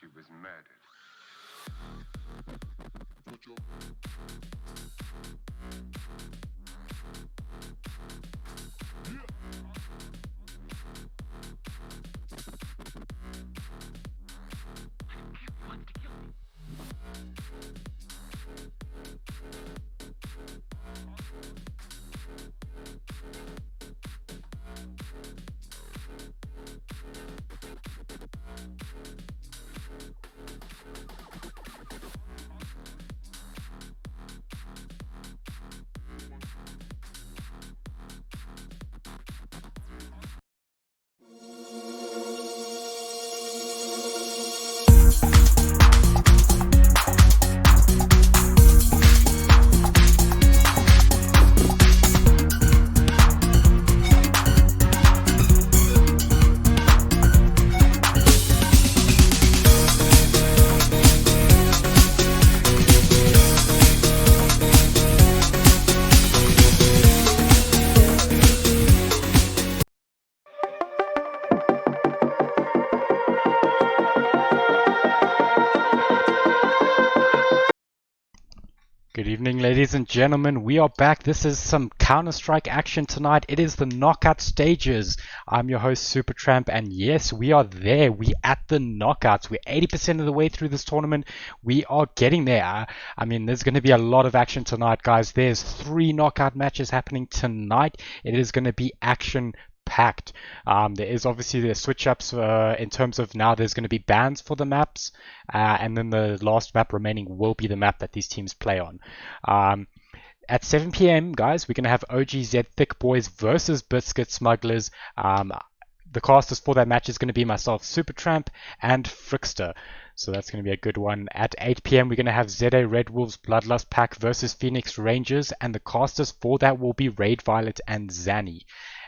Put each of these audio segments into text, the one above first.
She was murdered. Good evening, ladies and gentlemen. We are back. This is some Counter-Strike action tonight. It is the knockout stages. I'm your host, Supertramp, and yes, we are there. We're at the knockouts. We're 80% of the way through this tournament. We are getting there. I mean, there's going to be a lot of action tonight, guys. There's 3 knockout matches happening tonight. It is going to be action packed. There is obviously the switch ups in terms of now there's going to be bans for the maps, and then the last map remaining will be the map that these teams play on. At 7 p.m, guys, we're going to have OGZ Thick Boys versus Biscuit Smugglers. The casters for that match is going to be myself, Supertramp, and Frickster. So that's going to be a good one. At 8 p.m, we're going to have ZA Red Wolves Bloodlust Pack versus Phoenix Rangers, and the casters for that will be Raid Violet and Zanny.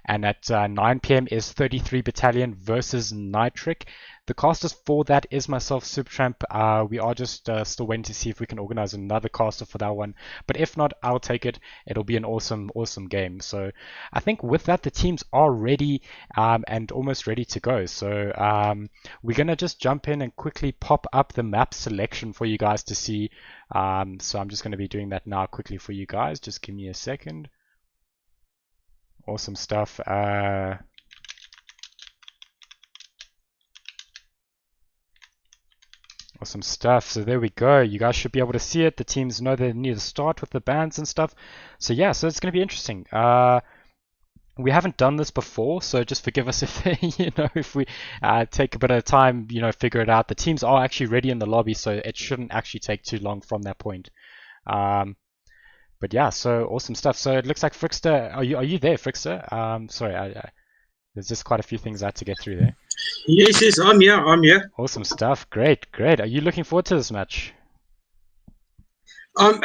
And at 9 p.m. is 33 Battalion versus Nitric. The casters for that is myself, Supertramp. We are just still waiting to see if we can organize another caster for that one. But if not, I'll take it. It'll be an awesome game. So I think with that, the teams are ready and almost ready to go. So we're going to just jump in and quickly pop up the map selection for you guys to see. So I'm just going to be doing that now quickly for you guys. Just give me a second. Awesome stuff. Awesome stuff. So there we go. You guys should be able to see it. The teams know they need to start with the bans and stuff. So yeah, so it's going to be interesting. We haven't done this before, so just forgive us if if we take a bit of time, figure it out. The teams are actually ready in the lobby, so it shouldn't actually take too long from that point. But yeah, so awesome stuff. So it looks like Frickster, are you there, Frickster? Sorry, there's just quite a few things I had to get through there. Yes, I'm here. Awesome stuff. Great. Are you looking forward to this match? I'm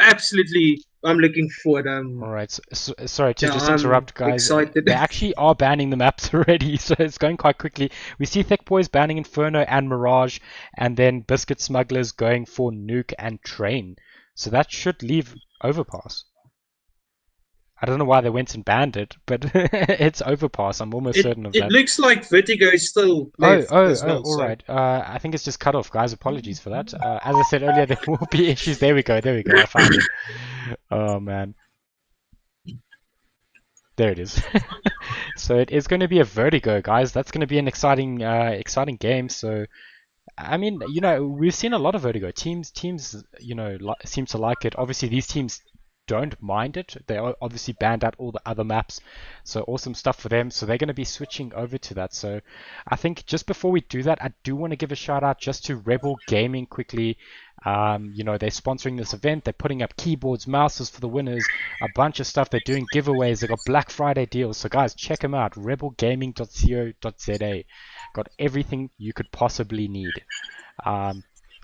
looking forward. All right. So, sorry to just interrupt, guys. Excited. They actually are banning the maps already, so it's going quite quickly. We see Thick Boys banning Inferno and Mirage, and then Biscuit Smugglers going for Nuke and Train. So that should leave Overpass. I don't know why they went and banned it, but it's overpass. I'm almost certain of It that. looks like Vertigo is still Oh, left oh, as oh, well. all So right. I think it's just cut off, guys. Apologies for that. As I said earlier, there will be issues. There we go. There we go. I found it. Oh man, there it is. So it is going to be a Vertigo, guys. That's going to be an exciting game. So I mean, we've seen a lot of Vertigo teams, seem to like it. Obviously, these teams don't mind it. They are obviously banned out all the other maps, so awesome stuff for them. So they're going to be switching over to that. So I think just before we do that, I do want to give a shout out just to Rebel Gaming quickly. They're sponsoring this event. They're putting up keyboards, mouses for the winners, a bunch of stuff. They're doing giveaways. They got Black Friday deals. So guys, check them out. rebelgaming.co.za. Got everything you could possibly need.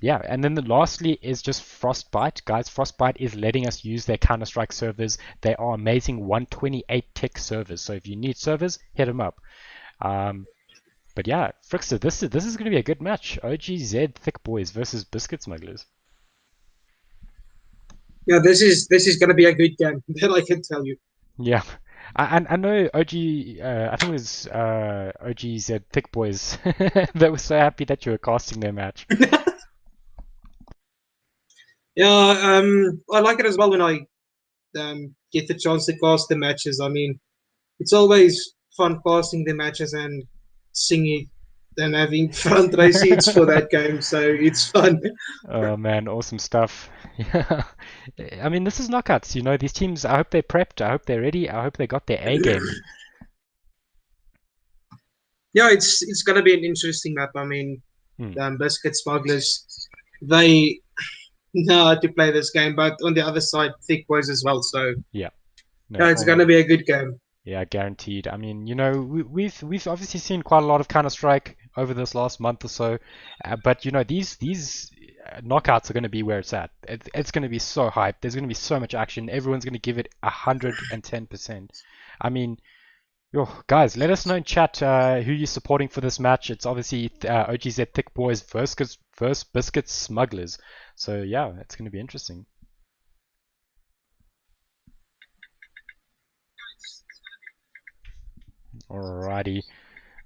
Yeah, and then lastly is just Frostbite. Guys, Frostbite is letting us use their Counter-Strike servers. They are amazing 128 tick servers. So if you need servers, hit them up. But yeah, Frickster, this is going to be a good match. OGZ Thick Boys versus Biscuit Smugglers. yeah, this is going to be a good game. That I can tell you. Yeah, I know OG. I think it was OGZ Thick Boys. They were so happy that you were casting their match. Yeah, I like it as well when I get the chance to cast the matches. I mean, it's always fun casting the matches and singing and having front row seats for that game. So it's fun. Oh man, awesome stuff. Yeah. I mean, this is knockouts, these teams, I hope they're prepped, I hope they're ready, I hope they got their A game. Yeah, it's gonna be an interesting map. I mean, Hmm. Biscuit Smugglers, they know how to play this game, but on the other side, Thick Boys as well. So Yeah. No, yeah, it's gonna be a good game. yeah, guaranteed. I mean, we've obviously seen quite a lot of Counter-Strike over this last month or so, but these knockouts are going to be where it's at. It's going to be so hyped. There's going to be so much action. Everyone's going to give it 110%. I mean, yo, guys, let us know in chat who you're supporting for this match. It's obviously OGZ Thick Boys versus Biscuit Smugglers. So yeah, it's going to be interesting. Alrighty.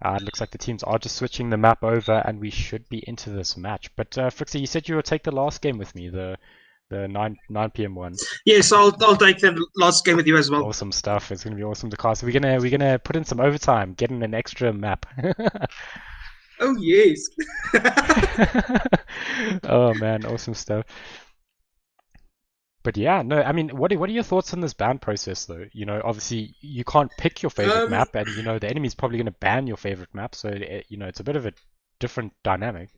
It looks like the teams are just switching the map over, and we should be into this match. But Frixie, you said you would take the last game with me, the 9 p.m. one. Yes, I'll take the last game with you as well. Awesome stuff. It's gonna be awesome to cast. We're gonna put in some overtime, get in an extra map. Oh yes. Oh man, awesome stuff. But yeah, no, I mean, what are your thoughts on this ban process though? Obviously you can't pick your favorite map, and the enemy's probably going to ban your favorite map, so it's a bit of a different dynamic.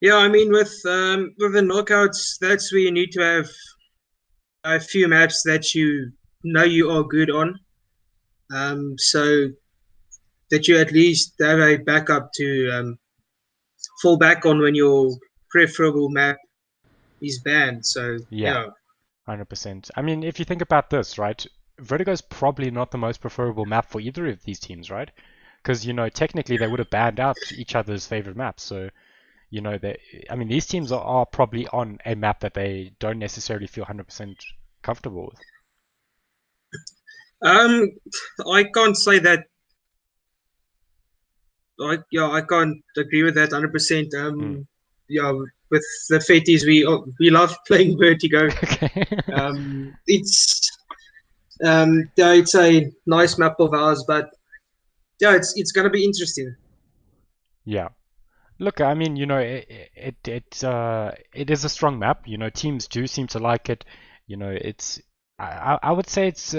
Yeah, I mean with the knockouts, that's where you need to have a few maps that you know you are good on. So that you at least have a backup to fall back on when your preferable map is banned. So Yeah, 100%. I mean, if you think about this, right? Vertigo's probably not the most preferable map for either of these teams, right? Because technically they would have banned out each other's favorite maps. So I mean, these teams are probably on a map that they don't necessarily feel 100% comfortable with. I can't say that. I can't agree with that 100%. Yeah, with the Fetis, we love playing Vertigo. Okay. Yeah, it's a nice map of ours, but yeah, it's gonna be interesting. Yeah. Look, I mean, it is a strong map. Teams do seem to like it. It's I would say it's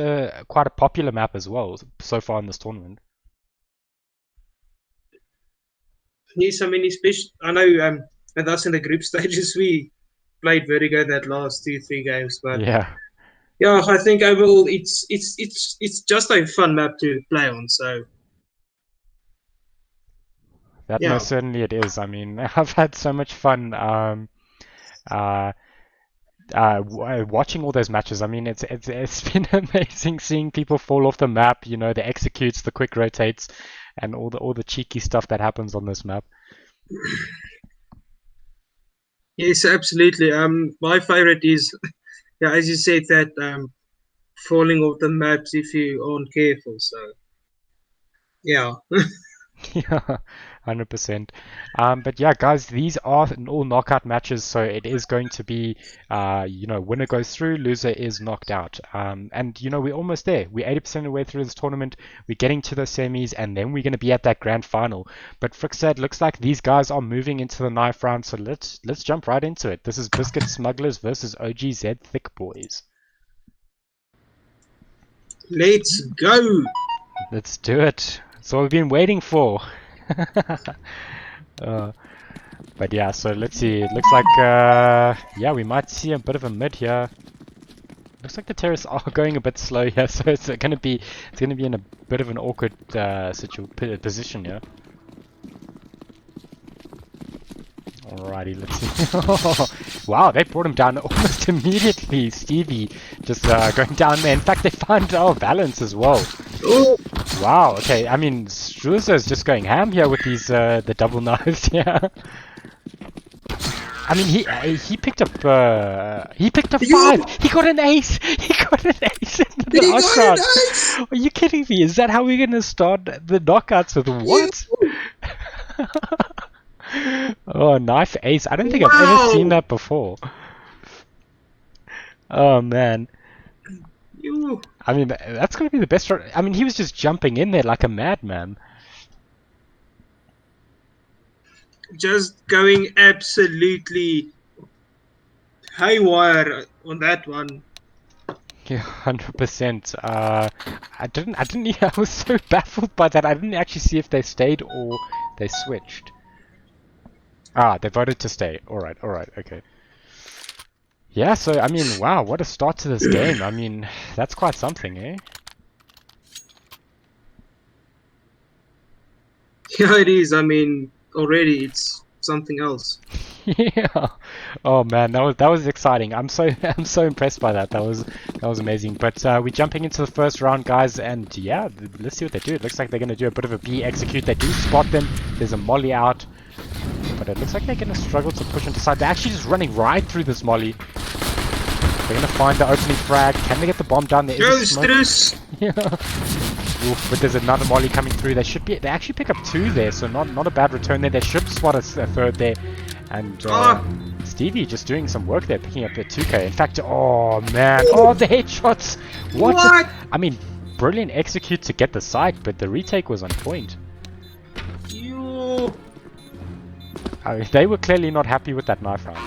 quite a popular map as well so far in this tournament. Yes, I mean, especially I know with us in the group stages we played Vertigo that last 2-3 games, but Yeah, yeah, I think overall it's just a fun map to play on. So that yeah. most certainly it is. I mean, I've had so much fun uh, watching all those matches. I mean, it's been amazing seeing people fall off the map. The executes, the quick rotates, and all the cheeky stuff that happens on this map. Yes, absolutely. My favorite is, yeah, as you said, that falling off the maps if you aren't careful. So yeah. Yeah, 100%. But yeah, guys, these are all knockout matches, so it is going to be, winner goes through, loser is knocked out. And we're almost there. We're 80% of the way through this tournament. We're getting to the semis, and then we're going to be at that grand final. But Frick said, looks like these guys are moving into the knife round, so let's jump right into it. This is Biscuit Smugglers versus OGZ Thick Boys. Let's go. Let's do it. That's all we've been waiting for. But yeah, so let's see. It looks like, we might see a bit of a mid here. Looks like the terrorists are going a bit slow here, so it's gonna be in a bit of an awkward position here. Alrighty, let's see. Wow, they brought him down almost immediately. Stevie just going down there. In fact, they found our balance as well. Oh, Wow, okay, I mean, Struza is just going ham here with these, the double knives, yeah. I mean, he picked up 5! He got an ace! He got an ace in the knockout! Are you kidding me? Is that how we're gonna start the knockouts with what? Oh, knife ace. I don't think I've ever seen that before. Oh, man. I mean, that's going to be the best. I mean, he was just jumping in there like a madman. just going absolutely haywire on that one. Yeah, 100%. I was so baffled by that. I didn't actually see if they stayed or they switched. Ah, they voted to stay. Alright, okay. Yeah, so, I mean, wow, what a start to this game. I mean, that's quite something, eh? Yeah, it is. I mean, already it's something else. Yeah. Oh man, that was exciting. I'm so impressed by that. That was amazing. But we're jumping into the first round, guys, and yeah, let's see what they do. It looks like they're gonna do a bit of a B execute. They do spot them. There's a molly out, but it looks like they're gonna struggle to push into side. They're actually just running right through this molly. They're gonna find the opening frag. Can they get the bomb down? There is a smoke. Yeah. Oof, but there's another molly coming through. They actually pick up 2 there, so not a bad return there. They should spot a 3rd there. And Stevie just doing some work there, picking up the 2k. In fact, oh man, the headshots! What? I mean, brilliant execute to get the sight, but the retake was on point. I mean, they were clearly not happy with that knife round.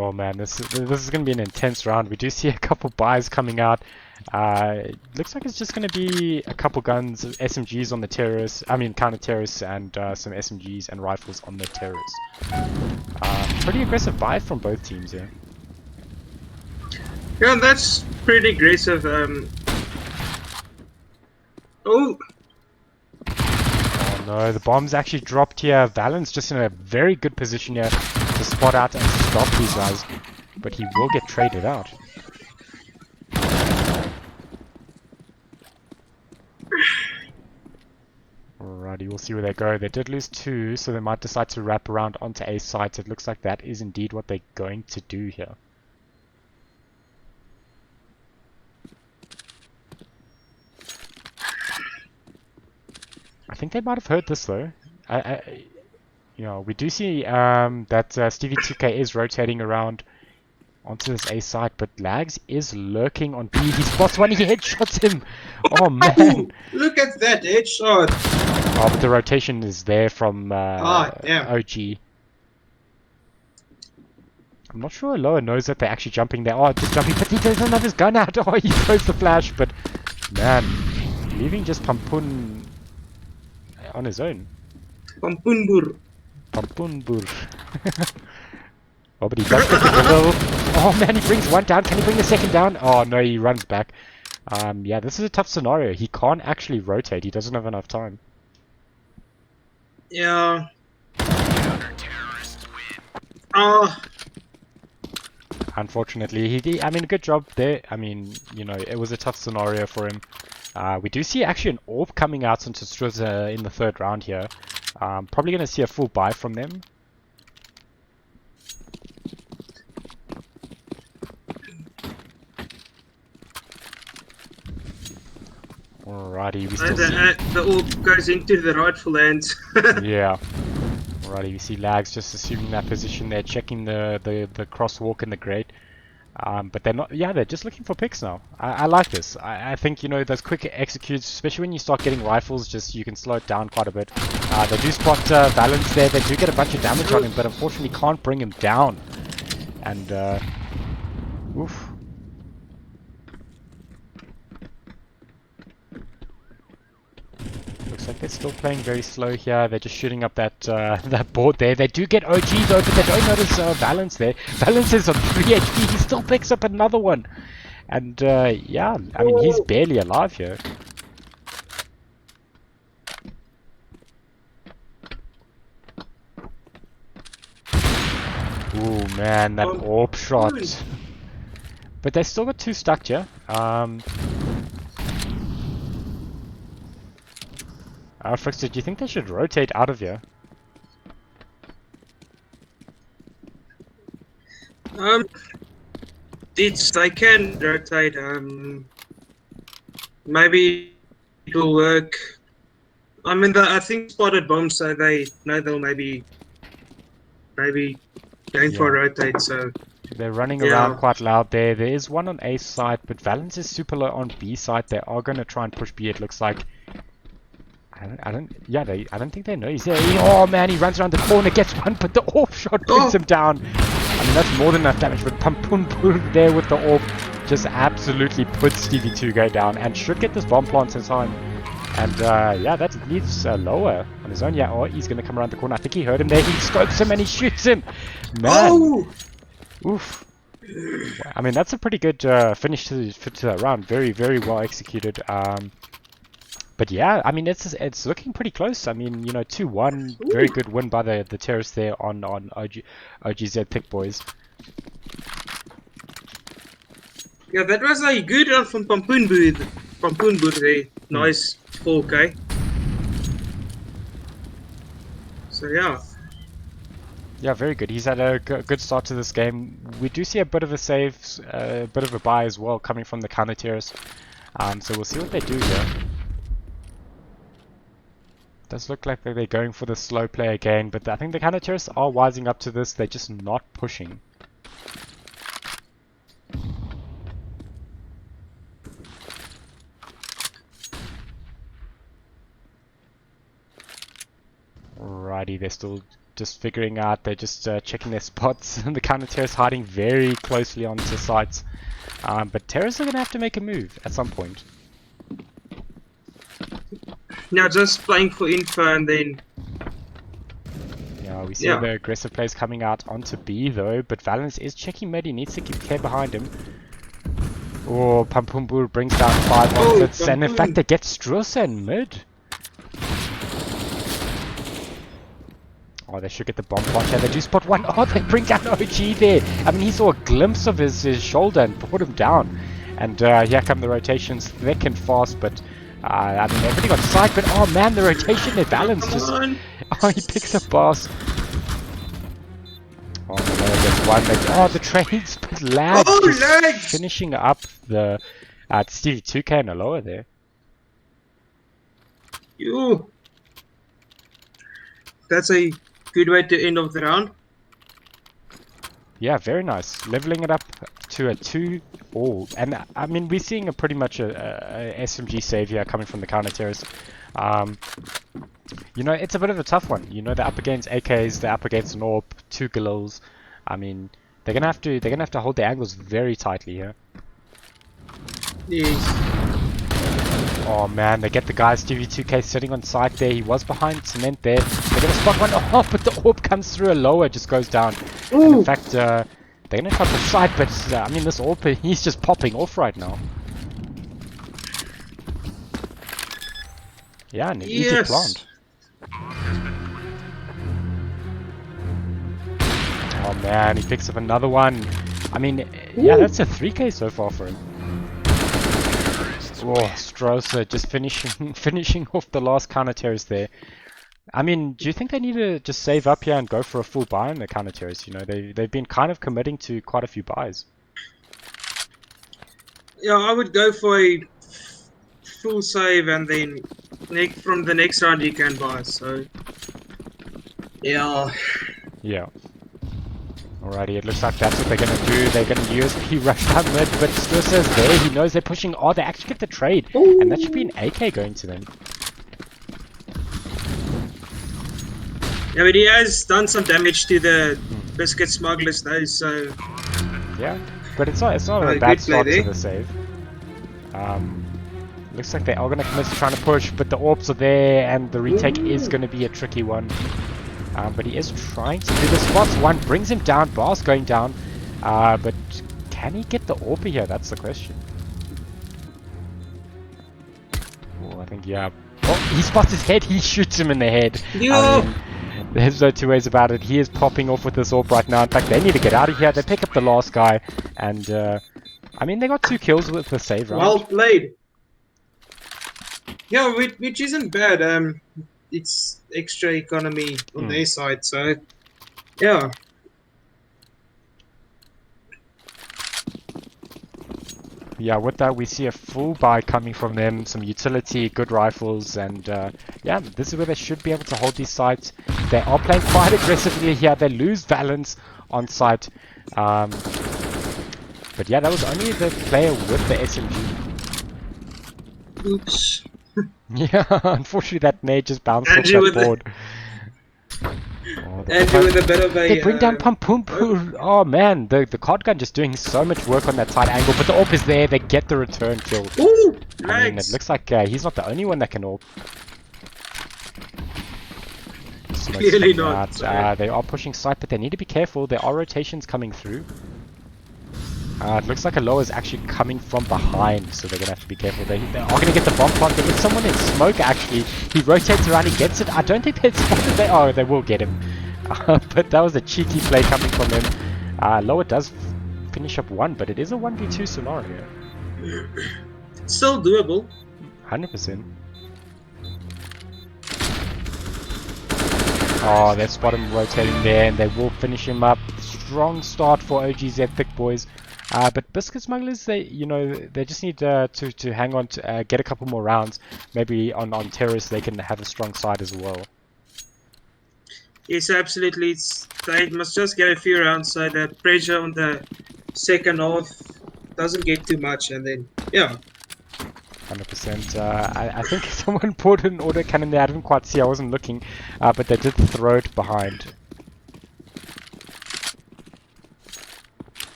Oh man, this is going to be an intense round. We do see a couple buys coming out. Looks like it's just going to be a couple guns, SMGs on the terrorists, counter-terrorists, and some SMGs and rifles on the terrorists. Pretty aggressive buy from both teams here. Yeah, that's pretty aggressive. Oh no, the bomb's actually dropped here. Valen's just in a very good position here to spot out and stop these guys, but he will get traded out. Alrighty, we'll see where they go. They did lose 2, so they might decide to wrap around onto A sites. It looks like that is indeed what they're going to do here. I think they might have heard this though. We do see that Stevie Thiccc is rotating around onto this A site, but Lags is lurking on B. He spots one, he headshots him. Oh man! Look at that headshot. Oh, but the rotation is there from damn. OG. I'm not sure Loa knows that they're actually jumping there. Oh, just jumping, but he doesn't have his gun out. Oh, he throws the flash, but man, leaving just Pampun on his own. Pampunbur. Oh, but he does get the middle. Oh man, he brings one down. Can he bring the second down? Oh no, he runs back. Yeah, this is a tough scenario. He can't actually rotate. He doesn't have enough time. Yeah. Unfortunately, I mean, good job there. I mean, it was a tough scenario for him. We do see actually an orb coming out into Struz in the 3rd round here. Probably going to see a full buy from them. Alrighty, we still the orb goes into the rightful hands. yeah. Alrighty, we see Lags just assuming that position there, checking the crosswalk in the grate. But they're not, yeah, they're just looking for picks now. I like this. I think, you know, those quick executes, especially when you start getting rifles, just you can slow it down quite a bit. They do spot Valence there. They do get a bunch of damage on him, but unfortunately can't bring him down. And, oof. Looks like they're still playing very slow here. They're just shooting up that that board there. They do get OGs though, but they don't notice Valence there. Valence is on 3 HP. He still picks up another one. And yeah, I mean, he's barely alive here. Ooh, man, that orb shot. But they still got 2 stuck here. Frickster, do you think they should rotate out of here? They can rotate. Maybe it'll work. I mean, I think spotted bombs, so they know they'll maybe going for a rotate. So they're running around quite loud there. There is one on A side, but Valence is super low on B side. They are going to try and push B. It looks like. I don't think they know he's there. Oh man, he runs around the corner, gets one, but the orb shot brings him down. I mean, that's more than enough damage, but Pum there with the orb just absolutely puts Stevie 2K down and should get this bomb plant in time. And yeah, that leaves lower on his own. Yeah, oh, he's going to come around the corner. I think he heard him there. He scopes him and he shoots him. Man. Oh! Oof. I mean, that's a pretty good finish to that round. Very, very well executed. But yeah, I mean, it's looking pretty close. I mean, you know, 2-1, very good win by the terrorists there on OGZ Thick Boys. Yeah, that was a good run from Pampoenboer there. Nice 4K. So yeah. Yeah, very good. He's had a good start to this game. We do see a bit of a save, a bit of a buy as well coming from the counter terrorists. So we'll see what they do here. Does look like they're going for the slow play again, but I think the counter terrorists are wising up to this. They're just not pushing. Alrighty, they're still just figuring out. They're just checking their spots. The counter terrorists hiding very closely onto sites. But terrorists are going to have to make a move at some point. Now just playing for info and then... Yeah, we see the aggressive plays coming out onto B though, but Valence is checking mid. He needs to keep care behind him. Oh, Pampoenboer brings down 5 on Fitz, and in fact they get Struss in mid. Oh, they should get the bomb punch here. They do spot one. Oh, they bring down OG there. I mean, he saw a glimpse of his shoulder and put him down. And here come the rotations thick and fast, but... I mean, they've already got sight, but oh man, the rotation, their balance just... Oh, he picks up Boss. Oh no, there's one. Oh, the trades, but Lags just finishing up the... Stevie 2K and a lower there. Yo. That's a good way to end off the round. Yeah, very nice. Leveling it up to a 2 all. And I mean, we're seeing a pretty much a SMG save here coming from the counter terrorists. You know, it's a bit of a tough one. You know, they're up against AKs, they're up against an AWP, 2 Galils. I mean, they're gonna have to hold their angles very tightly here. Yes. Oh man, they get the guy Stevie 2K sitting on site there. He was behind cement there. They're gonna spot one. Oh, but the AWP comes through a lower, just goes down. And in fact, they're gonna try to push side, but I mean, this AWP, he's just popping off right now. Yeah, an easy plant. Oh man, he picks up another one. I mean, yeah, that's a 3K so far for him. Oh, Strauser just finishing off the last counter terrace there. I mean, do you think they need to just save up here and go for a full buy in the counter terrace? You know, they've been kind of committing to quite a few buys. Yeah, I would go for a full save, and then from the next round you can buy. So, yeah. Yeah. Alrighty, it looks like that's what they're going to do. They're going to USP rush down mid, but Strauser's there. He knows they're pushing. Oh, they actually get the trade. Ooh. And that should be an AK going to them. Yeah, but he has done some damage to the Biscuit Smugglers though, so... Yeah, but it's not a good bad play start to there. the save. Looks like they are going to commit to trying to push, but the orbs are there, and the retake is going to be a tricky one. But he is trying to do the spots. One brings him down, Bois going down, but can he get the orb here? That's the question. Oh, I think, yeah. Oh, he spots his head, he shoots him in the head. Yeah. There's no two ways about it. He is popping off with this orb right now. In fact, they need to get out of here. They pick up the last guy, and I mean, they got 2 kills with the save round. Well played. Yeah, which isn't bad. It's extra economy on their side, so yeah. Yeah, with that we see a full buy coming from them, some utility, good rifles, and yeah, this is where they should be able to hold these sites. They are playing quite aggressively here. They lose balance on site, but yeah, that was only the player with the SMG. Oops. Yeah, unfortunately that nade just bounced off Andrew that board. Andrew with a bit of a... They bring down Pum. Oh man, the card gun just doing so much work on that side angle, but the AWP is there, they get the return kill. Ooh, I mean, it looks like he's not the only one that can AWP. Clearly not. They are pushing site, but they need to be careful. There are rotations coming through. It looks like a low is actually coming from behind, so they're going to have to be careful. They are going to get the bomb planted with someone in smoke, actually. He rotates around, he gets it. I don't think they've spotted that. Oh, they will get him. But that was a cheeky play coming from them. Lower does finish up 1, but it is a 1v2 scenario. Still doable. 100%. Oh, they spot him rotating there, and they will finish him up. Strong start for OGZ Thick Boys. But Biscuit Smugglers, they just need to hang on to get a couple more rounds. Maybe on terrace they can have a strong side as well. Yes, absolutely. They must just get a few rounds so the pressure on the second half doesn't get too much, and then yeah. 100%. I think someone put an auto cannon there. I didn't quite see. I wasn't looking, but they did throw it behind.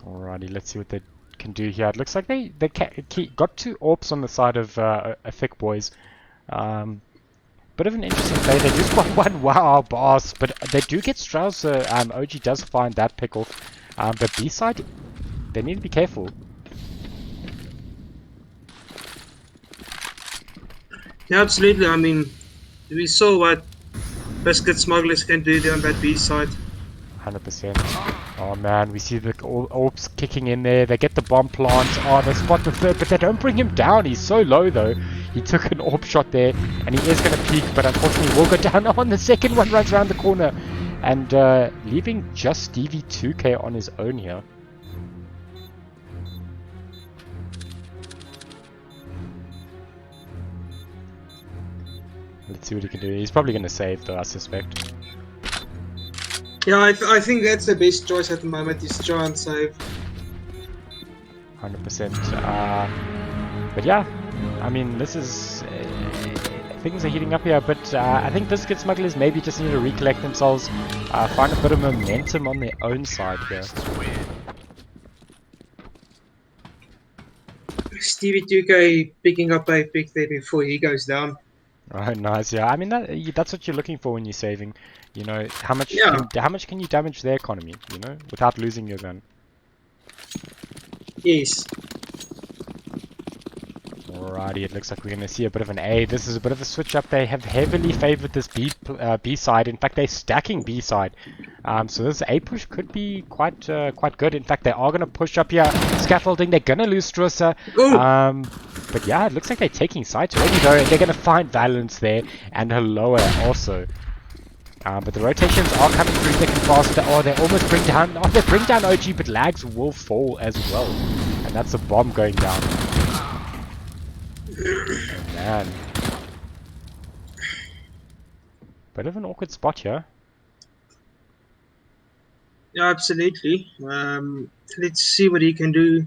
Alrighty, let's see what they can do here. It looks like they got 2 AWPs on the side of Thick Boys. Bit of an interesting play. They just got 1 wow boss, but they do get Strauss. OG does find that pick off. But B side, they need to be careful. Yeah, absolutely. I mean, we saw what Biscuit Smugglers can do there on that B side. 100%. Oh man, we see the AWPs kicking in there. They get the bomb plant. Oh, they spot the third, but they don't bring him down. He's so low though. He took an AWP shot there, and he is going to peek, but unfortunately will go down on the second one. Runs around the corner, and leaving just Stevie 2K on his own here. Let's see what he can do. He's probably going to save though, I suspect. Yeah, I think that's the best choice at the moment, is try and save. 100%. But yeah, I mean, this is... things are heating up here, but I think Biscuit Smugglers maybe just need to recollect themselves, find a bit of momentum on their own side here. Stevie 2K picking up a pick there before he goes down. Oh, nice, yeah. I mean, that's what you're looking for when you're saving. You know, how much can you damage their economy, you know, without losing your gun? Yes. Alrighty, it looks like we're going to see a bit of an A. This is a bit of a switch up. They have heavily favored this B side. In fact, they're stacking B side. So this A push could be quite good. In fact, they are going to push up here. Scaffolding, they're going to lose Strusser. But yeah, it looks like they're taking sides already though. They're going to find Valence there and Haloa also. But the rotations are coming through thick and fast. Oh, they almost bring down... Oh, they bring down OG, but Lags will fall as well. And that's a bomb going down. Oh, man. Bit of an awkward spot here. Yeah, absolutely. Let's see what he can do.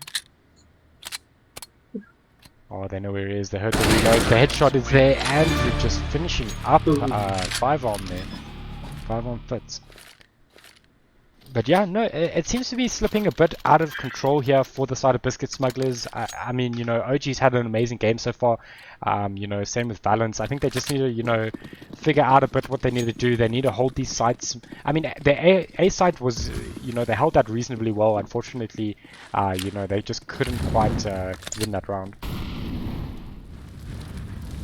Oh, they know where he is. They heard the reload. The headshot is there. And we're just finishing up 5-arm there. 5-arm fits. But yeah, no, it seems to be slipping a bit out of control here for the side of Biscuit Smugglers. I mean, you know, OG's had an amazing game so far. You know, same with Valence. I think they just need to, you know, figure out a bit what they need to do. They need to hold these sites. I mean, the A site was, you know, they held that reasonably well. Unfortunately, you know, they just couldn't quite win that round.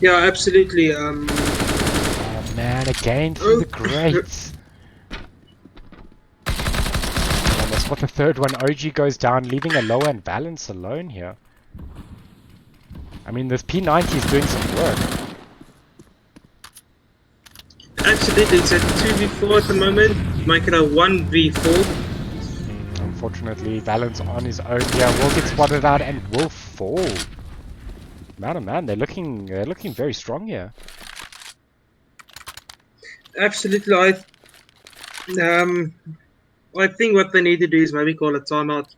Yeah, absolutely. Oh man, again through the grates. Almost got the third one. OG goes down, leaving Aloha and Valence alone here. I mean, this P90 is doing some work. Absolutely, it's a 2v4 at the moment. Make it a 1v4. Unfortunately, Valence on his own here will get spotted out and will fall. Man, oh man, they're looking very strong here. Absolutely, I think what they need to do is maybe call a timeout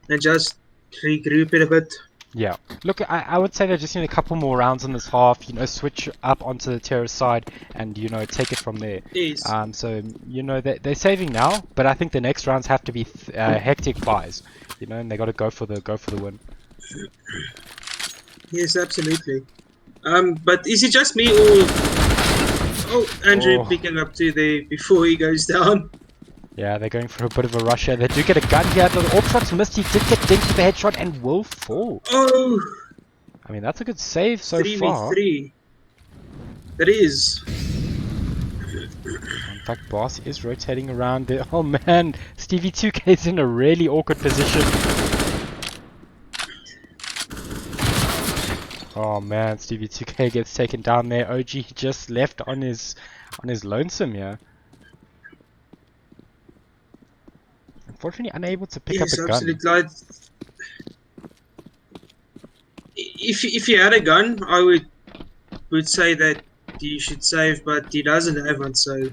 and just regroup it a bit. Yeah, look, I would say they just need a couple more rounds in this half, you know, switch up onto the terrorist side and, you know, take it from there. Yes. So, you know, they're saving now, but I think the next rounds have to be hectic buys, you know, and they got to go for the win. Yes, absolutely. But is it just me or... Oh, Andrew picking up to there before he goes down. Yeah, they're going for a bit of a rush here. They do get a gun here. The AWP shot's missed. He did get dinked with the headshot and will fall. Oh! I mean, that's a good save so far. 3v3. It is. In fact, Bois is rotating around there. Oh man, Stevie 2K is in a really awkward position. Oh man, Stevie 2K gets taken down there. OG just left on his lonesome here. Unfortunately, unable to pick up a gun. Absolutely. If you had a gun, I would say that you should save, but he doesn't have one, so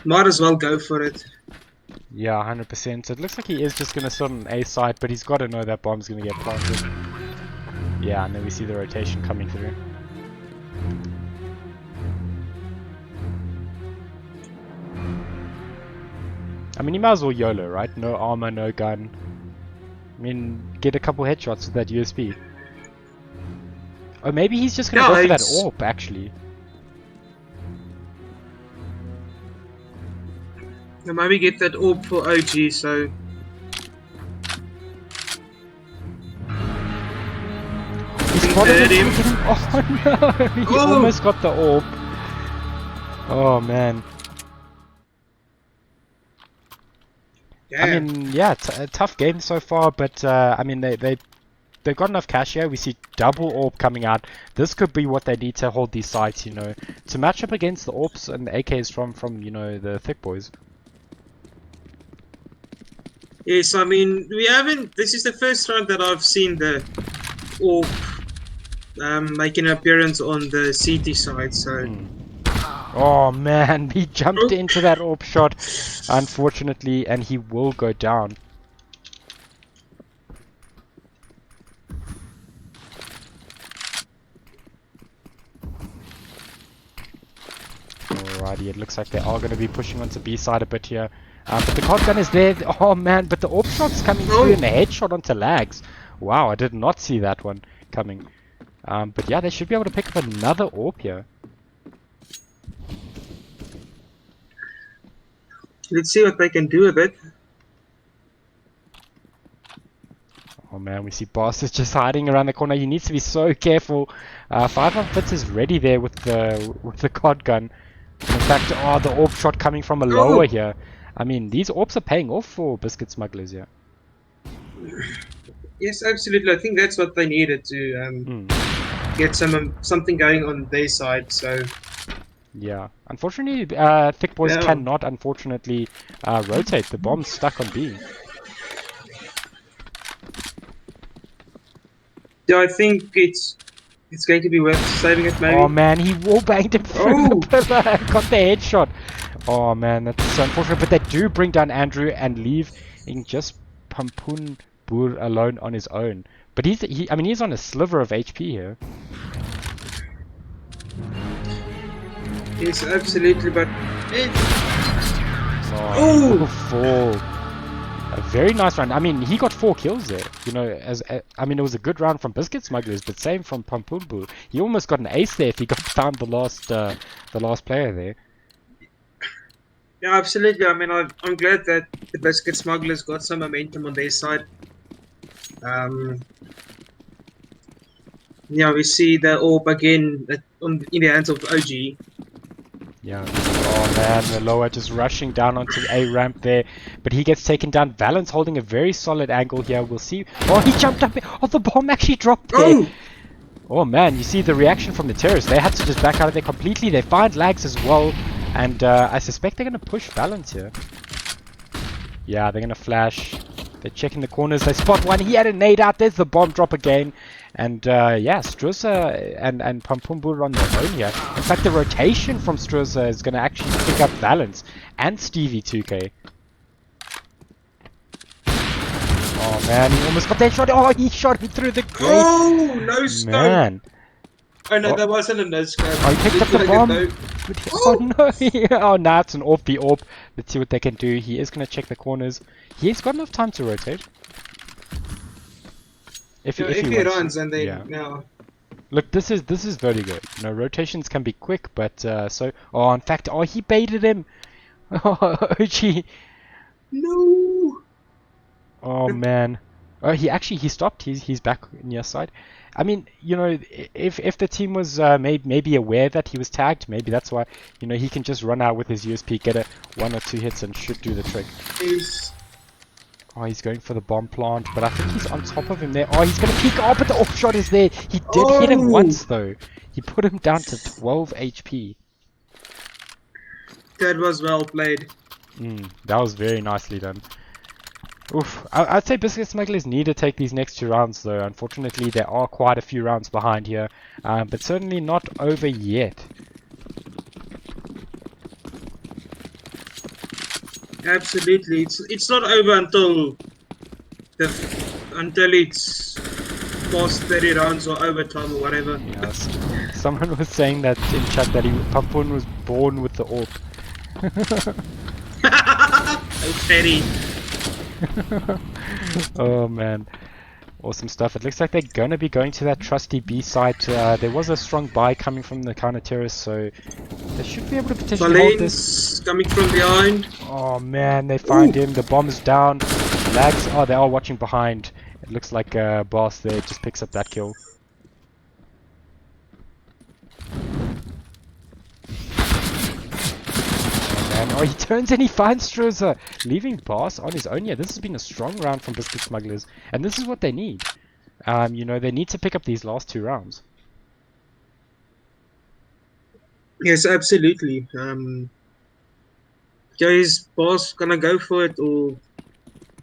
might as well go for it. Yeah, 100%. So it looks like he is just going to sit on A side, but he's got to know that bomb's going to get planted. Yeah, and then we see the rotation coming through. I mean, you might as well YOLO, right? No armor, no gun. I mean, get a couple headshots with that USB. Or maybe he's just gonna go for that AWP, actually. Or maybe get that AWP for OG, so... He spotted him! Oh no! He almost got the AWP. Oh man. Yeah. I mean, yeah, a tough game so far, but I mean, they've got enough cash here. We see double AWP coming out. This could be what they need to hold these sites, you know, to match up against the AWPs and the AKs from you know, the Thick boys. Yes, I mean, we haven't... This is the first time that I've seen the AWP make an appearance on the CT side, so... Oh man, he jumped into that AWP shot, unfortunately, and he will go down. Alrighty, it looks like they are going to be pushing onto B side a bit here. But the card gun is there. Oh man, but the AWP shot's coming through and the headshot onto Lags. Wow, I did not see that one coming. But yeah, they should be able to pick up another AWP here. Let's see what they can do with it. Oh man. man, we see Boss is just hiding around the corner. He needs to be so careful. 5 Fitz is ready there with the cod gun. In fact, the AWP shot coming from a lower here. I mean, these AWPs are paying off for Biscuit Smugglers here. Yes, absolutely. I think that's what they needed to get something going on their side. So yeah, unfortunately, Thick Boys Yeah. cannot unfortunately rotate. The bomb's stuck on B. yeah, I think it's going to be worth saving it maybe. Oh man, he wallbanged him through the pillar and got the headshot. Oh man, that's so unfortunate. But they do bring down Andrew and leaving just Pampun Bur alone on his own. But I mean, he's on a sliver of HP here. Yes, absolutely. But Oh, four. A very nice round. I mean, he got 4 kills there. You know, I mean, it was a good round from Biscuit Smugglers, but same from Pampumbu. He almost got an ace there if he got found the last player there. yeah, absolutely. I mean, I'm glad that the Biscuit Smugglers got some momentum on their side. Yeah, we see the AWP again in the hands of OG. Yeah. Oh man, the lower just rushing down onto A ramp there, but he gets taken down. Valence holding a very solid angle here. We'll see. Oh, he jumped up. Oh, the bomb actually dropped there. Oh man, you see the reaction from the terrorists. They had to just back out of there completely. They find lags as well, and I suspect they're gonna push Valence here. Yeah, they're gonna flash. They're checking the corners. They spot one. He had a nade out. There's the bomb drop again. And yeah, Struza and Pampumbur on their own here. In fact, the rotation from Struza is going to actually pick up Valence and Stevie 2K. Oh man, he almost got that shot. Oh, he shot me through the grate. Oh, no scope. Man. Oh no, that wasn't a no scope. Oh, he picked up the bomb. Oh no. Oh, nah, it's an AWP the AWP. Let's see what they can do. He is going to check the corners. He's got enough time to rotate. If he runs and then yeah. Look, this is very good. You know, rotations can be quick, but in fact, he baited him. Oh, OG. No. Oh man. Oh, he stopped. He's back near side. I mean, you know, if the team was maybe aware that he was tagged, maybe that's why. You know, he can just run out with his USP, get 1 or 2 hits, and should do the trick. Oh, he's going for the bomb plant, but I think he's on top of him there. Oh, he's going to peek. Oh, but the off shot is there. He did hit him once, though. He put him down to 12 HP. That was well played. That was very nicely done. Oof. I'd say Biscuit Smugglers need to take these next 2 rounds, though. Unfortunately, there are quite a few rounds behind here, but certainly not over yet. Absolutely, it's not over until it's past 30 rounds or overtime or whatever. Yes. Someone was saying that in chat that Pampun was born with the AWP. So petty. Oh man, awesome stuff. It looks like they're gonna be going to that trusty B site. There was a strong buy coming from the counter terrorists, so they should be able to potentially hold this. Coming from behind. Oh man, they find him. The bomb's down. Lags. Oh, they are watching behind. It looks like Boss there just picks up that kill. Oh, he turns and he finds Struza, leaving Boss on his own. Yeah, this has been a strong round from Biscuit Smugglers, and this is what they need. You know, they need to pick up these last 2 rounds. Yes, absolutely. Is Boss gonna go for it or?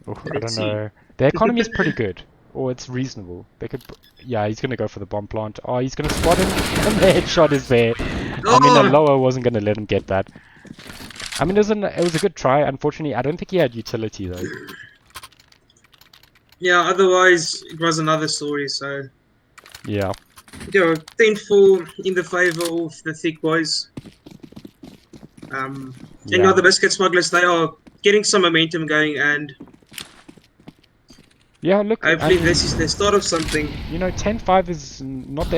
I don't know. The economy is pretty good, or it's reasonable. They could. Yeah, he's gonna go for the bomb plant. Oh, he's gonna spot him, and the headshot is there. I mean, the lower wasn't gonna let him get that. I mean, it was a good try. Unfortunately, I don't think he had utility though. Yeah, otherwise it was another story. So yeah. 10-4 in the favor of the Thick Boys. And now the Biscuit Smugglers, they are getting some momentum going, and yeah, look. Hopefully, this is the start of something. You know, 10-5 is not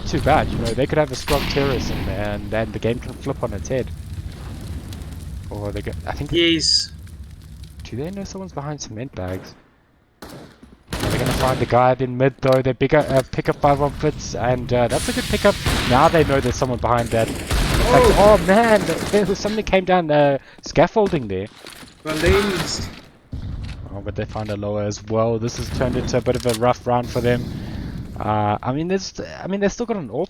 too bad. You know, they could have a strong terrorist in there, and then the game can flip on its head. Or they get. I think. Yes. Do they know someone's behind cement bags? They're going to find the guy in mid though. They pick up 5 on fits, and that's a good pickup. Now they know there's someone behind that. In fact, oh man, there was somebody came down scaffolding there. Valens. Oh, but they found a lower as well. This has turned into a bit of a rough round for them. I mean, they've still got an AWP.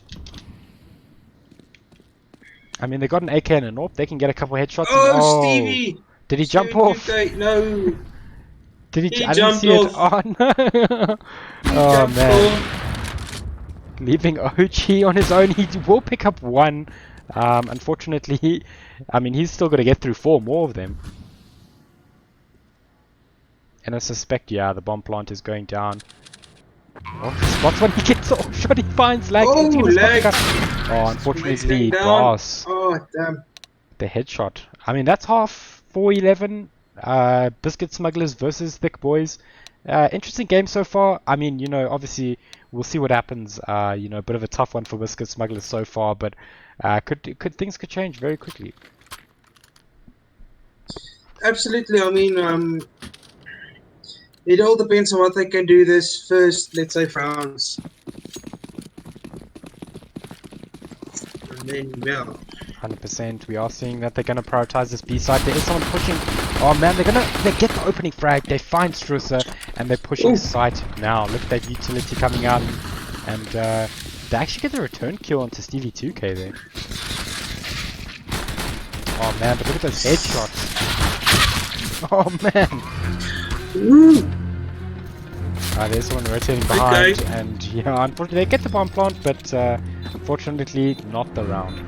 I mean, they got an AK and an AWP. They can get a couple headshots. Oh, Stevie! Did he jump off? No. Did he? He I didn't see jumped it. Oh no! Oh man! Leaving OG on his own. He will pick up 1. Unfortunately, I mean, he's still got to get through 4 more of them. And I suspect, yeah, the bomb plant is going down. Oh, he spots when he gets the off shot. He finds Lag. Oh, Lag! Oh, unfortunately, Bois. Oh, damn. The headshot. I mean, that's half 4-11. Biscuit Smugglers versus Thick Boys. Interesting game so far. I mean, you know, obviously we'll see what happens. You know, a bit of a tough one for Biscuit Smugglers so far, but things could change very quickly. Absolutely. I mean, it all depends on what they can do this first, let's say, rounds. And then, yeah. 100%. We are seeing that they're going to prioritize this B side. There is someone pushing. Oh man, they get the opening frag. They find Strusser and they're pushing site now. Look at that utility coming out, and they actually get the return kill onto Stevie 2K there. Oh man, but look at those headshots. Oh man. There's someone rotating behind, and yeah, unfortunately they get the bomb plant, but unfortunately not the round.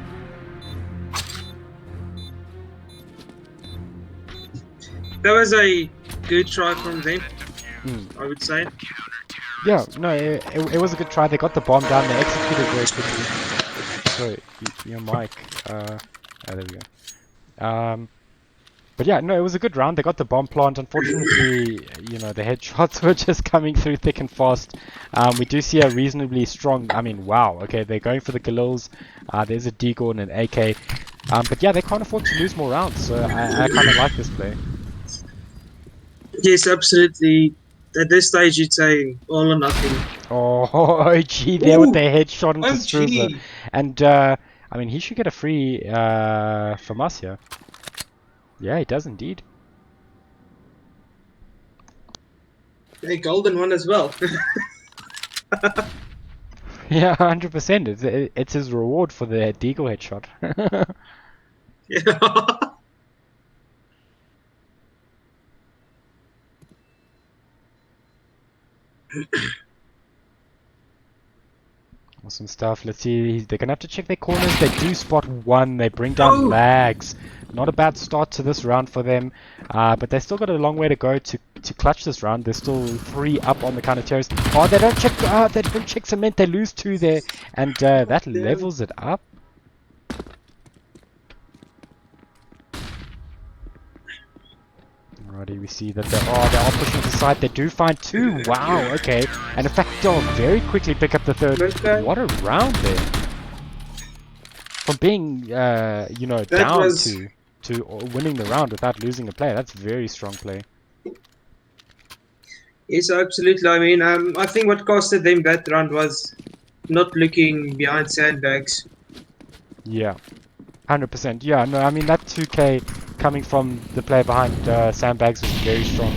That was a good try from them, I would say. Yeah, no, it was a good try. They got the bomb down, they executed very quickly. Sorry, your mic. There we go. But yeah, no, it was a good round. They got the bomb plant. Unfortunately, you know, the headshots were just coming through thick and fast. We do see a reasonably strong, I mean, wow, okay, they're going for the Galils. There's a Deagle and an AK. But yeah, they can't afford to lose more rounds, so I kind of like this play. Yes, absolutely. At this stage, you'd say all or nothing. Oh, OG there with the headshot into Struza. And, I mean, he should get a free from us here. Yeah, he does indeed. A golden one as well. Yeah, 100%. It's his reward for the Deagle headshot. Yeah. Awesome stuff. Let's see. They're going to have to check their corners. They do spot 1. They bring down Lags. Not a bad start to this round for them. But they still got a long way to go to clutch this round. They're still 3 up on the counter terrorist. Oh, they don't check cement. They lose 2 there. And that levels it up. Alrighty, we see that they are pushing to the side. They do find 2. Wow, okay. And in fact, they'll very quickly pick up the 3rd. What a round there. From being, you know, down to winning the round without losing a play. That's very strong play. Yes, absolutely. I mean, I think what costed them that round was not looking behind sandbags. Yeah, 100%. Yeah, no, I mean, that 2K coming from the player behind sandbags was very strong.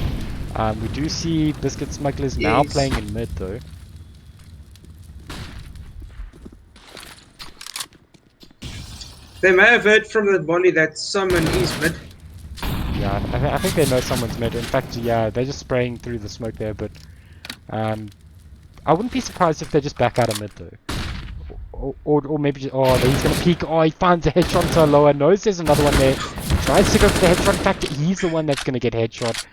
We do see Biscuit Smugglers now playing in mid, though. They may have heard from the Bonnie that someone is mid. Yeah, I think they know someone's mid. In fact, yeah, they're just spraying through the smoke there, but I wouldn't be surprised if they just back out of mid, though. Or maybe just, he's going to peek. Oh, he finds a headshot to a lower. Knows there's another one there. Tries to go for the headshot. In fact, he's the one that's going to get headshot.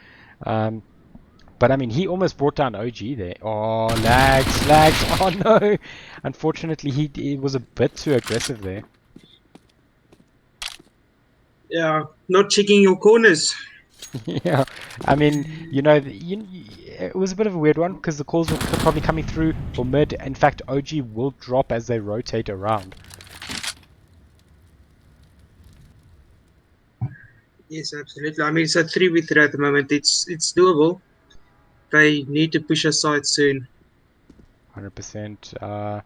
But I mean, he almost brought down OG there. Oh, lags. Oh no. Unfortunately, he was a bit too aggressive there. Yeah, not checking your corners. Yeah, I mean, you know, it was a bit of a weird one because the calls were probably coming through for mid. In fact, OG will drop as they rotate around. Yes, absolutely. I mean, it's a 3v3 at the moment. It's doable. they need to push aside soon. 100%.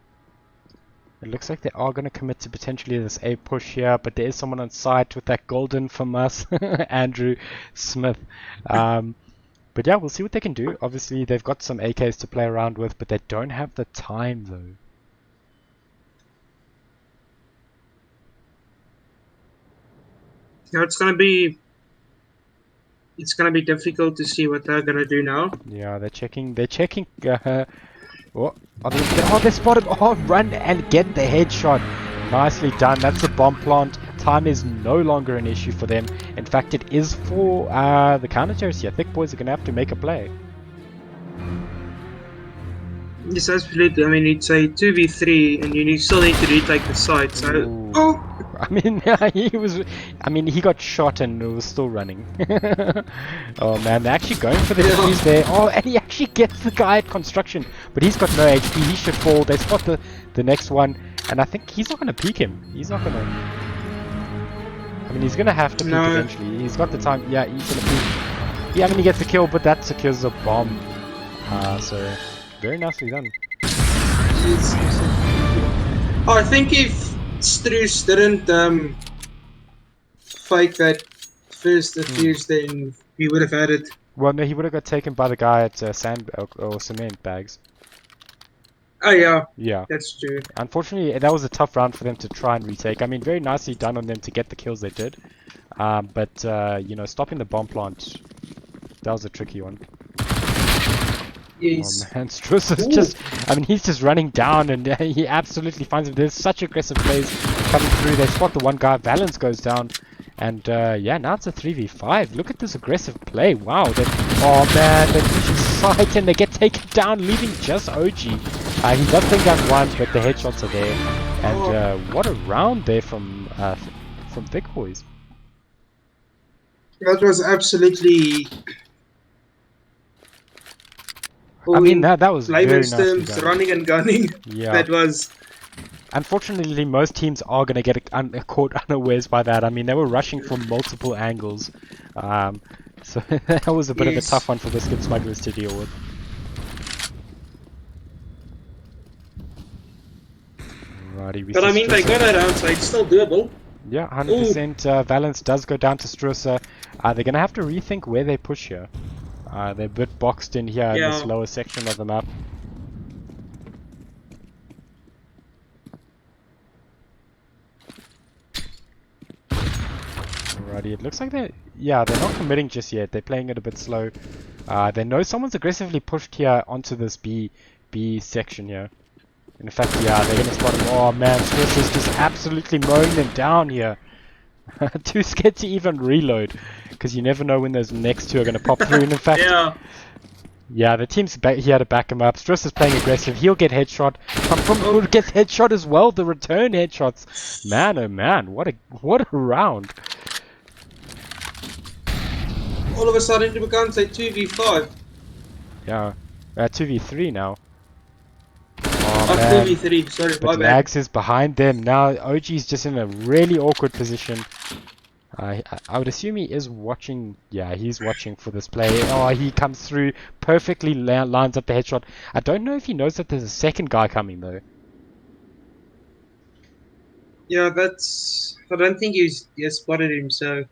It looks like they are going to commit to potentially this A push here, but there is someone on site with that golden from us, Andrew Smith. But yeah, we'll see what they can do. Obviously, they've got some AKs to play around with, but they don't have the time though. Now it's gonna be difficult to see what they're gonna do now. Yeah, they're checking. Oh, they spotted. Oh, run and get the headshot. Nicely done. That's the bomb plant. Time is no longer an issue for them. In fact, it is for the counter-terrorists here. Thick boys are going to have to make a play. Yes, absolutely. I mean, it's a 2v3, and you still need to retake the site. So, Ooh. oh, I mean, he got shot and it was still running. Oh man, they're actually going for the defuse there. Oh, and he actually gets the guy at construction, but he's got no HP. He should fall. They spot the next one, and I think he's not going to peek him. He's not going to. I mean, he's going to have to peek eventually. He's got the time. Yeah, he's going to peek. Yeah, I mean, he gets the kill, but that secures the bomb. So very nicely done. I think if Struce didn't fake that first defuse, then we would have had it. Well, no, he would have got taken by the guy at sand or cement bags. Oh yeah. Yeah. That's true. Unfortunately, that was a tough round for them to try and retake. I mean, very nicely done on them to get the kills they did. But you know, stopping the bomb plant, that was a tricky one. Yes. Oh man, Struce is just, I mean, he's just running down and he absolutely finds him. There's such aggressive plays coming through. They spot the one guy, Valence goes down. And yeah, now it's a 3v5. Look at this aggressive play. Wow. Oh man, they push aside and they get taken down, leaving just OG. He does think gun one, but the headshots are there. And what a round there from Thick Boys. That was absolutely... I mean, that was very layman's nicely terms, done. running and gunning. Yeah. That was... Unfortunately, most teams are going to get caught unawares by that. I mean, they were rushing from multiple angles. So that was a bit of a tough one for Biscuit Smugglers to deal with. Alrighty, but I mean, they got it out, so it's still doable. Yeah, 100%. Valence does go down to Struce. They're going to have to rethink where they push here. They're a bit boxed in here in this lower section of the map. Alrighty, it looks like they're not committing just yet. They're playing it a bit slow. They know someone's aggressively pushed here onto this B section here. In fact, yeah, they're gonna spot him. Oh man, Struce is just absolutely mowing them down here. Too scared to even reload, because you never know when those next two are gonna pop through. And in fact, yeah, the team's here to back him up. Struce is playing aggressive. He'll get headshot. Who gets headshot as well? The return headshots. Man, oh man, what a round. All of a sudden it becomes a 2v5. Yeah, 2v3 now. Oh man. 2v3, sorry, But Lags is behind them. Now OG's just in a really awkward position. I would assume he is watching. Yeah, he's watching for this play. Oh, he comes through, perfectly lines up the headshot. I don't know if he knows that there's a second guy coming though. Yeah, that's... I don't think he has spotted him, so...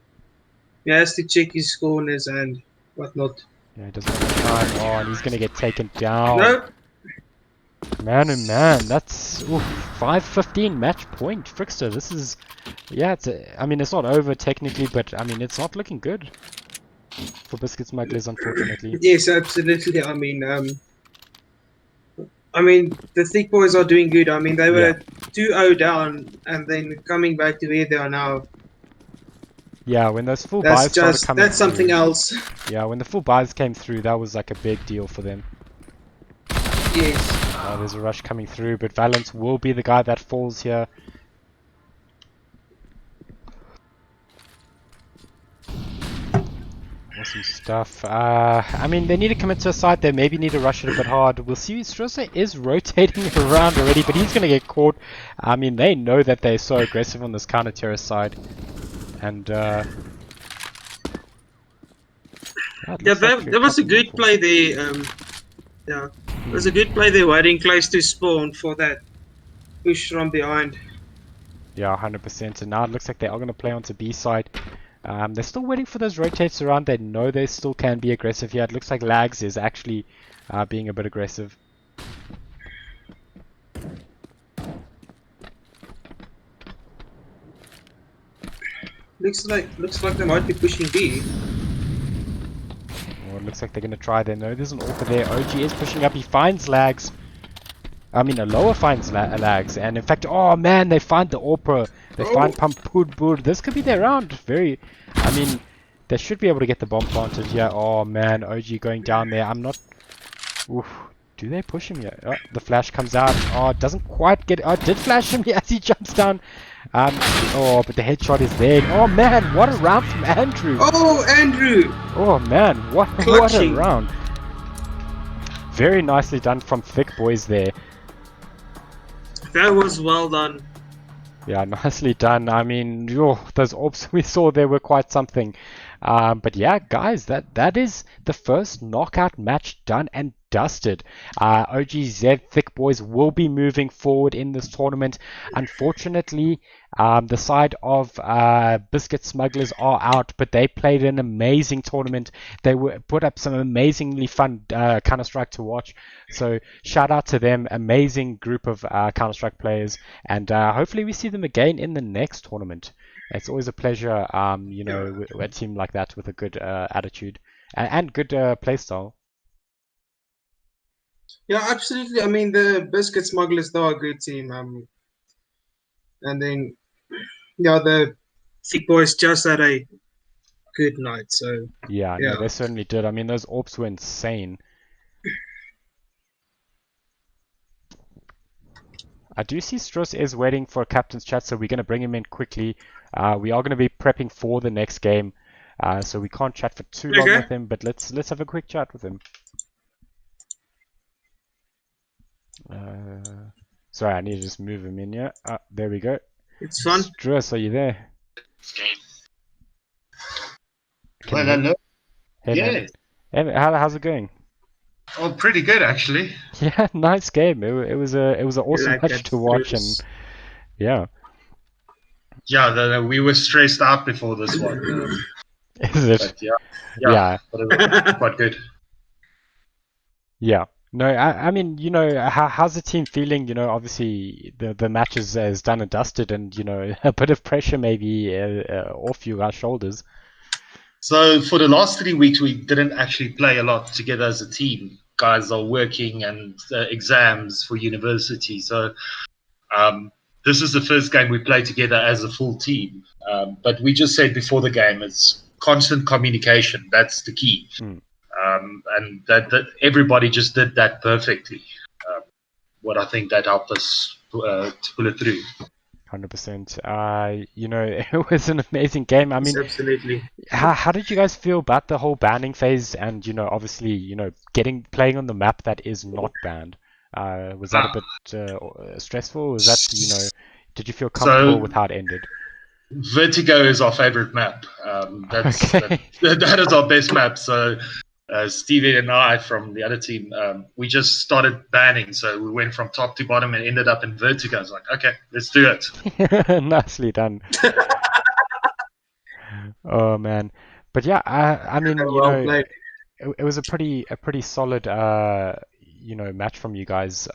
He has to check his corners and whatnot. Yeah, he doesn't have time. Oh, and he's gonna get taken down. Nope. Man, oh man, that's 5-15 match point. Frickster, this is... Yeah, I mean, it's not over technically, but I mean, it's not looking good for Biscuit Smugglers, unfortunately. Yes, absolutely. I mean, the Thick Boys are doing good. I mean, they were 2-0 down, and then coming back to where they are now. Yeah, when those full buys started coming that's something through, else. Yeah, when the full buys came through, that was like a big deal for them. Yes. There's a rush coming through, but Valence will be the guy that falls here. Awesome stuff. I mean, they need to commit to a side. They maybe need to rush it a bit hard. We'll see. Struce is rotating around already, but he's going to get caught. I mean, they know that they're so aggressive on this counter-terrorist side. And it Yeah, looks like that was a couple more good play there. Yeah, it was a good play there, waiting close to spawn for that push from behind. Yeah, 100%. And now it looks like they are going to play onto B side. They're still waiting for those rotates around. They know they still can be aggressive here. It looks like Lags is actually being a bit aggressive. Looks like they might be pushing B. Well, it looks like they're going to try. They know there's an AWP there. OG is pushing up. He finds Lags. I mean, a lower finds Lags. And in fact, oh man, they find the AWP. They find Pampudbur. This could be their round. I mean, they should be able to get the bomb planted here. Oh man, OG going down there. I'm not... Oof. Do they push him yet? Oh, the flash comes out. Oh, it doesn't quite get... Oh, it did flash him as he jumps down. Oh, but the headshot is there. Oh man, what a round from Andrew. Oh, Andrew. Oh man, what a round. Very nicely done from Thick Boys there. That was well done. Yeah, nicely done. I mean, those AWPs we saw there were quite something. But yeah, guys, that is the first knockout match done and dusted. OGZ Thick Boys will be moving forward in this tournament. Unfortunately, the side of Biscuit Smugglers are out, but they played an amazing tournament. They put up some amazingly fun Counter-Strike to watch. So shout out to them, amazing group of Counter-Strike players, and hopefully we see them again in the next tournament. It's always a pleasure, a team like that with a good attitude and good playstyle. Yeah, absolutely. I mean, the Biscuit Smugglers, they are a good team. And then, the Thick Boys just had a good night. So yeah, no, they certainly did. I mean, those AWPs were insane. I do see Struss is waiting for a captain's chat, so we're going to bring him in quickly. We are going to be prepping for the next game, so we can't chat for too long with him, but let's have a quick chat with him. Sorry, I need to just move him in here. There we go. It's fun. Struss, are you there? Well, hello. Hey, yeah. Man. How's it going? Oh, pretty good actually. Yeah, nice game. It was an awesome match to watch, and yeah. Yeah, we were stressed out before this one. Is it? But yeah. But it was quite good. Yeah. No, I mean, how's the team feeling? Obviously the match is done and dusted, and a bit of pressure maybe off you guys' shoulders. So for the last 3 weeks, we didn't actually play a lot together as a team. Guys are working and exams for university. So this is the first game we played together as a full team. But we just said before the game, it's constant communication. That's the key. And that everybody just did that perfectly. What I think that helped us to pull it through. 100%. It was an amazing game. I mean, absolutely. How did you guys feel about the whole banning phase? And obviously, playing on the map that is not banned. Was that a bit stressful? Was that did you feel comfortable with how it ended? Vertigo is our favorite map. That is our best map. So Stevie and I from the other team, we just started banning. So we went from top to bottom and ended up in Vertigo. I was like, okay, let's do it. Nicely done. Oh man, but yeah, I mean, it was a pretty solid match from you guys.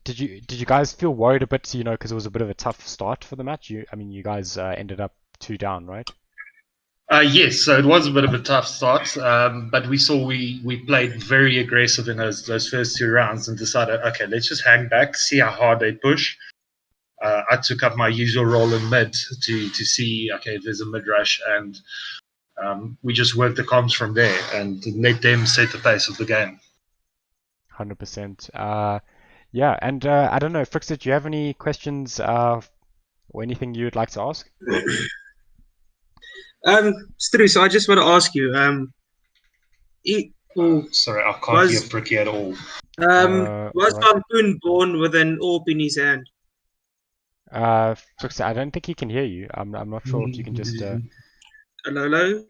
Did you guys feel worried a bit, because it was a bit of a tough start for the match? You guys ended up 2 down, right? Yes, so it was a bit of a tough start, but we saw we played very aggressive in those first 2 rounds and decided, okay, let's just hang back, see how hard they push. I took up my usual role in mid to see, okay, if there's a mid rush, and we just worked the comms from there and let them set the pace of the game. 100%. Yeah, and I don't know, Frickster, do you have any questions or anything you would like to ask? Stu, so I just want to ask you, sorry, I can't hear Fricky at all. Was Pampoon born with an AWP in his hand? Frickster, I don't think he can hear you. I'm not sure if you can just... Hello?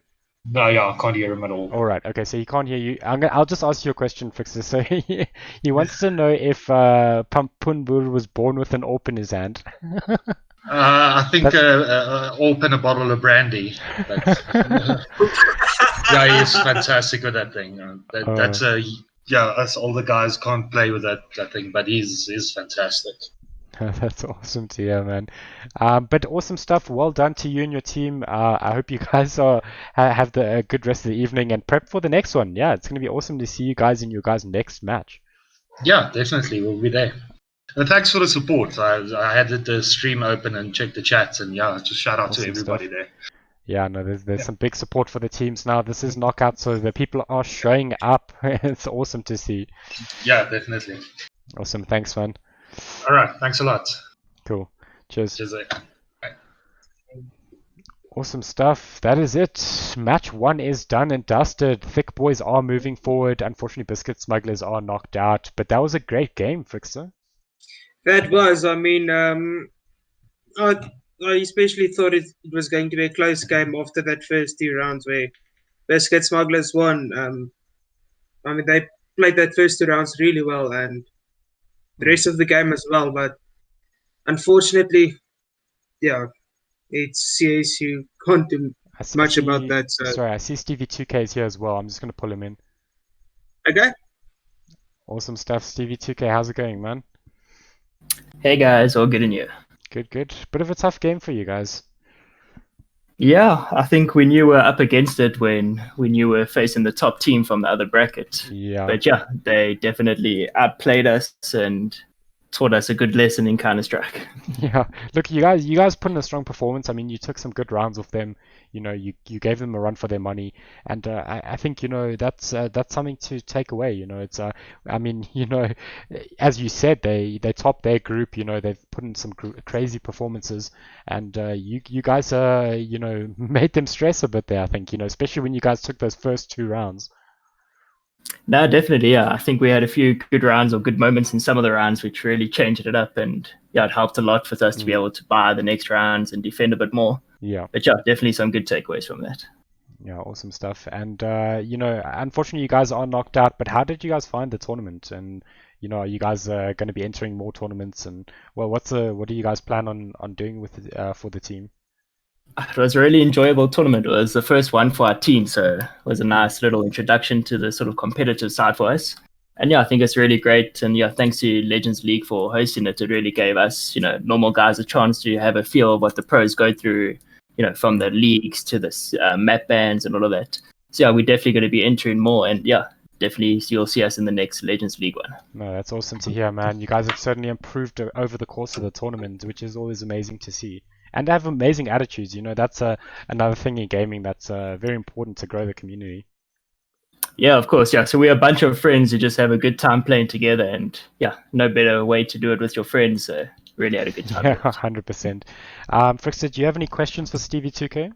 No, yeah, I can't hear him at all. All right. Okay. So he can't hear you. I'll just ask you a question, Fixer. So he wants to know if Pampunbur was born with an AWP in his hand. I think That's- open a bottle of brandy. But yeah, he's fantastic with that thing. That's a yeah. Us older guys can't play with that thing, but he's fantastic. That's awesome to hear, man. But awesome stuff. Well done to you and your team. I hope you guys have a good rest of the evening and prep for the next one. Yeah, it's going to be awesome to see you guys in your guys' next match. Yeah, definitely, we'll be there. And thanks for the support. I had the stream open and checked the chats, and yeah, just shout out to Awesome everybody stuff. there. Yeah, no, there's some big support for the teams now. This is knockout, so the people are showing up. It's awesome to see. Yeah, definitely. Awesome. Thanks, man. All right, thanks a lot. Cool. Cheers. Cheers. Awesome stuff. That is it. Match 1 is done and dusted. Thick boys are moving forward. Unfortunately, Biscuit Smugglers are knocked out. But that was a great game, Fixer. That was, I mean, I especially thought it was going to be a close game after that first 2 rounds where Biscuit Smugglers won. I mean, they played that first 2 rounds really well and the rest of the game as well. But unfortunately, yeah, it's CS. You can't do much about that. So. Sorry, I see Stevie 2K is here as well. I'm just going to pull him in. Okay. Awesome stuff. Stevie 2K, how's it going, man? Hey guys, all good in you? Good, good. Bit of a tough game for you guys. Yeah, I think we knew we were up against it when we knew we were facing the top team from the other bracket. Yeah. But yeah, they definitely outplayed us and taught us a good lesson in Counter-Strike. Yeah. Look, you guys put in a strong performance. I mean, you took some good rounds with them. You know, you gave them a run for their money, and I think, you know, that's something to take away. You know, it's I mean, you know, as you said, they topped their group. You know, they've put in some crazy performances, and you guys you know, made them stress a bit there. I think, you know, especially when you guys took those first 2 rounds. No, definitely, yeah. I think we had a few good rounds or good moments in some of the rounds which really changed it up, and yeah, it helped a lot for us to be able to buy the next rounds and defend a bit more. Yeah. But yeah, definitely some good takeaways from that. Yeah, awesome stuff. And you know, unfortunately, you guys are knocked out. But how did you guys find the tournament? And you know, are you guys going to be entering more tournaments? And well, what do you guys plan on doing with for the team? It was a really enjoyable tournament. It was the first one for our team, so it was a nice little introduction to the sort of competitive side for us. And yeah, I think it's really great. And yeah, thanks to Legends League for hosting it. It really gave us, you know, normal guys a chance to have a feel of what the pros go through, you know, from the leagues to the map bans and all of that. So yeah, we're definitely going to be entering more. And yeah, definitely you'll see us in the next Legends League one. No, that's awesome to hear, man. You guys have certainly improved over the course of the tournament, which is always amazing to see. And have amazing attitudes. You know, that's another thing in gaming that's very important to grow the community. Yeah, of course. Yeah, so we're a bunch of friends who just have a good time playing together, and yeah, no better way to do it with your friends. So really had a good time. Yeah, 100%. Frickster, do you have any questions for Stevie 2K?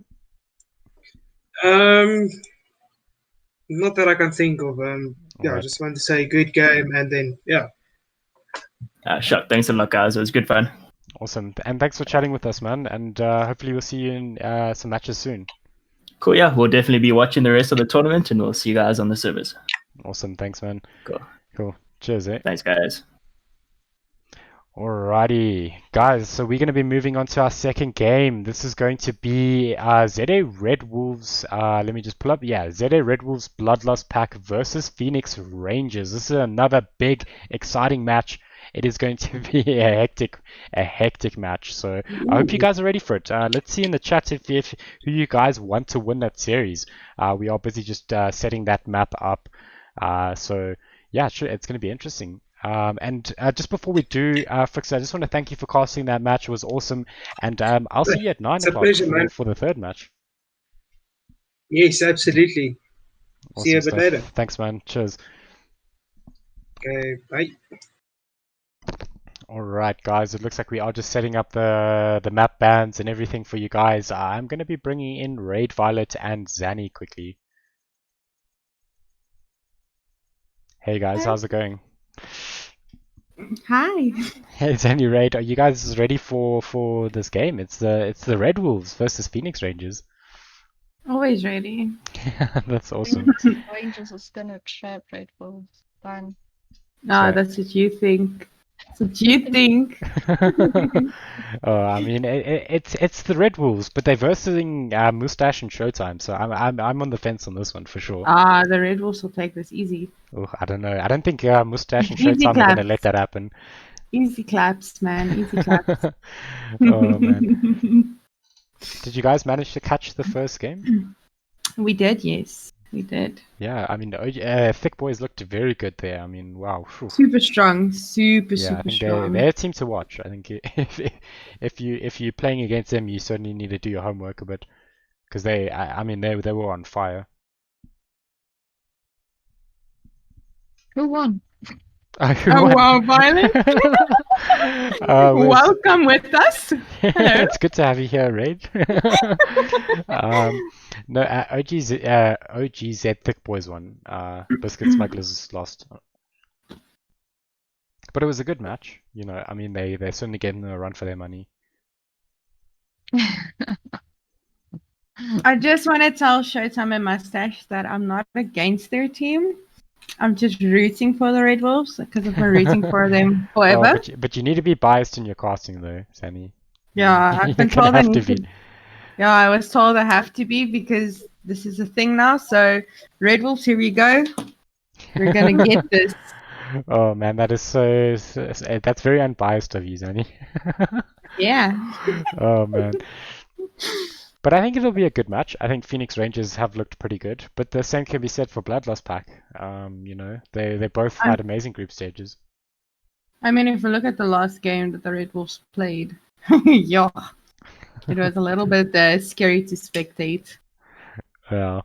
Not that I can think of. Yeah, Right. I just want to say good game, and then yeah. Sure. Thanks a lot, guys. It was good fun. Awesome. And thanks for chatting with us, man. And hopefully we'll see you in some matches soon. Cool. Yeah, we'll definitely be watching the rest of the tournament, and we'll see you guys on the servers. Awesome. Thanks, man. Cool. Cheers, eh? Thanks, guys. Alrighty, guys, so we're going to be moving on to our second game. This is going to be ZA Red Wolves, let me just pull up, yeah, ZA Red Wolves Bloodlust Pack versus Phoenix Rangers. This is another big, exciting match. It is going to be a hectic match, so I hope you guys are ready for it. Let's see in the chat if who you guys want to win that series. We are busy just setting that map up, so yeah, sure, it's going to be interesting. And just before we do, Fix, I just want to thank you for casting that match. It was awesome. And I'll see you at 9 It's a o'clock pleasure, for the third match. Yes, absolutely. Awesome See you a bit stuff. later. Thanks, man. Cheers. Okay, bye. Alright, guys. It looks like we are just setting up the map bands and everything for you guys. I'm going to be bringing in Raid Violet and Zanny quickly. Hey, guys. How's it going? Hi. Hey, Zanny, Raid. Are you guys ready for this game? It's the Red Wolves versus Phoenix Rangers. Always ready. That's awesome. Rangers is gonna trap Red Bulls. Fun. Ah, So- that's what you think. That's what you think. I mean, it's the Red Wolves, but they're versing Mustache and Showtime, so I'm on the fence on this one for sure. Ah, the Red Wolves will take this easy. Oh, I don't know. I don't think Mustache and Easy Showtime are gonna claps. let that happen. Easy claps, man. Easy claps. Oh man, did you guys manage to catch the first game? We did, yes. We did. Yeah, I mean, Thick Boys looked very good there. I mean, wow. Phew. Super strong. Super, Yeah, I super think strong. they're a team to watch. I think if you're playing against them, you certainly need to do your homework a bit, because I mean they were on fire. Who won? Who Oh, won? wow, Violet. Well, Welcome with us. Hello. it's good to have you here, Raid. No, OGZ Thick Boys won. Biscuit Smugglers lost. But it was a good match. You know, I mean, they certainly gave them a run for their money. I just want to tell Showtime and Mustache that I'm not against their team. I'm just rooting for the Red Wolves because I've been rooting for them Oh, forever. but you need to be biased in your casting, though, Sammy. Yeah, I've been You're gonna told I have to need be. to. Yeah, I was told I have to be because this is a thing now. So, Red Wolves, here we go. We're gonna get this. Oh man, that is that's very unbiased of you, Zanny. Yeah. Oh man. But I think it'll be a good match. I think Phoenix Rangers have looked pretty good, but the same can be said for Bloodlust Pack. You know, they both had amazing group stages. I mean, if we look at the last game that the Red Wolves played, yeah, it was a little bit scary to spectate. Yeah.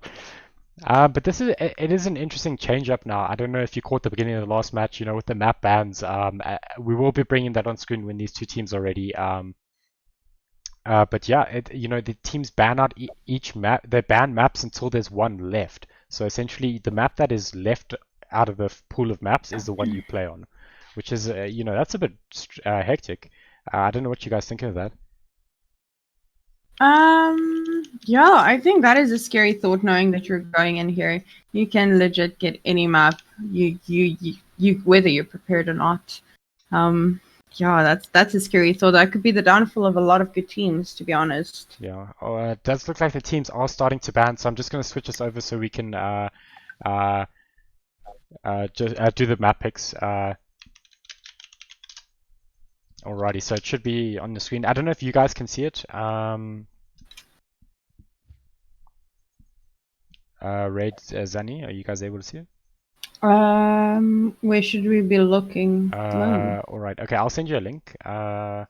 But it is an interesting change up now. I don't know if you caught the beginning of the last match, you know, with the map bans. We will be bringing that on screen when these two teams are ready. But yeah, you know, the teams ban out each map. They ban maps until there's one left. So essentially, the map that is left out of the pool of maps is the one you play on, which is, you know, that's a bit hectic. I don't know what you guys think of that. Yeah, I think that is a scary thought, knowing that you're going in here. You can legit get any map, you whether you're prepared or not. Yeah, that's a scary thought. That could be the downfall of a lot of good teams, to be honest. Yeah. Oh, it does look like the teams are starting to ban, so I'm just going to switch this over so we can just do the map picks. Alrighty, so it should be on the screen. I don't know if you guys can see it. Raid Zani, are you guys able to see it? Where should we be looking? No. Alright, okay, I'll send you a link. Oh,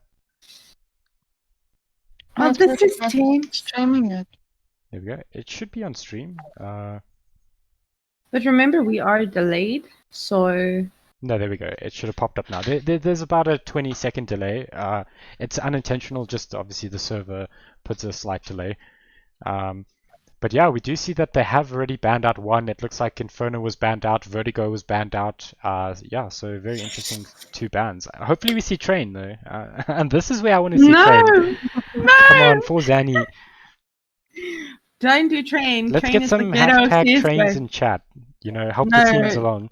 this is not changed. streaming it. There we go. It should be on stream. But remember, we are delayed, so No, there we go. It should have popped up now. There's about a 20-second delay. It's unintentional, just obviously the server puts a slight delay. But yeah, we do see that they have already banned out one. It looks like Inferno was banned out, Vertigo was banned out. Yeah, so very interesting two bans. Hopefully we see Train though. And this is where I want to see Train. no, Come on, for Zanny. don't do train. Let's Train get is some the ghetto hashtag snooze trains way. in chat. You know, help the teams No. along.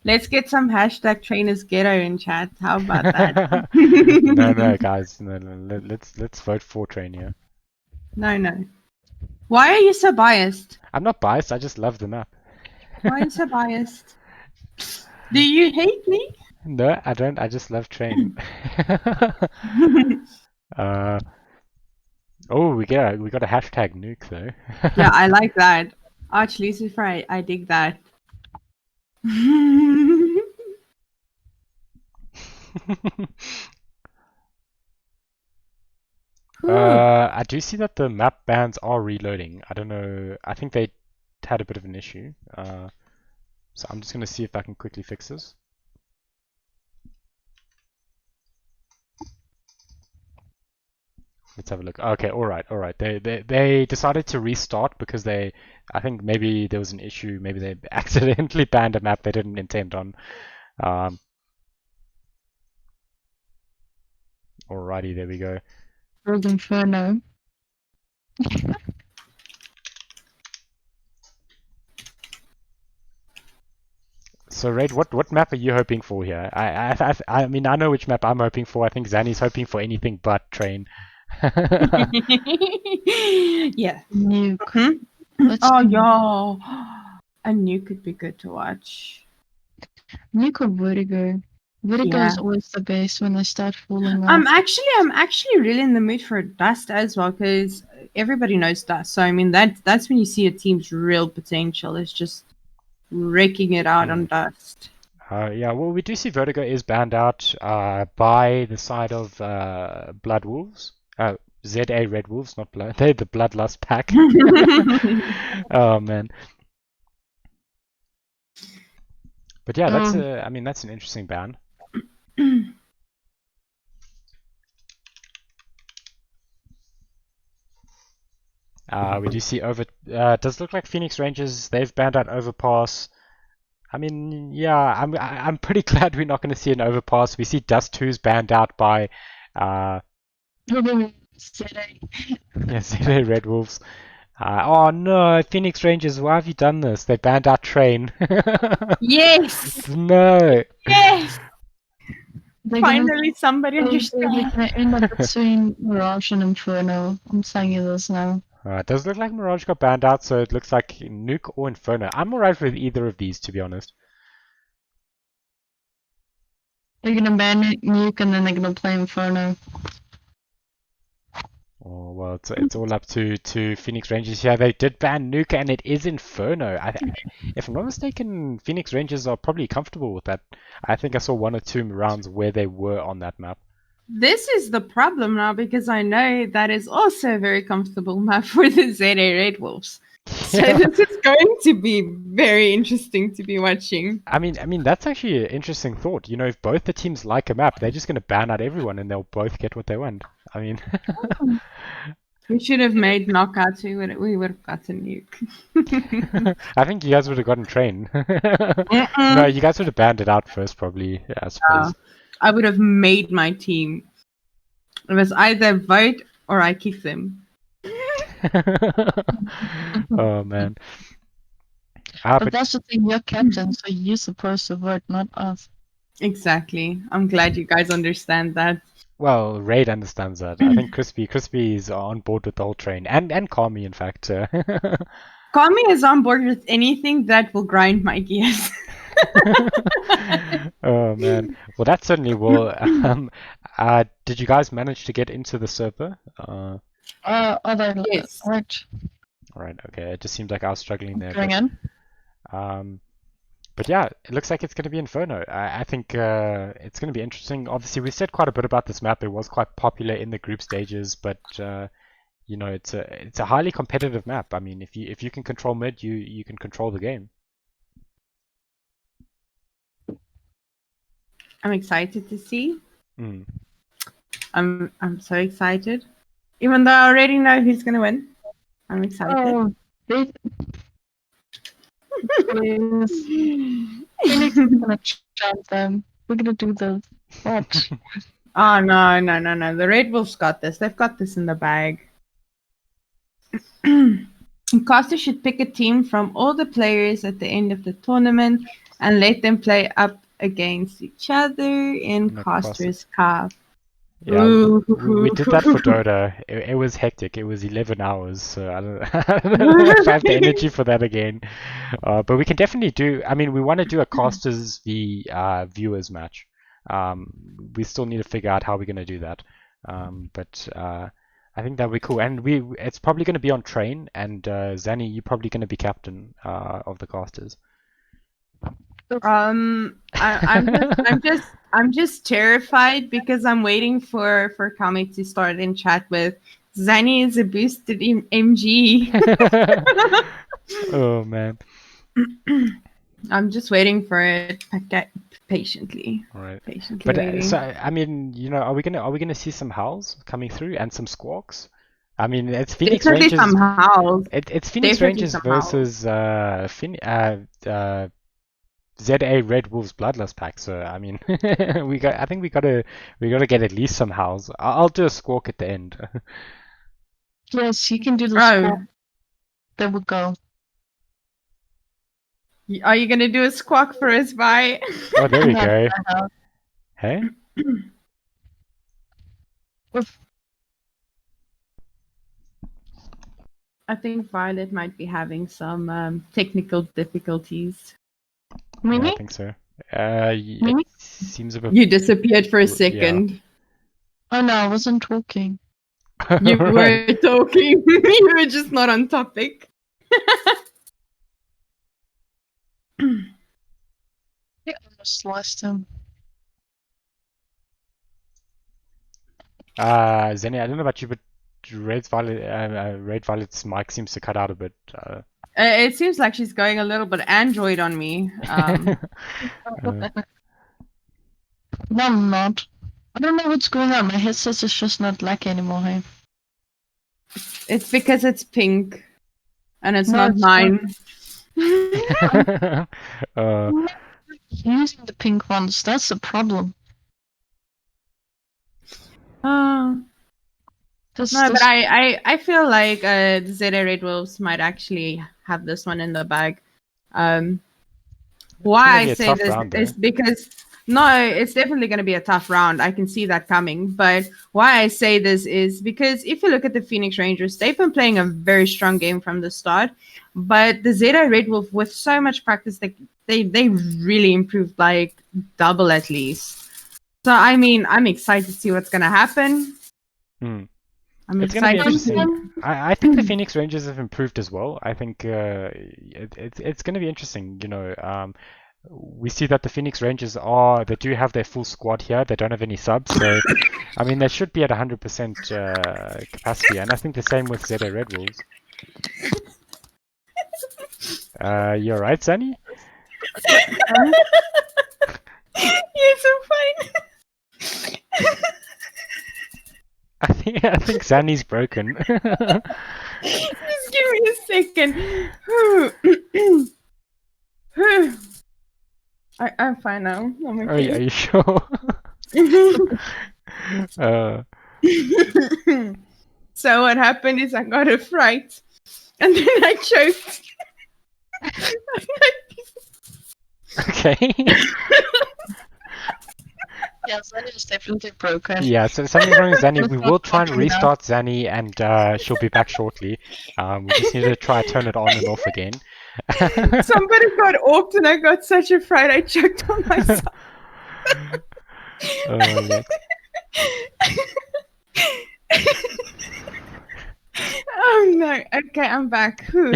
Let's get some hashtag trainers ghetto in chat. How about that? No, guys. No, let's vote for Train here. No. Why are you so biased? I'm not biased. I just love the map. Why are you so biased? Do you hate me? No, I don't. I just love Train. Oh, we got a hashtag nuke though. Yeah, I like that. Arch Lucifer, I dig that. I do see that the map bans are reloading. I don't know. I think they had a bit of an issue. So I'm just gonna see if I can quickly fix this. Let's have a look. Okay, all right. They decided to restart because I think maybe there was an issue. Maybe they accidentally banned a map they didn't intend on. Alrighty, there we go. World Inferno. So Raid, what map are you hoping for here? I mean I know which map I'm hoping for. I think Zanny's hoping for anything but train. Yeah. Nuke. Hmm? Let's Oh do yeah. A nuke could be good to watch. Nuke or Vertigo. Vertigo Yeah. is always the best when they start falling I'm off. actually really in the mood for Dust as well because everybody knows Dust. So I mean that's when you see a team's real potential is just wrecking it out on Dust. Yeah, well we do see Vertigo is banned out by the side of Blood Wolves. ZA Red Wolves, not Blood. They're the Bloodlust pack. Oh man. But yeah, that's I mean that's an interesting ban. We do see does look like Phoenix Rangers, they've banned out Overpass. I mean, yeah, I'm pretty glad we're not going to see an Overpass. We see Dust 2's banned out by ZA Red Wolves. Oh no, Phoenix Rangers, why have you done this? They banned out Train. Yes. No. Yes. They're gonna, Finally somebody they're understands. gonna end up between Mirage and Inferno. I'm telling you this now. It does look like Mirage got banned out, so it looks like Nuke or Inferno. I'm alright with either of these, to be honest. They're gonna ban Nuke and then they're gonna play Inferno. Oh well, it's all up to Phoenix Rangers here. They did ban Nuke, and it is Inferno. If I'm not mistaken, Phoenix Rangers are probably comfortable with that. I think I saw 1 or 2 rounds where they were on that map. This is the problem now because I know that is also a very comfortable map for the ZA Red Wolves. So Yeah. this is going to be very interesting to be watching. I mean that's actually an interesting thought. You know, if both the teams like a map, they're just going to ban out everyone, and they'll both get what they want. I mean, We should have made knockouts. We would have gotten Nuke. I think you guys would have gotten Train. No, Mm-mm. you guys would have banned it out first, probably. I suppose. I would have made my team. It was either vote or I kick them. Oh man. But that's the thing, you're captain, so you're supposed to vote, not us. Exactly. I'm glad you guys understand that. Well, Raid understands that. I think Crispy is on board with the whole Train, and Kami, in fact. Kami is on board with anything that will grind my gears. Oh man. Well, that certainly will. Did you guys manage to get into the server? Yes. Right. Right. Okay. It just seems like I was struggling there. Going in. But yeah, it looks like it's going to be Inferno. I think it's going to be interesting. Obviously, we said quite a bit about this map. It was quite popular in the group stages, but you know, it's a highly competitive map. I mean, if you can control mid, you can control the game. I'm excited to see. Mm. I'm so excited. Even though I already know who's gonna win. I'm excited. Oh, please. Phoenix is gonna chant them. We're gonna do this. Watch. Oh no. The Red Wolves got this. They've got this in the bag. Caster should pick a team from all the players at the end of the tournament and let them play up against each other in No, Caster's Cup. Yeah, we did that for Dota. It was hectic. It was 11 hours, so I don't know if I have the energy for that again. But we can definitely do. I mean, we want to do a casters v viewers match. We still need to figure out how we're going to do that. But I think that'll be cool. And it's probably going to be on Train. And Zanny, you're probably going to be captain of the casters. I'm just terrified because I'm waiting for Kami to start in chat with Zanny is a boosted MG. Oh man. I'm just waiting for it patiently. Right. Patiently But waiting. so I mean, you know, are we gonna see some howls coming through and some squawks? I mean, it's Phoenix Definitely Rangers. some howls. It's Phoenix Definitely Rangers some howls. versus ZA Red Wolves Bloodlust pack. So I mean, I think we gotta get at least some howls. I'll do a squawk at the end. Yes, you can do the Oh. squad. There we go. Are you gonna do a squawk for us, Vi? Oh, there we Yeah, go. Hey? I think Violet might be having some technical difficulties. Yeah, I Mimi? think so. Mimi? It seems a bit. You disappeared for a Yeah. second. Oh no, I wasn't talking. You Right. were talking. You were just not on topic. I almost lost him. Zenny, I don't know about you, but Red Violet's mic seems to cut out a bit. It seems like she's going a little bit Android on me. No, I'm not. I don't know what's going on. My headset is just not lucky anymore. Hey? It's because it's pink, and it's No, not it's mine. I'm not using the pink ones. That's the problem. No, This, but this, I feel like the Zeta Red Wolves might actually have this one in the bag. gonna Why be I a say tough this round, is though. because no, it's definitely going to be a tough round. I can see that coming. But why I say this is because if you look at the Phoenix Rangers, they've been playing a very strong game from the start. But the Zeta Red Wolf, with so much practice, they really improved like double at least. So I mean, I'm excited to see what's going to happen. Hmm. I'm It's gonna be excited to see. interesting. I think the Phoenix Rangers have improved as well. I think it's gonna be interesting. You know, we see that the Phoenix Rangers they do have their full squad here. They don't have any subs, so I mean they should be at 100% capacity. And I think the same with Zeta Red Wolves. You're right, Sunny? You're so fine. I think Zanny's broken. Just give me a second. I'm fine now. I'm Are okay. you sure? So what happened is I got a fright, and then I choked. Okay. yeah, Zanny is definitely broken. Yeah, so something's wrong with Zanny. We will try and Talking now. restart Zanny, and she'll be back shortly. We just need to try turn it on and off again. Somebody got orked, and I got such a fright I choked on myself. Yeah. Oh no! Okay, I'm back. Whew.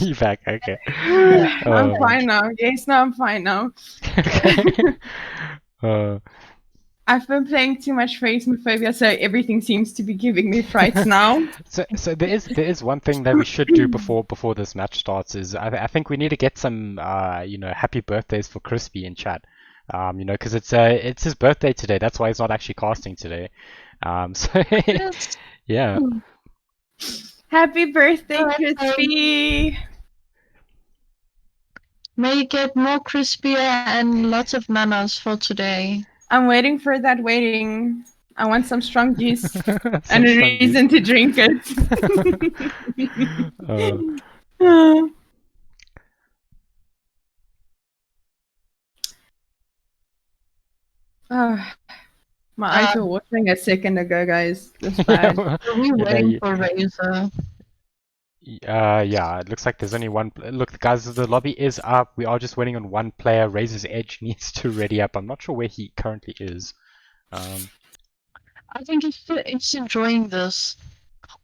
You're back. Okay. I'm fine now. Yes, no, I'm fine now. Okay. I've been playing too much Phasmophobia, so everything seems to be giving me frights now. So there is one thing that we should do before this match starts is I think we need to get some happy birthdays for Crispy in chat. Because it's his birthday today. That's why he's not actually casting today. So Yes. yeah. Happy birthday, Birthday. Crispy! May you get more crispier and lots of nanas for today. I'm waiting for that waiting. I want some strong juice Some and a strong juice. reason to drink it. Oh, my eyes were watering a second ago, guys. This bad. Are we waiting for Razor? Yeah, it looks like there's only one. Look, guys, the lobby is up. We are just waiting on one player. Razor's Edge needs to ready up. I'm not sure where he currently is. I think it's enjoying this.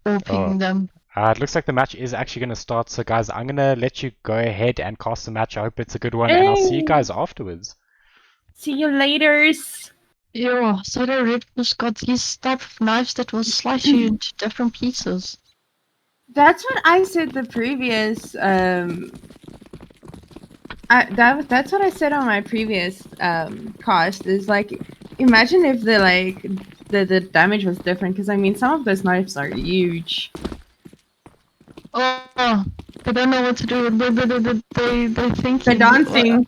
Opening them. It looks like the match is actually going to start. So, guys, I'm going to let you go ahead and cast the match. I hope it's a good one, and I'll see you guys afterwards. See you later. Yeah, so the Red Bull's got these type of knives that will slice you into different pieces. That's what I said the previous. That's what I said on my previous cast. Is like, imagine if the damage was different. Because I mean, some of those knives are huge. Oh, I don't know what to do. They think They're dancing.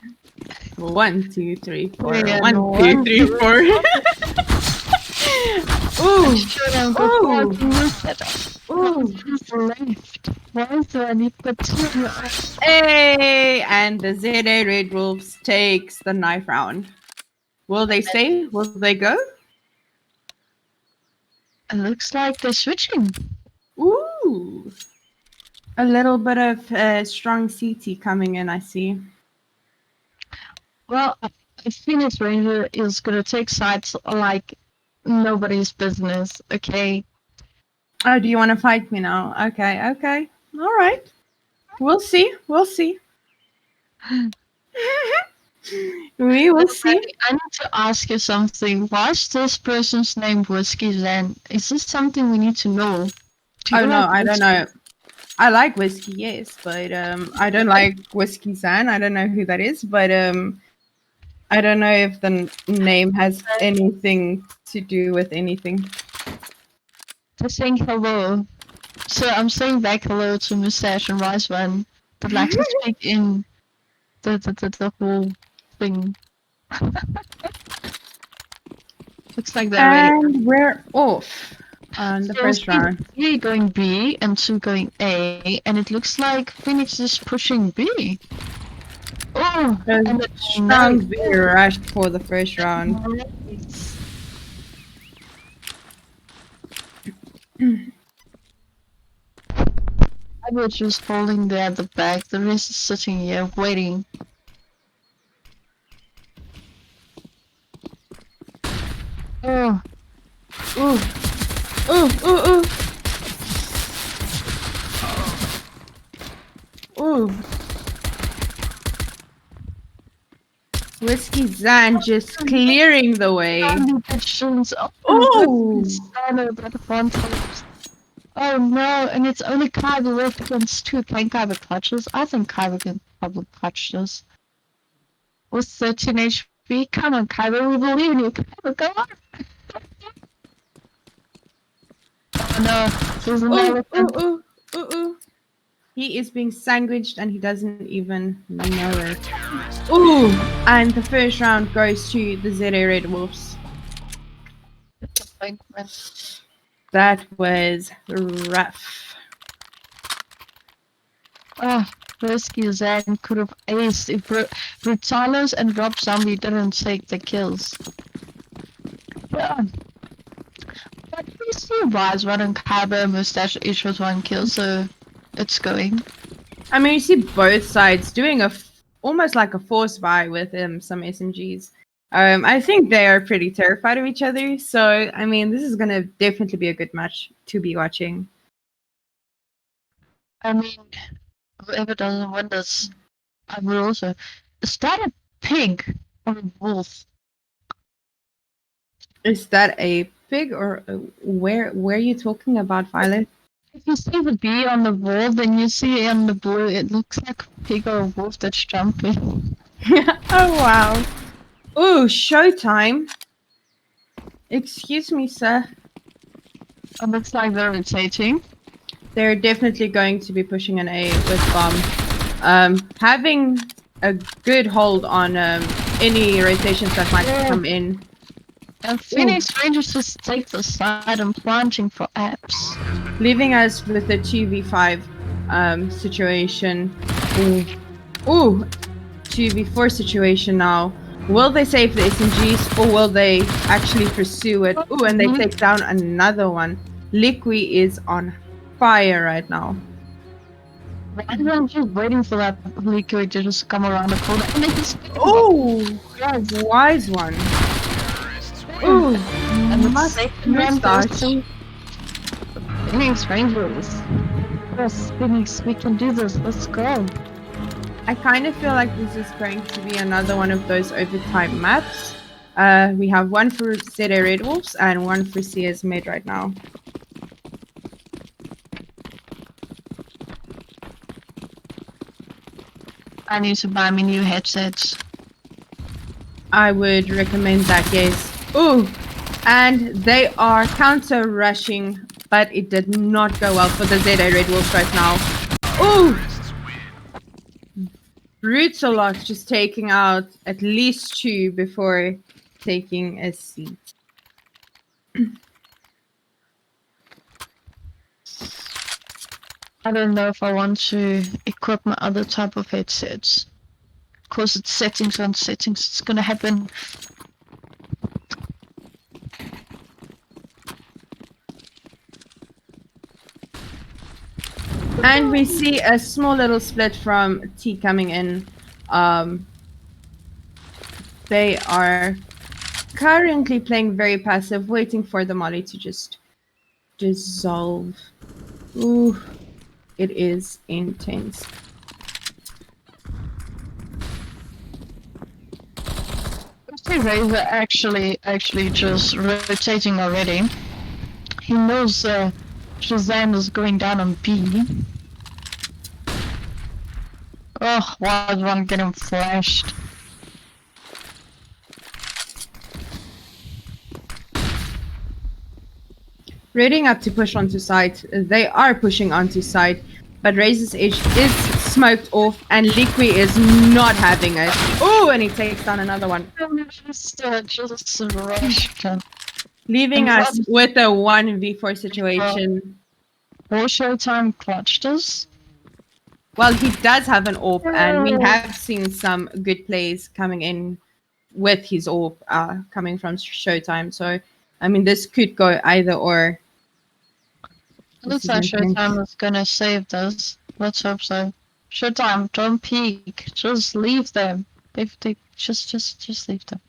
1, 2, 3, 4. Yeah, 1, no, 2, 3, 4. Ooh. Sure, Ooh. Ooh. Left. Wise one, you've got 2 in your eyes. Hey, and the ZA Red Wolves takes the knife round. Will they stay? Will they go? It looks like they're switching. Ooh. A little bit of strong CT coming in, I see. Well, I Phoenix Ranger is gonna take sides like nobody's business, okay? Oh, do you want to fight me now? Okay. All right. We'll see. We will see. I need to ask you something. Why is this person's name Whiskey Zen? Is this something we need to know? Do you Oh no, like I don't whiskey? know. I like whiskey, yes, but I don't like Whiskey Zan. I don't know who that is, but I don't know if the name has anything to do with anything. Just saying hello. So I'm saying back hello to Mustache and Rice One. Would like to speak in the whole thing. Looks like they're ready. And we're off on the So first round. 3 going B and 2 going A, and it looks like Phoenix is pushing B. Oh, and A strong V rush for the first round. Nice. I was just holding there at the back. The rest is sitting here waiting. Oh, Ooh. Ooh. Whiskey Zan just clearing the way. oh, Ooh. Oh no, and it's only Kyber left against 2. Can Kyber clutch this? I think Kyber can probably clutch this. With 13 HP, come on Kyber, we believe in you. Kyber, go on! Oh no, there's another one. Ooh. He is being sandwiched and he doesn't even know it. Ooh! And the first round goes to the ZA Red Wolves. That was rough. Oh, Risky Zan could have aced if Brutalos and Rob Zombie didn't take the kills. Yeah. But we see Wise One and Kyber Mustache each with 1 kill, so it's going. I mean, you see both sides doing almost like a force buy with some SMGs. I think they are pretty terrified of each other. So, I mean, this is going to definitely be a good match to be watching. I mean, whoever doesn't win this, I will also. Is that a pig or a wolf? Is that a pig or where are you talking about, Violet? If you see the bee on the wall, then you see on the blue, it looks like a pig or a wolf that's jumping. Oh, wow. Ooh, showtime. Excuse me, sir. It looks like they're rotating. They're definitely going to be pushing an A with bomb. Having a good hold on any rotations that might come in. And Phoenix Rangers just take the side and plunging for apps. Leaving us with a 2v5 situation. Ooh, 2v4 situation now. Will they save the SMGs or will they actually pursue it? Ooh, and they take down another one. Liqui is on fire right now. I'm just waiting for that Liquid to just come around the corner and they just. Oh, wise one. Ooh, and the second one start. Phoenix Rangers. Yes, Phoenix, we can do this. Let's go. I kind of feel like this is going to be another one of those overtime maps. We have one for ZA Red Wolves and one for CS Mid right now. I need to buy me new headsets. I would recommend that, yes. Ooh, and they are counter rushing, but it did not go well for the ZA Red Wolves right now. Ooh! Brutalot just taking out at least 2 before taking a seat. I don't know if I want to equip my other type of headsets. Because it's settings on settings, it's gonna happen. And we see a small little split from T coming in. They are currently playing very passive, waiting for the molly to just dissolve. Ooh, it is intense. I see Razor actually just rotating already. He knows Shazam is going down on B. Oh, wild one getting flashed. Reading up to push onto site. They are pushing onto site, but Razor's Edge is smoked off, and Liqui is not having it. Oh, and he takes down another one, Just rushed him. leaving us with a 1v4 situation. War Showtime clutched us. Well, he does have an AWP, and we have seen some good plays coming in with his AWP coming from Showtime. So, I mean, this could go either or. Looks like Showtime is gonna save us. Let's hope so. Showtime, don't peek. Just leave them. They just leave them.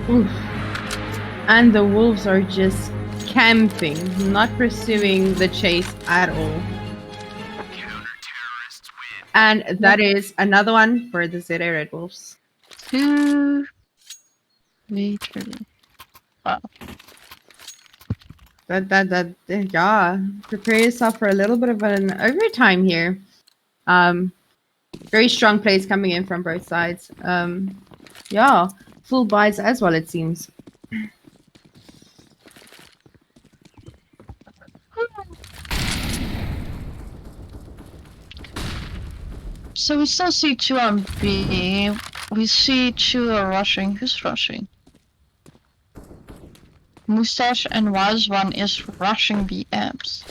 Oof. And the wolves are just camping, not pursuing the chase at all. And that is another one for the ZA Red Wolves. Two. Literally. Wow. Yeah. Prepare yourself for a little bit of an overtime here. Very strong plays coming in from both sides. Yeah, full buys as well, it seems. So we still see two on B. We see two are rushing. Who's rushing? Mustache and Wise one is rushing B amps.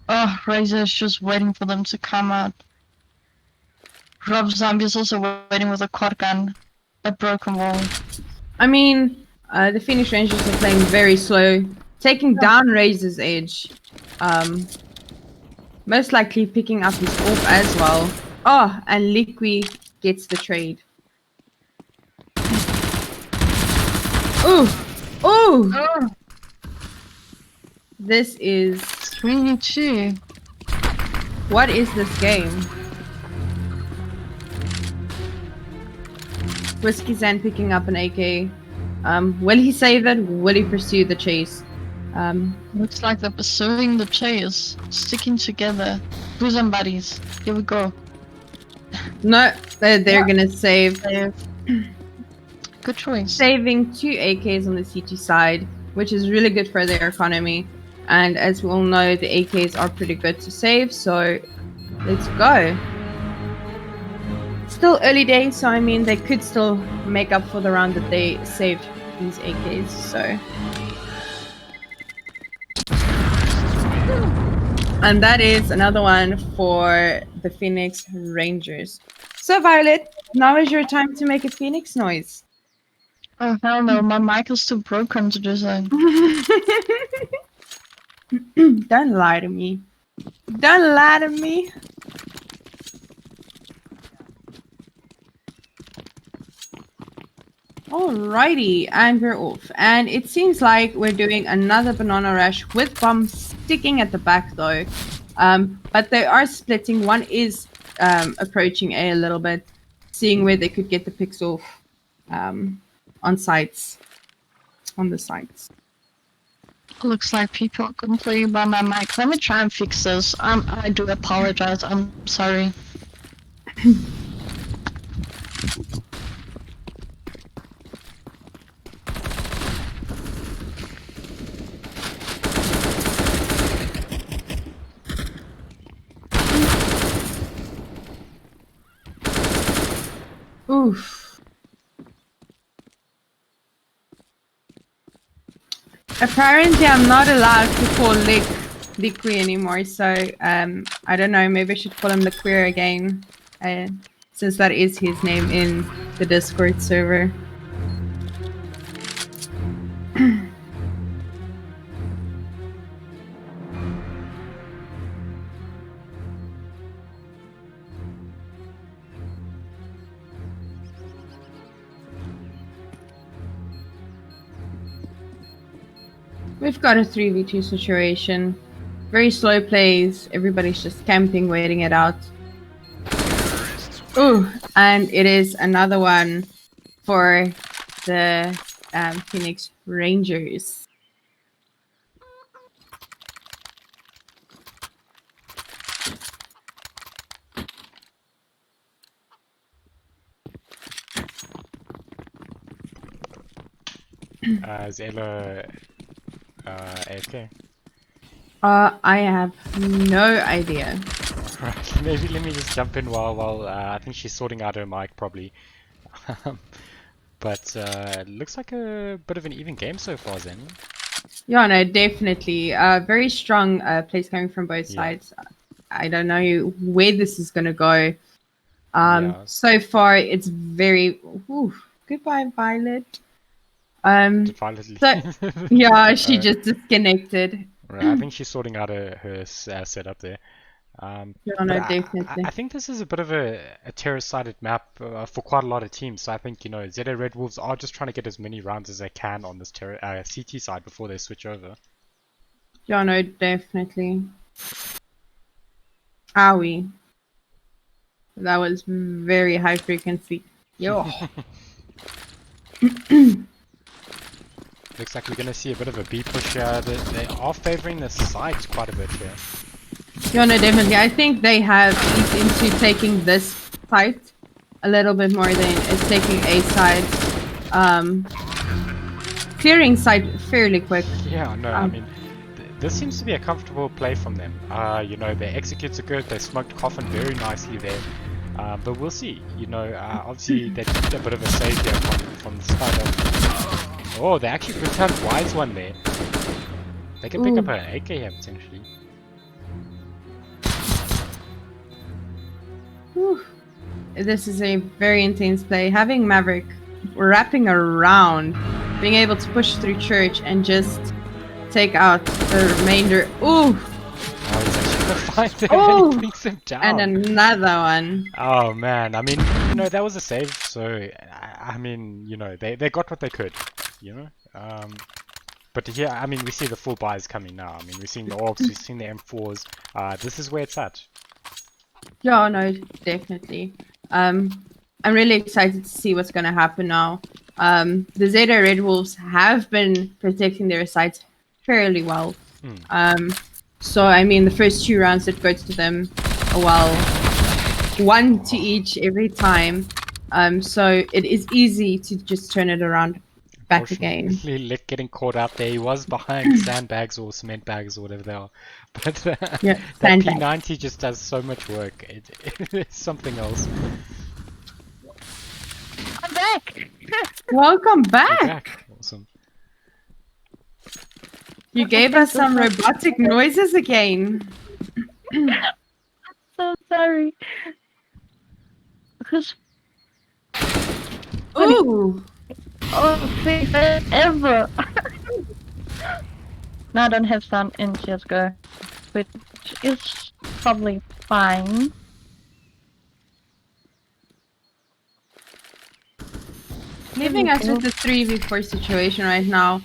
Oh, Razor is just waiting for them to come out. Rob Zombie is also waiting with a quad gun. A broken wall. I mean, the Phoenix Rangers are playing very slow, taking down Razor's Edge. Most likely picking up his AWP as well. Oh, and Liqui gets the trade. Ooh! Ooh! Oh, This is... 3-2. What is this game? Whiskey Zan picking up an AK. Will he save it? Will he pursue the chase? Looks like they're pursuing the chase. Sticking together. Bosom buddies. Here we go. No, they're gonna save. Good choice. Saving 2 AKs on the CT side, which is really good for their economy. And as we all know, the AKs are pretty good to save, so let's go. Still early days, so I mean, they could still make up for the round that they saved these AKs, so. And that is another one for the Phoenix Rangers. So Violet, now is your time to make a Phoenix noise. Oh hell no, my mic is too broken to do so. Don't lie to me. Don't lie to me. Alrighty, and we're off. And it seems like we're doing another banana rush with bombs sticking at the back though. But they are splitting. One is approaching A little bit, seeing where they could get the picks off on sites. On the sites. Looks like people are complaining about my mic. Let me try and fix this. I do apologize. I'm sorry. Oof. Apparently, I'm not allowed to call Liqui anymore, so I don't know. Maybe I should call him Liquir again, since that is his name in the Discord server. We've got a 3v2 situation. Very slow plays. Everybody's just camping, waiting it out. Ooh, and it is another one for the Phoenix Rangers. Is Ella AFK? I have no idea. Right, maybe let me just jump in while I think she's sorting out her mic probably. But looks like a bit of an even game so far, Zen. Yeah, no, definitely. Very strong plays coming from both sides. I don't know where this is gonna go. So far it's very. Ooh, goodbye, Violet. So, yeah, she just disconnected. Right, I think she's sorting out her setup there. Yeah, no, definitely. I think this is a bit of a terrace-sided map for quite a lot of teams. So I think, you know, ZA Red Wolves are just trying to get as many rounds as they can on this CT side before they switch over. Yeah, no, definitely. Owie. That was very high frequency. Yo. Looks like we're going to see a bit of a B push here. They are favoring the sides quite a bit here. Yeah, no, definitely. I think they have eased into taking this side a little bit more than it's taking A side. Clearing side fairly quick. Yeah, no, I mean, this seems to be a comfortable play from them. You know, their executes are good. They smoked Coffin very nicely there. But we'll see. You know, obviously they took a bit of a save here from the start of. Oh, they actually returned Wise one there. They can pick up an AK here potentially. Whew. This is a very intense play. Having Maverick wrapping around, being able to push through church and just take out the remainder. Ooh! Oh, he's actually gonna find him Oh! and he brings him down. And another one. Oh man, I mean, you know, that was a save, so I mean, you know, they got what they could, you know. But here, I mean, we see the full buys coming now. I mean, we're seeing the Orcs, we're seeing the M4s. This is where it's at. Yeah, no, definitely. I'm really excited to see what's going to happen now. The Zeta Red Wolves have been protecting their sites fairly well. So, I mean, the first 2 rounds that go to them, well, 1 to each every time. So it is easy to just turn it around back again. Lick getting caught out there. He was behind sandbags or cement bags or whatever they are. But Yeah, that sandbag. P90 just does so much work. It's something else. I'm back! Welcome You're back! back. Awesome. You gave us some robotic noises again. So sorry. Because Ooh! oh, favorite ever. Now I don't have sun in CSGO, which is probably fine. Leaving us with the 3v4 situation right now.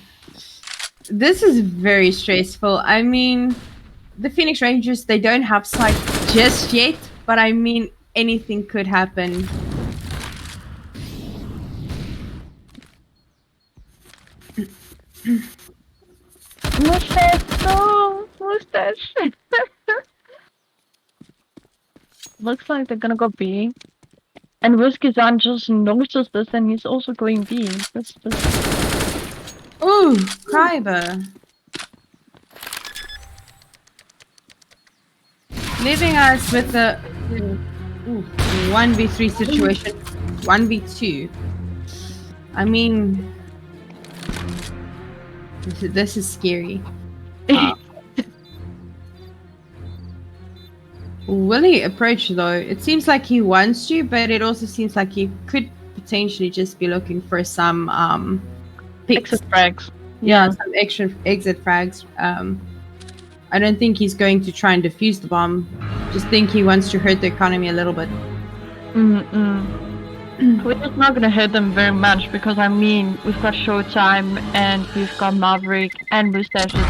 This is very stressful. I mean, the Phoenix Rangers, they don't have sight just yet, but I mean, anything could happen. Mustache, no! Mustache! Looks like they're gonna go B. And Whiskey-san just noticed this and he's also going B. This. Ooh, Kryber. Leaving us with the Ooh, 1v3 situation. 1v2. I mean, this is scary. Will he approach though? It seems like he wants to, but it also seems like he could potentially just be looking for some picks. Exit frags. Yeah, some extra exit frags. I don't think he's going to try and defuse the bomb. Just think he wants to hurt the economy a little bit. We're just not gonna hurt them very much because I mean we've got Showtime and we've got Maverick and Mustaches.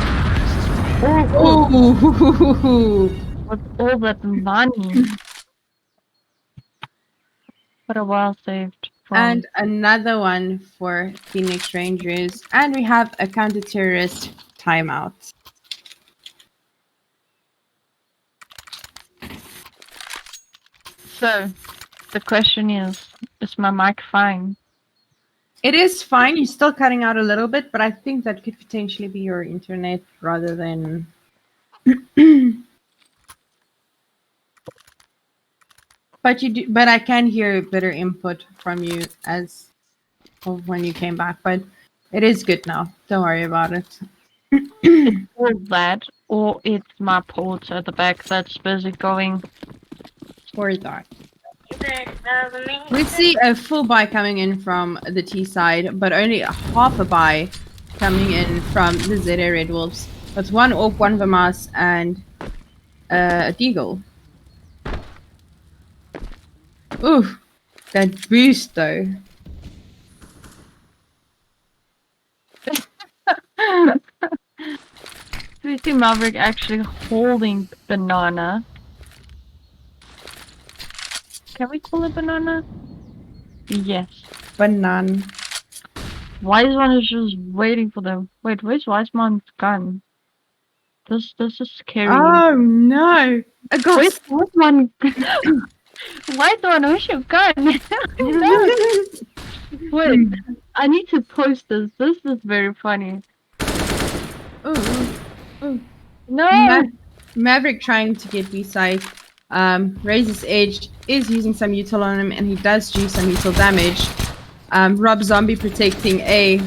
Ooh. With all that money. What a well saved. And another one for Phoenix Rangers. And we have a counter-terrorist timeout. So, the question is my mic fine? It is fine. You're still cutting out a little bit, but I think that could potentially be your internet rather than... But I can hear better input from you as of when you came back. But it is good now. Don't worry about it. Or that, or it's my port at the back that's busy going. Or that. We see a full buy coming in from the T side, but only half a buy coming in from the ZA Red Wolves. That's one Orc, one Vamas, and a Deagle. Ooh, that boost though. We see Maverick actually holding banana. Can we call it banana? Yes. Banana. Wiseman is just waiting for them. Wait, where's Wiseman's gun? This is scary. Oh no! A Where's ghost. Wiseman? Wiseman, where's your gun? No. Wait, I need to post this. This is very funny. Ooh. No! Maverick trying to get B-side. Raises Edge is using some util on him, and he does do some util damage. Rob Zombie protecting A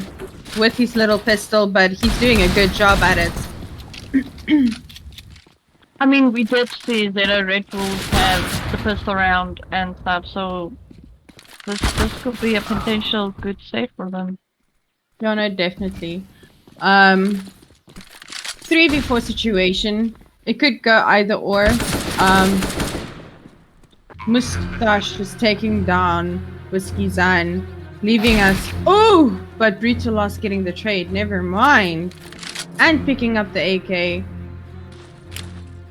with his little pistol, but he's doing a good job at it. I mean, we did see that Red Bulls have the pistol round and stuff, so this could be a potential good save for them. No, definitely. 3v4 situation. It could go either or. Mustache was taking down Whiskey Zan, leaving us. Oh! But Brutal lost getting the trade. Never mind. And picking up the AK.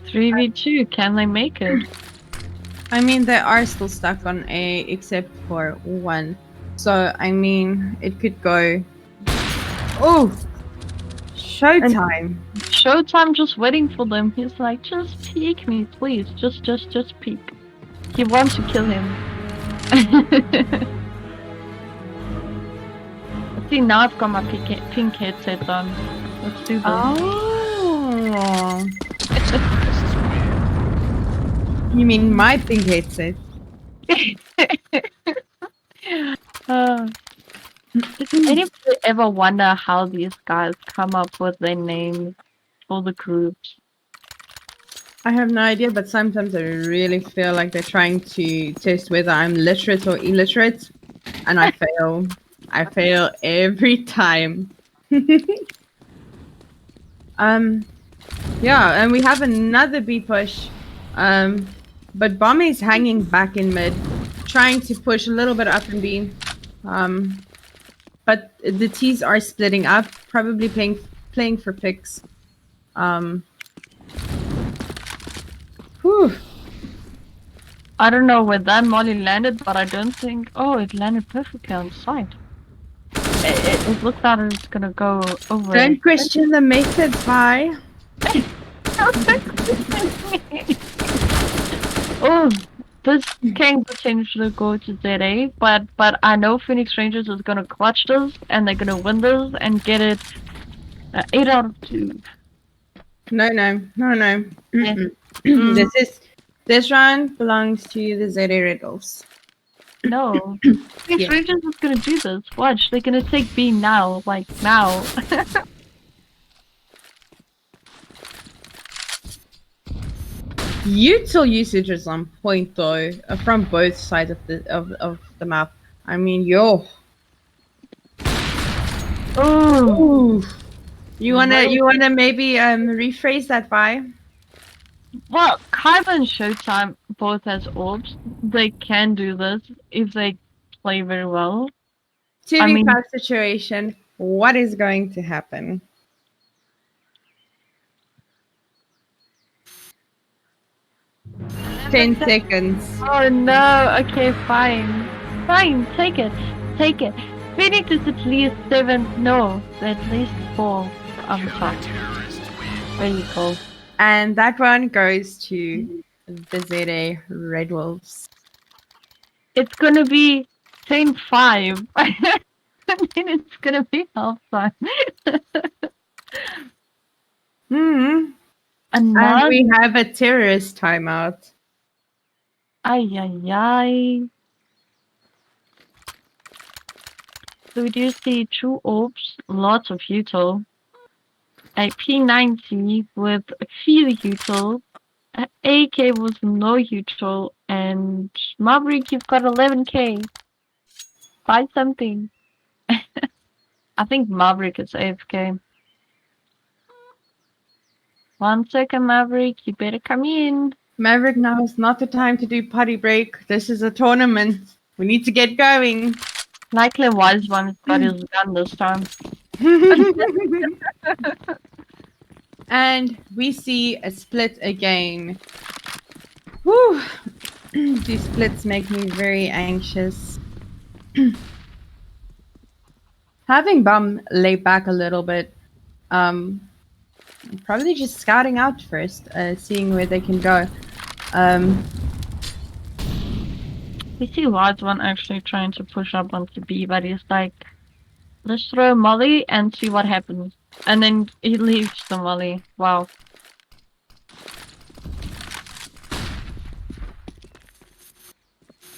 3v2, can they make it? I mean, they are still stuck on A except for one. So, I mean, it could go. Oh! Showtime. Showtime just waiting for them. He's like, just peek me, please. Just peek. He wants to kill him. See, now I've got my pink headset on. Let's do this. Oh. You mean my pink headset? Does anybody ever wonder how these guys come up with their names for the groups? I have no idea, but sometimes I really feel like they're trying to test whether I'm literate or illiterate, and I fail. I fail every time. Yeah, and we have another B push. But Bomb is hanging back in mid, trying to push a little bit up in B. But the T's are splitting up, probably playing for picks. Whew. I don't know where that molly landed, but I don't think... Oh, it landed perfectly on site. It looks like it's gonna go over... Don't question the method, Vi. Oh, this can potentially go to ZA, but I know Phoenix Rangers is gonna clutch this, and they're gonna win this, and get it 8 out of 2. No. Yeah. This is This round belongs to the ZA Red Wolves. No. These Yeah. Regents is gonna do this. Watch, they're gonna take B now. Like, now. Util usage is on point though, from both sides of the map. I mean, yo. Oh. Ooh. You wanna maybe rephrase that by? Well, Kaiba and Showtime both has orbs. They can do this if they play very well. 2v5 situation. What is going to happen? Ten seconds. Oh no, okay, fine. Fine, take it. Take it. Phoenix is at least 7, no, at least 4 on top. There you go. And that one goes to the ZA Red Wolves. It's gonna be 10-5. I mean, it's gonna be halftime. And we have a terrorist timeout. Ay, ay, ay. So we do see 2 orbs, lots of util, a P90 with a few util, an AK with no util, and Maverick, you've got 11k. Buy something. I think Maverick is AFK. 1 second, Maverick, you better come in. Maverick, now is not the time to do potty break. This is a tournament. We need to get going. Likely Wise One's got his gun this time. And we see a split again. Whew. These splits make me very anxious. Having Bum lay back a little bit, probably just scouting out first, seeing where they can go. We see Wise One actually trying to push up onto B, but he's like, let's throw a molly and see what happens. And then he leaves the molly. Wow.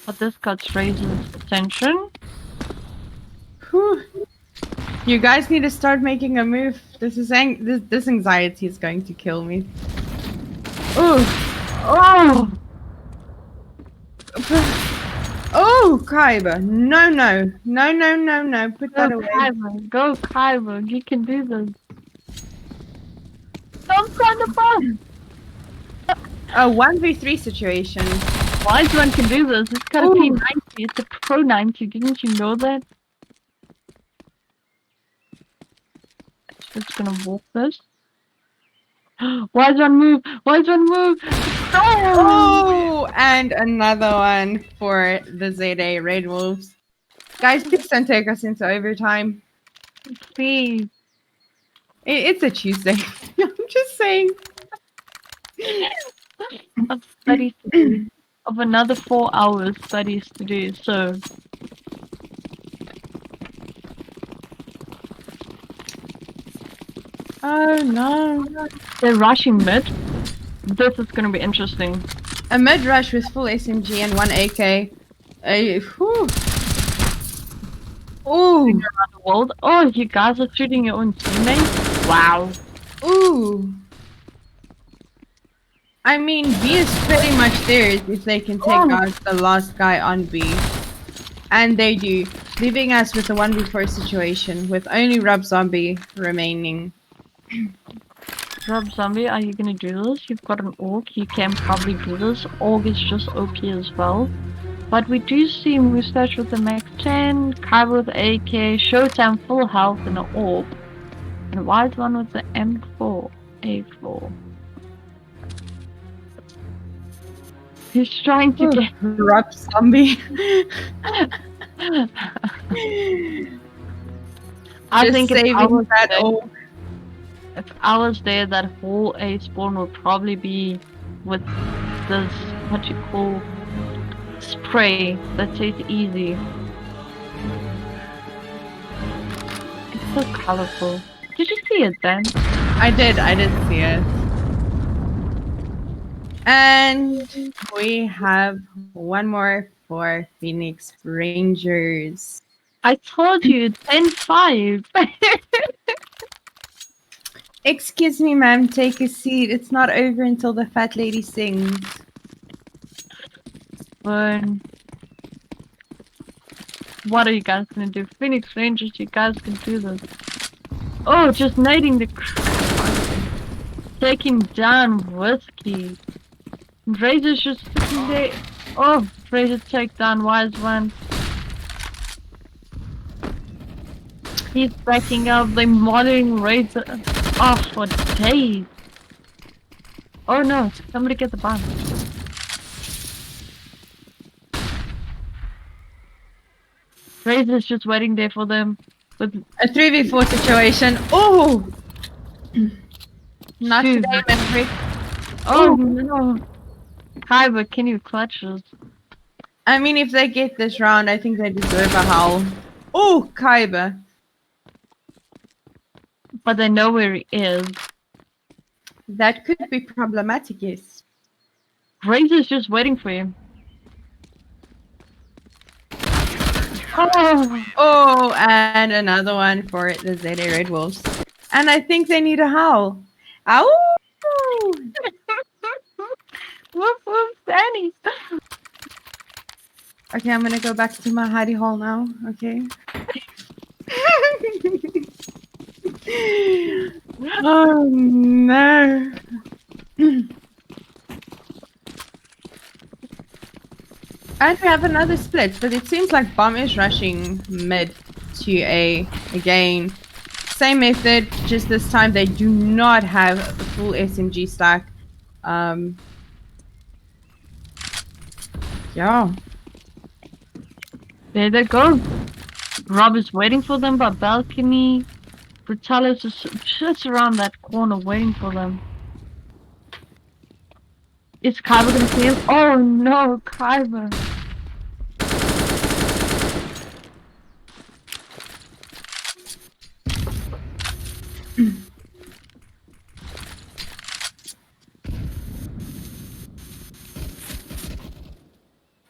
But this got Razor's attention. Whew. You guys need to start making a move. This anxiety is going to kill me. Ooh. Oh! Oh, Kaiba. No. Put that Go away. Kaiba, go Kaiba, you can do this. Don't find the bomb! A 1v3 situation. Wise One can do this. It's got a Ooh. P90. It's a Pro 90. Didn't you know that? Just gonna walk this. Wise One move! Wise One move! Oh, and another one for the ZA Red Wolves. Guys, please don't take us into overtime. Please. It's a Tuesday. I'm just saying. Of studies to do. Of another 4 hours studies to do, so. Oh no. They're rushing mid. This is gonna be interesting. A mid rush with full SMG and 1 AK. Whew. Ooh. Around the world. Oh, you guys are shooting your own teammates? Wow. Ooh. I mean, B is pretty much theirs if they can take out the last guy on B. And they do, leaving us with a 1v4 situation with only Rob Zombie remaining. Rob Zombie, are you gonna do this? You've got an Orc, you can probably do this. Orc is just OP as well. But we do see Moustache with the Max 10, Kaiba with the AK, Showtime full health and an Orb. And Wise One with the M4, A4. He's trying to get Rob Zombie. I think if I was there, that whole A spawn would probably be with this, what you call, spray that says easy. It's so colorful. Did you see it then? I did see it. And we have one more for Phoenix Rangers. I told you, 10-5. Excuse me, ma'am, take a seat. It's not over until the fat lady sings. Burn. What are you guys gonna do? Phoenix Rangers, you guys can do this. Oh, just nading the taking down Whiskey. Razor's just sitting there. Oh, Razor take down Wise One. He's backing up. They're monitoring Razor off for days. Oh no, somebody get the bomb. Razor's just waiting there for them with A 3v4 situation. Oh! Not Shoot. today, Maverick. oh no. Kyber, can you clutch us? I mean, if they get this round, I think they deserve a howl. Oh, Kyber. But they know where he is. That could be problematic, yes. Razor's just waiting for him. Oh, Oh, and another one for the ZA Red Wolves. And I think they need a howl. Ow! woof woof, Danny. Okay, I'm gonna go back to my hidey hole now. Okay. Oh no. And we have another split, but it seems like Bomb is rushing mid to A again. Same method, just this time they do not have a full SMG stack. Yeah. There they go. Rob is waiting for them by balcony. Brutalis is just around that corner waiting for them. Is Kyber gonna see him? Oh no, Kyber.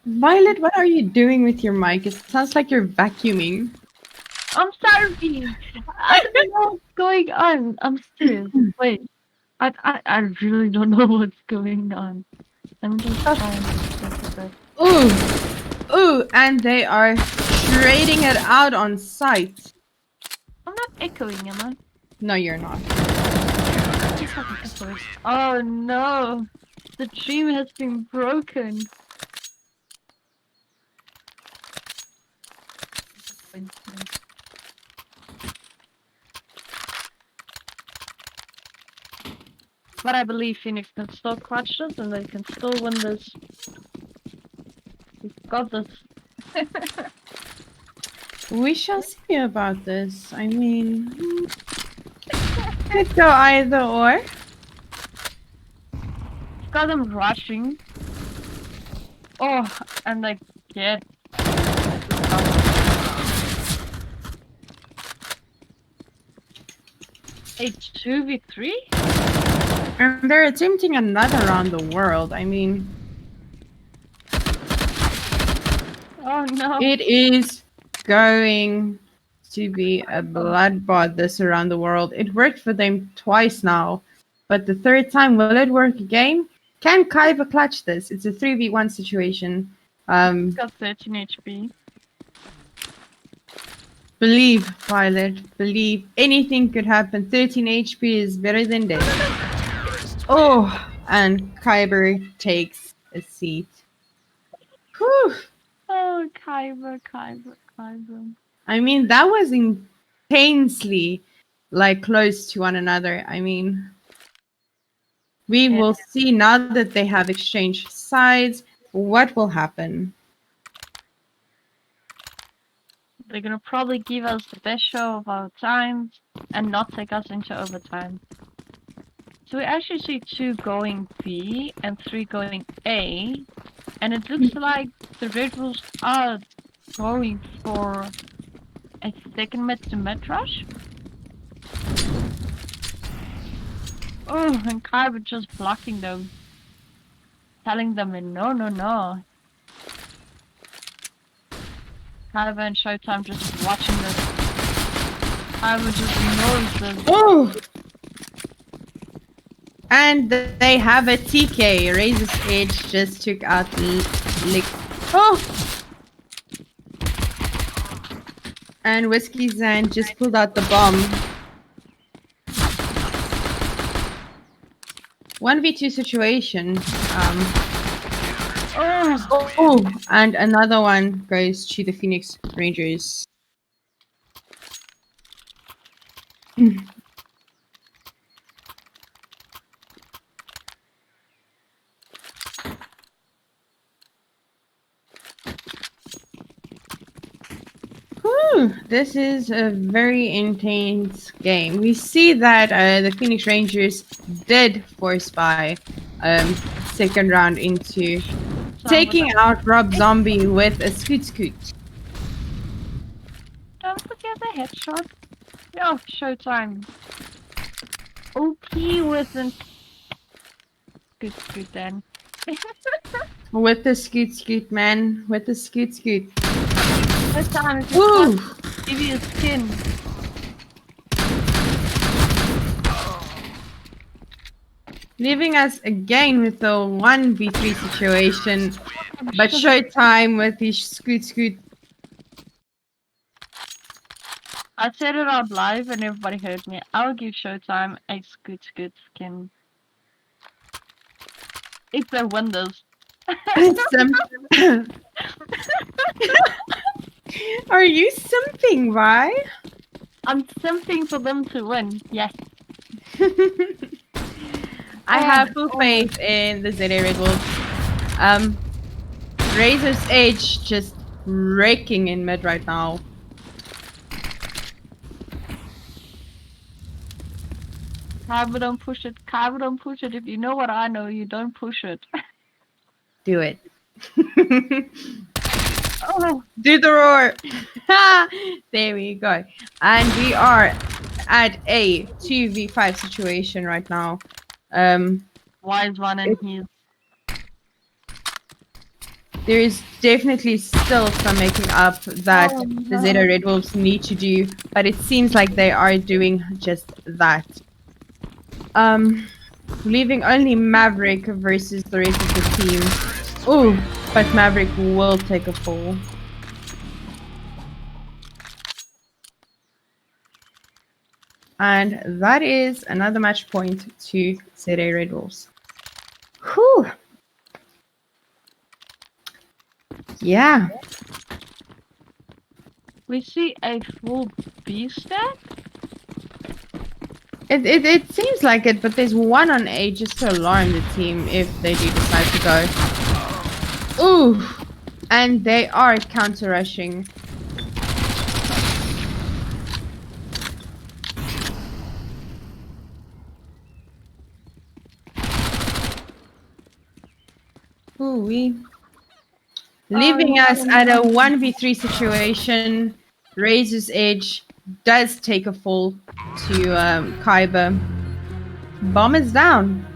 Violet, what are you doing with your mic? It sounds like you're vacuuming. I'm sorry. I don't know what's going on. I'm serious. Wait. I really don't know what's going on. I'm just trying to check it. Ooh! Ooh, and they are trading it out on site. I'm not echoing, am I? No, you're not. Just fucking echoes. Oh no! The dream has been broken. But I believe Phoenix can still clutch this and they can still win this. We've got this. We shall see about this. I mean, could go either or. We've got them rushing. Oh, and they get. A 2v3? And they're attempting another around the world. I mean, Oh no. it is going to be a bloodbath this around the world. It worked for them twice now, but the third time, will it work again? Can Kaiba clutch this? It's a 3v1 situation. He's got 13 HP. Believe, Violet, believe. Anything could happen. 13 HP is better than dead. Oh, and Kyber takes a seat. Whew. Oh, Kyber. I mean, that was intensely, like, close to one another. I mean, we will see now that they have exchanged sides, what will happen. They're gonna probably give us the best show of our time and not take us into overtime. So we actually see 2 going B and 3 going A, and it looks like the Red Wolves are going for a second mid to mid rush. Oh, and Kyber just blocking them. telling them no, no, no. Kyber and Showtime just watching this. Kyber just knows this. Oh! And they have a TK. Razor's Edge just took out Lick. Oh! And Whiskey Zan just pulled out the bomb. 1v2 situation. Oh, and another one goes to the Phoenix Rangers. This is a very intense game. We see that the Phoenix Rangers did force by second round into taking out Rob Zombie with a scoot. Don't forget the headshot. Yeah, Showtime. OP wasn't scoot then. With the scoot, man. With the scoot. This time it's Woo! just give you a skin. Leaving us again with the 1v3 situation. But Showtime with his scoot. I said it out live and everybody heard me. I'll give Showtime a scoot skin. If they win this. Are you simping, right? I'm simping for them to win, yes. I have full faith in the ZA Red Wolves. Razor's Edge just wrecking in mid right now. Kyber, don't push it. Kyber, don't push it. If you know what I know, you don't push it. Do it. Oh, Do the roar. There we go. And we are at a 2v5 situation right now. Wise one and he's There is definitely still some making up that the Zeta Red Wolves need to do, but it seems like they are doing just that. Leaving only Maverick versus the rest of the team. Ooh, but Maverick will take a fall. And that is another match point to Zeta Red Wolves. Whew. Yeah. we see a full B stack. It seems like it, but there's one on A just to alarm the team if they do decide to go. Ooh! And they are counter-rushing. Ooh-wee. Leaving us at a 1v3 situation. Razor's Edge does take a fall to Kyber. Bomb is down.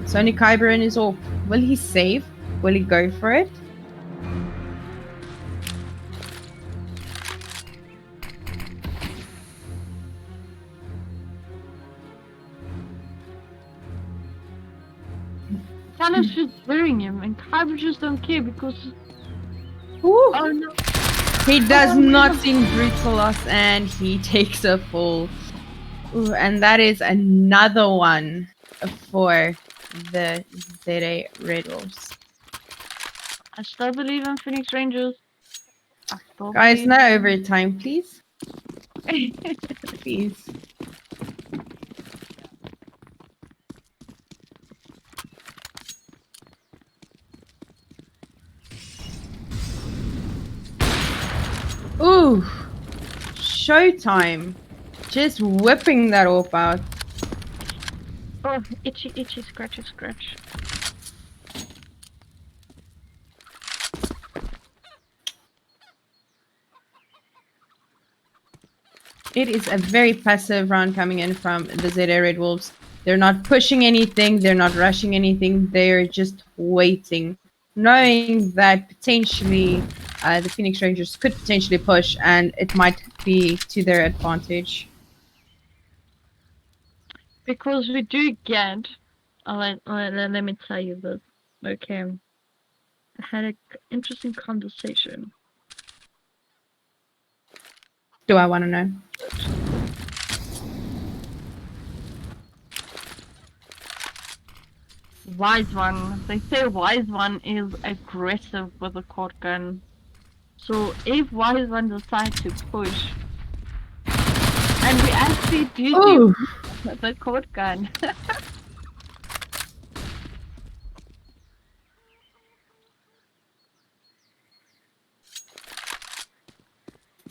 It's only Kyber and is off. Will he save? Will he go for it? Talon's just burying him and Kyber just don't care because Ooh. oh no. He does not seem brutal loss and he takes a fall. Ooh, and that is another one for the ZA Red Wolves. I still believe in Phoenix Rangers. I still Guys, believe- no overtime, please. Please. Ooh, Showtime. Just whipping that off out. Oh, itchy, scratch. It is a very passive round coming in from the ZA Red Wolves. They're not pushing anything, they're not rushing anything, they're just waiting, knowing that potentially the Phoenix Rangers could potentially push and it might be to their advantage. Because we do get. Let me tell you this. Okay. I had an interesting conversation. Do I want to know? Wise one. They say Wise one is aggressive with a cord gun. So if Wise one decides to push, and we actually do Ooh. the cord gun.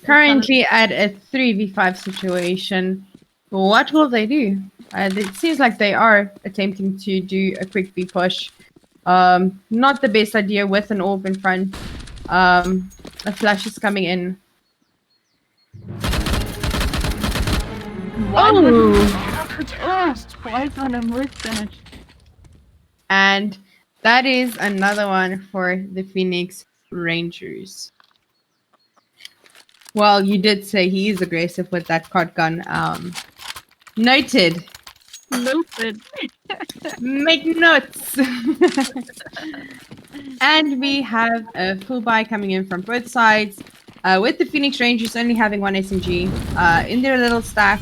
Currently at a 3v5 situation, what will they do? It seems like they are attempting to do a quick V push. Not the best idea with an orb in front. A flash is coming in. Wise one, I'm worse finished. And that is another one for the Phoenix Rangers. Well, you did say he is aggressive with that card gun. Noted. Noted. Make notes. And we have a full buy coming in from both sides, with the Phoenix Rangers only having one SMG in their little stack.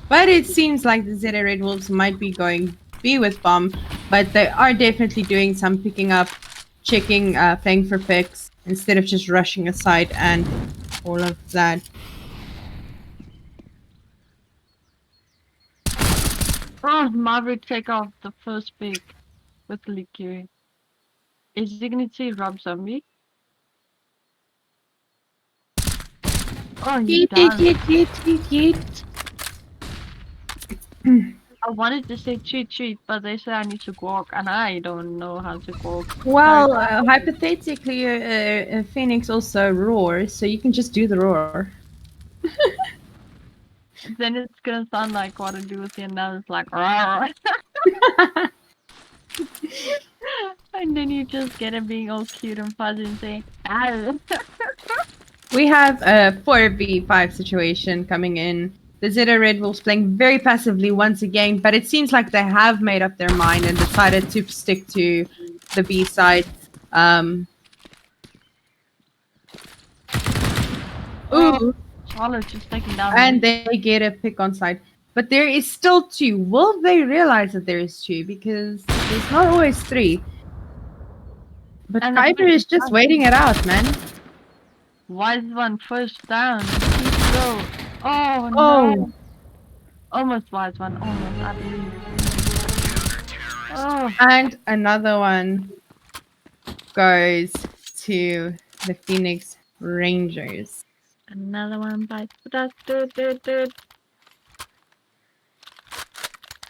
But it seems like the ZA Red Wolves might be going B with bomb, but they are definitely doing some picking up, checking, playing for picks instead of just rushing aside and all of that. Oh, Maverick take off the first pick with Liquid. Is he gonna see Rob Zombie? Oh, he's done. I wanted to say cheat, but they say I need to walk, and I don't know how to walk. Well, hypothetically, Phoenix also roars, so you can just do the roar. Then it's gonna sound like what I do with the now. It's like, roar. And then you just get it being all cute and fuzzy and saying, ah. We have a 4v5 situation coming in. The ZA Red Wolves playing very passively once again, but it seems like they have made up their mind and decided to stick to the B side. Ooh, Charlotte just taking down. and they get a pick on side. But there is still two. Will they realize that there is two? Because there's not always three. But And Kyber is just waiting it out, man. Wise one first down. Keep go. Oh no. Oh. Almost Wise one. Almost, I believe. Oh. And another one goes to the Phoenix Rangers. Another one bites the dust. Dude.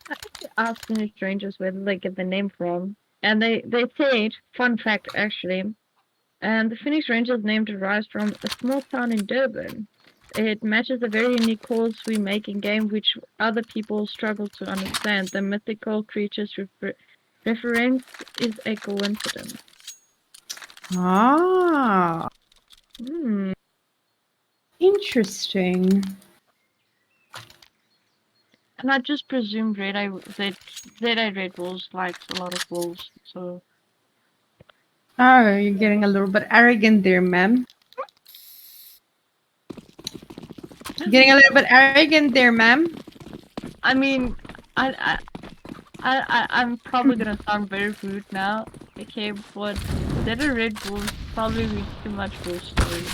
I actually asked the strangers where they get the name from. And they said, fun fact actually, and the Phoenix Rangers name derives from a small town in Durban. It matches a very unique cause we make in game which other people struggle to understand. The mythical creature's reference is a coincidence. Ah. Hmm. Interesting. And I just presumed ZA Red Wolves likes a lot of wolves, so... Oh, you're getting a little bit arrogant there, ma'am. Getting a little bit arrogant there, ma'am. I mean, I'm probably gonna sound very rude now, okay, but ZA Red Wolves probably reads too much wolf story.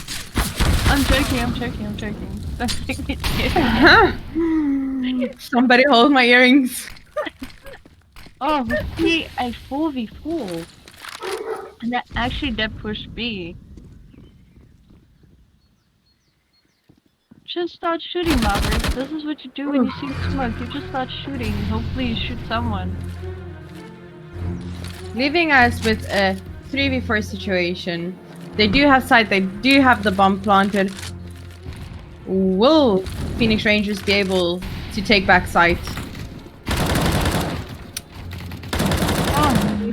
I'm joking. Don't take me seriously. Somebody hold my earrings. Oh, we see a 4v4. And that actually did push B. Just start shooting, Maverick. This is what you do when you see smoke. You just start shooting. Hopefully you shoot someone. Leaving us with a 3v4 situation. They do have sight, they do have the bomb planted. Will Phoenix Rangers be able to take back sight?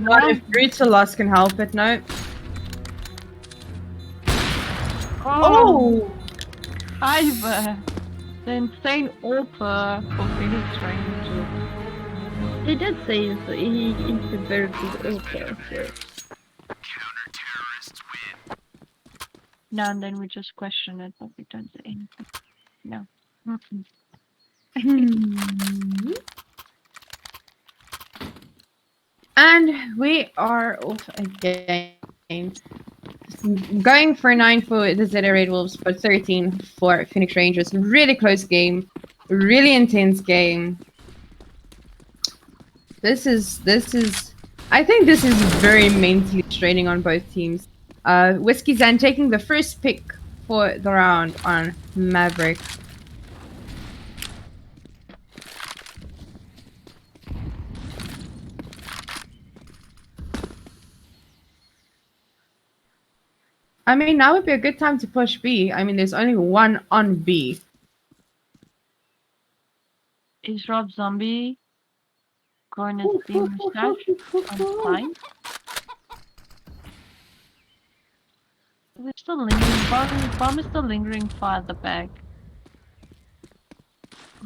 Not if brutal loss can help it, no. Oh! Ivor! The insane offer for Phoenix Ranger. He did say he's a very good author. So. No, and then we just question it, but we don't say anything. No. And we are off again. Going for 9 for the Zeta Red Wolves, but 13 for Phoenix Rangers. Really close game. Really intense game. This is I think this is very mentally straining on both teams. Whiskey Zan taking the first pick for the round on Maverick. I mean, now would be a good time to push B. I mean, there's only one on B. Is Rob Zombie going to be mustache? I'm fine. We're still lingering. Bomb is still lingering far at the back.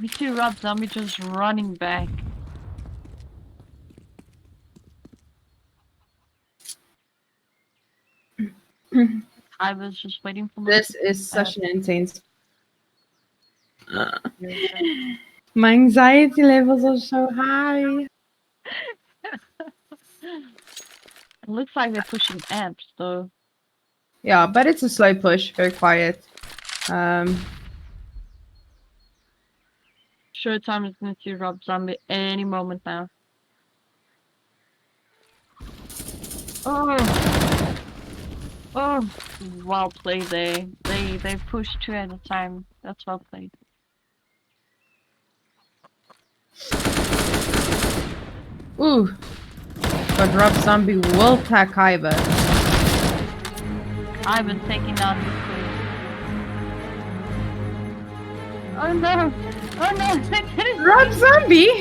We see Rob Zombie just running back. I was just waiting for This is such an intense. My anxiety levels are so high. It looks like they're pushing amps though. Yeah, but it's a slow push, very quiet. Showtime is going to see Rob Zombie any moment now. Oh, well played there. They pushed 2 at a time. That's well played. Ooh. But Rob Zombie will pack Iva. I've been taking down this place. Oh no! Oh no! Rob Zombie!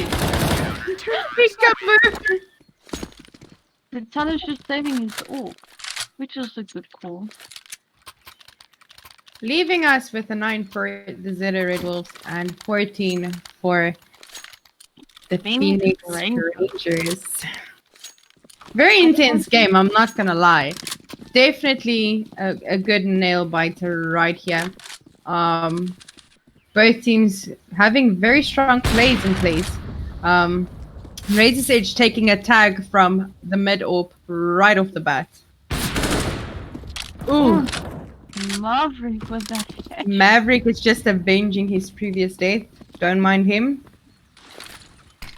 He got moved! The Tyler's just saving his orc, which is a good call. Leaving us with a 9 for the Zeta Red Wolves and 14 for the Phoenix Rangers. Very intense game, I'm not gonna lie. Definitely a good nail biter right here. Both teams having very strong plays in place. Razor's Edge taking a tag from the mid-orb right off the bat. Ooh. Maverick with that hit. Maverick is just avenging his previous death. Don't mind him.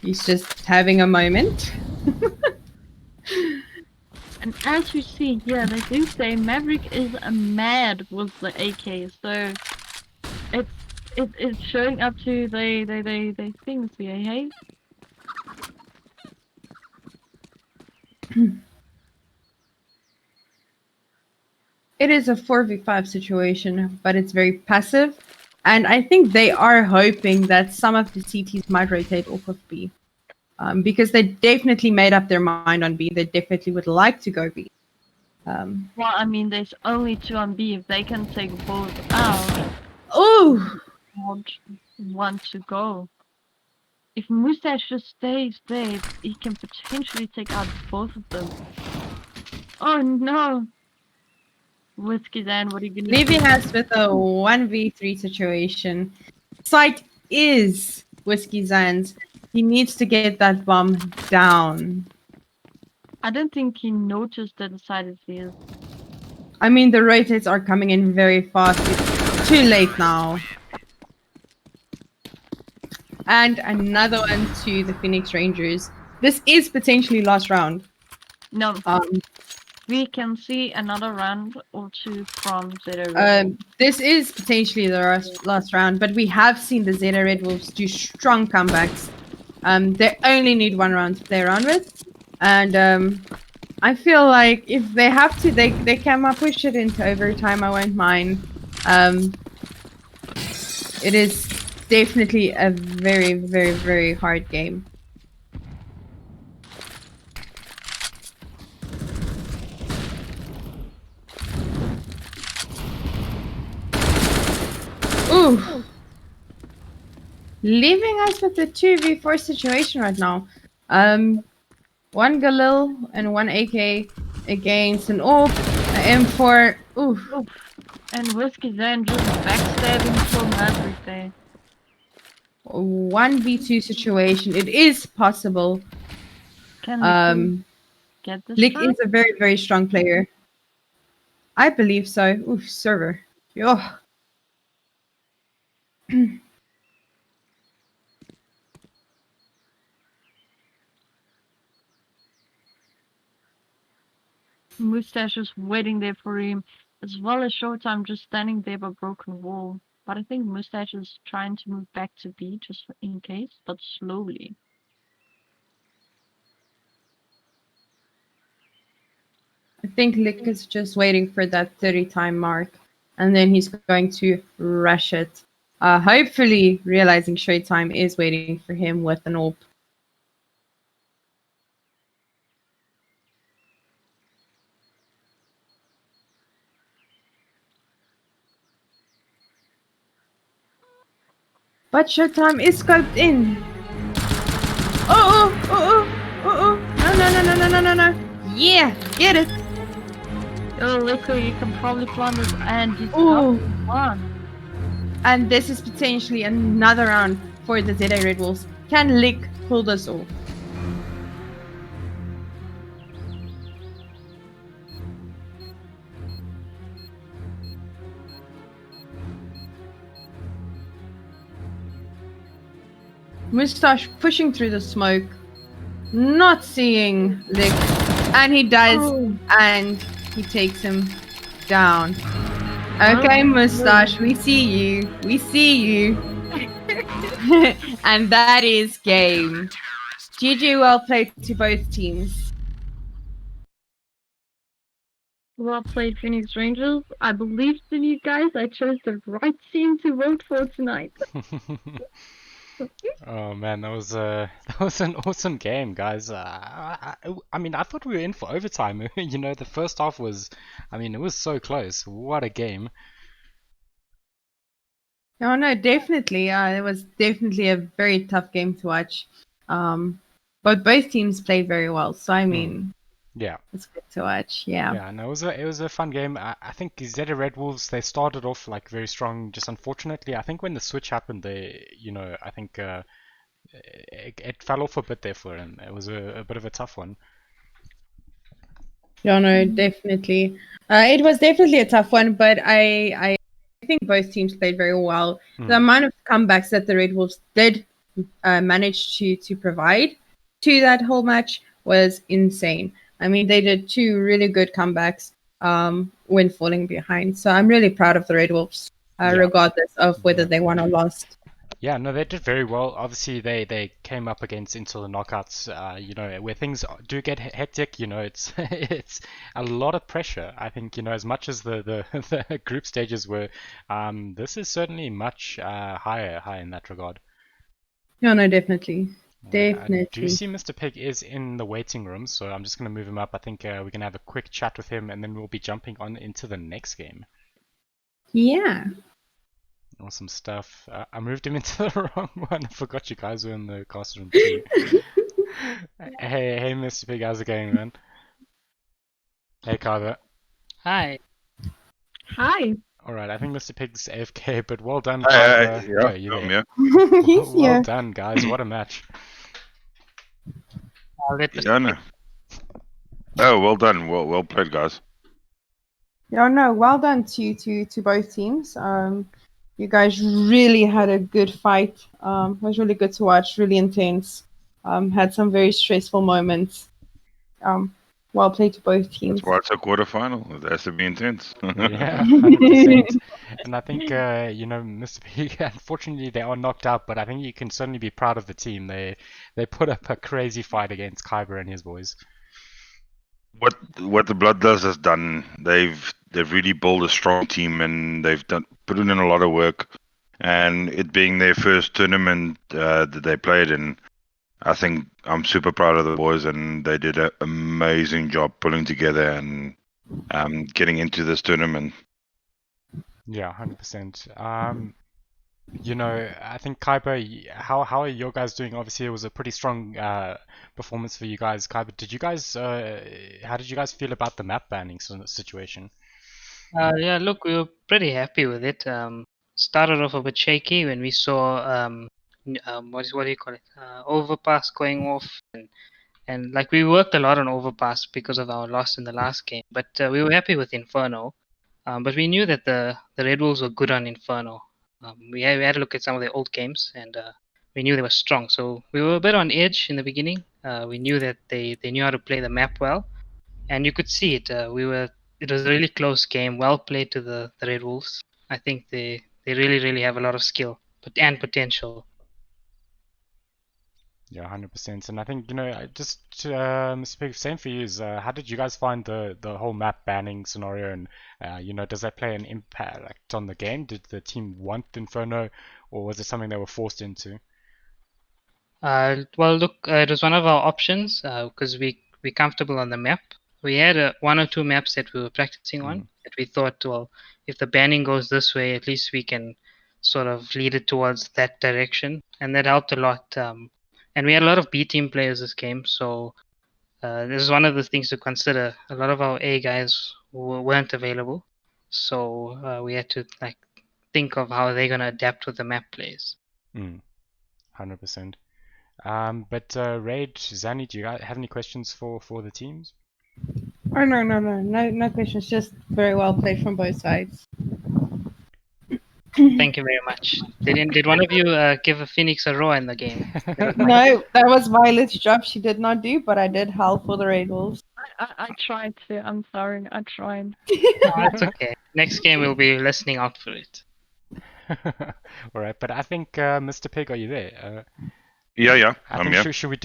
He's just having a moment. And as we see here, they do say Maverick is mad with the AK, so it's showing up to they things here, hey? It is a 4v5 situation, but it's very passive. And I think they are hoping that some of the CTs might rotate off of B. Because they definitely made up their mind on B. They definitely would like to go B. Well, I mean, there's only 2 on B. If they can take both out, ooh! won't want to go. If Mustache just stays there, he can potentially take out both of them. Oh no! Whiskey Dan, what are you gonna do? Leaving us with a 1v3 situation. Sight is Whiskey Zan's. He needs to get that bomb down. I don't think he noticed that the side is here. I mean, the rotates are coming in very fast. It's too late now. And another one to the Phoenix Rangers. This is potentially last round. No. We can see another round or 2 from Zeta Red. This is potentially the last round, but we have seen the Zeta Red Wolves do strong comebacks. They only need 1 round to play around with. And I feel like if they have to, they can push it into overtime. I won't mind. It is definitely a very, very, very hard game. Ooh. Leaving us with the 2v4 situation right now. One Galil and one AK against an AWP, an M4. Ooh. And Whiskey then just backstabbing for Maverick there. 1v2 situation. It is possible. Can we get this Lick time? is a very, very strong player. I believe so. Oof, server. Yo. Mustache is waiting there for him, as well as Showtime just standing there by broken wall. But I think Mustache is trying to move back to B just in case, but slowly. I think Lick is just waiting for that 30 time mark, and then he's going to rush it. Hopefully, realizing Showtime is waiting for him with an AWP. But Showtime is scoped in. Oh. No. Yeah, get it. Oh, Liquor, you can probably plant this, and he's Ooh. got one. And this is potentially another round for the ZA Red Wolves. Can Lick pull this off? Mustache pushing through the smoke, not seeing Lick, and he does, and he takes him down. Okay, Mustache, we see you. And that is game. GG, well played to both teams. Well played, Phoenix Rangers. I believed in you guys. I chose the right team to vote for tonight. Oh man, that was an awesome game, guys. I mean, I thought we were in for overtime. You know, the first half was, I mean, it was so close. What a game! Oh no, definitely. It was definitely a very tough game to watch. But both teams played very well. So I mean, Yeah. it's good to watch. Yeah. Yeah, no, it was a fun game. I think Zeta Red Wolves, they started off like very strong. Just unfortunately, I think when the switch happened, I think it fell off a bit there for them. It was a bit of a tough one. Yeah, no, definitely. It was definitely a tough one, but I think both teams played very well. The amount of comebacks that the Red Wolves did manage to provide to that whole match was insane. I mean, they did 2 really good comebacks when falling behind. So I'm really proud of the Red Wolves, regardless of whether they won or lost. Yeah, no, they did very well. Obviously, they came up against until the knockouts. Where things do get hectic. It's it's a lot of pressure. I think as much as the the group stages were, this is certainly much higher in that regard. No, definitely. Do you see Mr. Pig is in the waiting room? So I'm just gonna move him up. I think we're gonna have a quick chat with him, and then we'll be jumping on into the next game. Yeah. Awesome stuff. I moved him into the wrong one. I forgot you guys were in the cast room too. Hey, Mr. Pig, how's it going, man? Hey, Carver. Hi. Hi. All right, I think Mr. Pig's AFK, but well done, Hey, Carver. yeah, You're I'm there. here. Well done, guys. What a match. Yeah, no. Oh, well done. Well played, guys. Yeah, no, well done to both teams. You guys really had a good fight. It was really good to watch, really intense. Had some very stressful moments. Well played to both teams. That's why it's a quarterfinal. It has to be intense. Yeah, 100%. And I think, Mr. Pig, unfortunately, they are knocked out, but I think you can certainly be proud of the team. They put up a crazy fight against Kyber and his boys. What the Bloodlust has done, they've really built a strong team, and they've put in a lot of work. And it being their first tournament that they played in, I think I'm super proud of the boys, and they did an amazing job pulling together and getting into this tournament. Yeah, 100%. You know, I think Kaiba, how are your guys doing? Obviously, it was a pretty strong performance for you guys. Kaiba, how did you guys feel about the map banning situation? Yeah, look, we were pretty happy with it. Started off a bit shaky when we saw what do you call it? Overpass going off, and like we worked a lot on Overpass because of our loss in the last game. But we were happy with Inferno. But we knew that the Red Wolves were good on Inferno. We had a look at some of their old games, and we knew they were strong. So we were a bit on edge in the beginning. We knew that they knew how to play the map well, and you could see it. It was a really close game, well played to the Red Wolves. I think they really have a lot of skill and potential. Yeah, 100%. And I think, you know, just to speak same for you, is how did you guys find the whole map banning scenario? And you know, does that play an impact on the game? Did the team want Inferno, or was it something they were forced into? Well, look, it was one of our options because we comfortable on the map. We had one or two maps that we were practicing on that we thought, well, if the banning goes this way, at least we can sort of lead it towards that direction, and that helped a lot. And we had a lot of B team players this game, so this is one of the things to consider. A lot of our A guys weren't available, so we had to like think of how they're gonna adapt with the map plays. 100%. But Raid, Zani, do you guys have any questions for the teams? Oh no questions. Just very well played from both sides. Thank you very much. Did one of you give a Phoenix a roar in the game? No, that was Violet's job. She did not do, but I did help for the Red Wolves. I tried to. I'm sorry. I tried. It's okay. Next game we'll be listening out for it. All right, but I think Mr. Pig, are you there? Yeah, I I'm think here. should we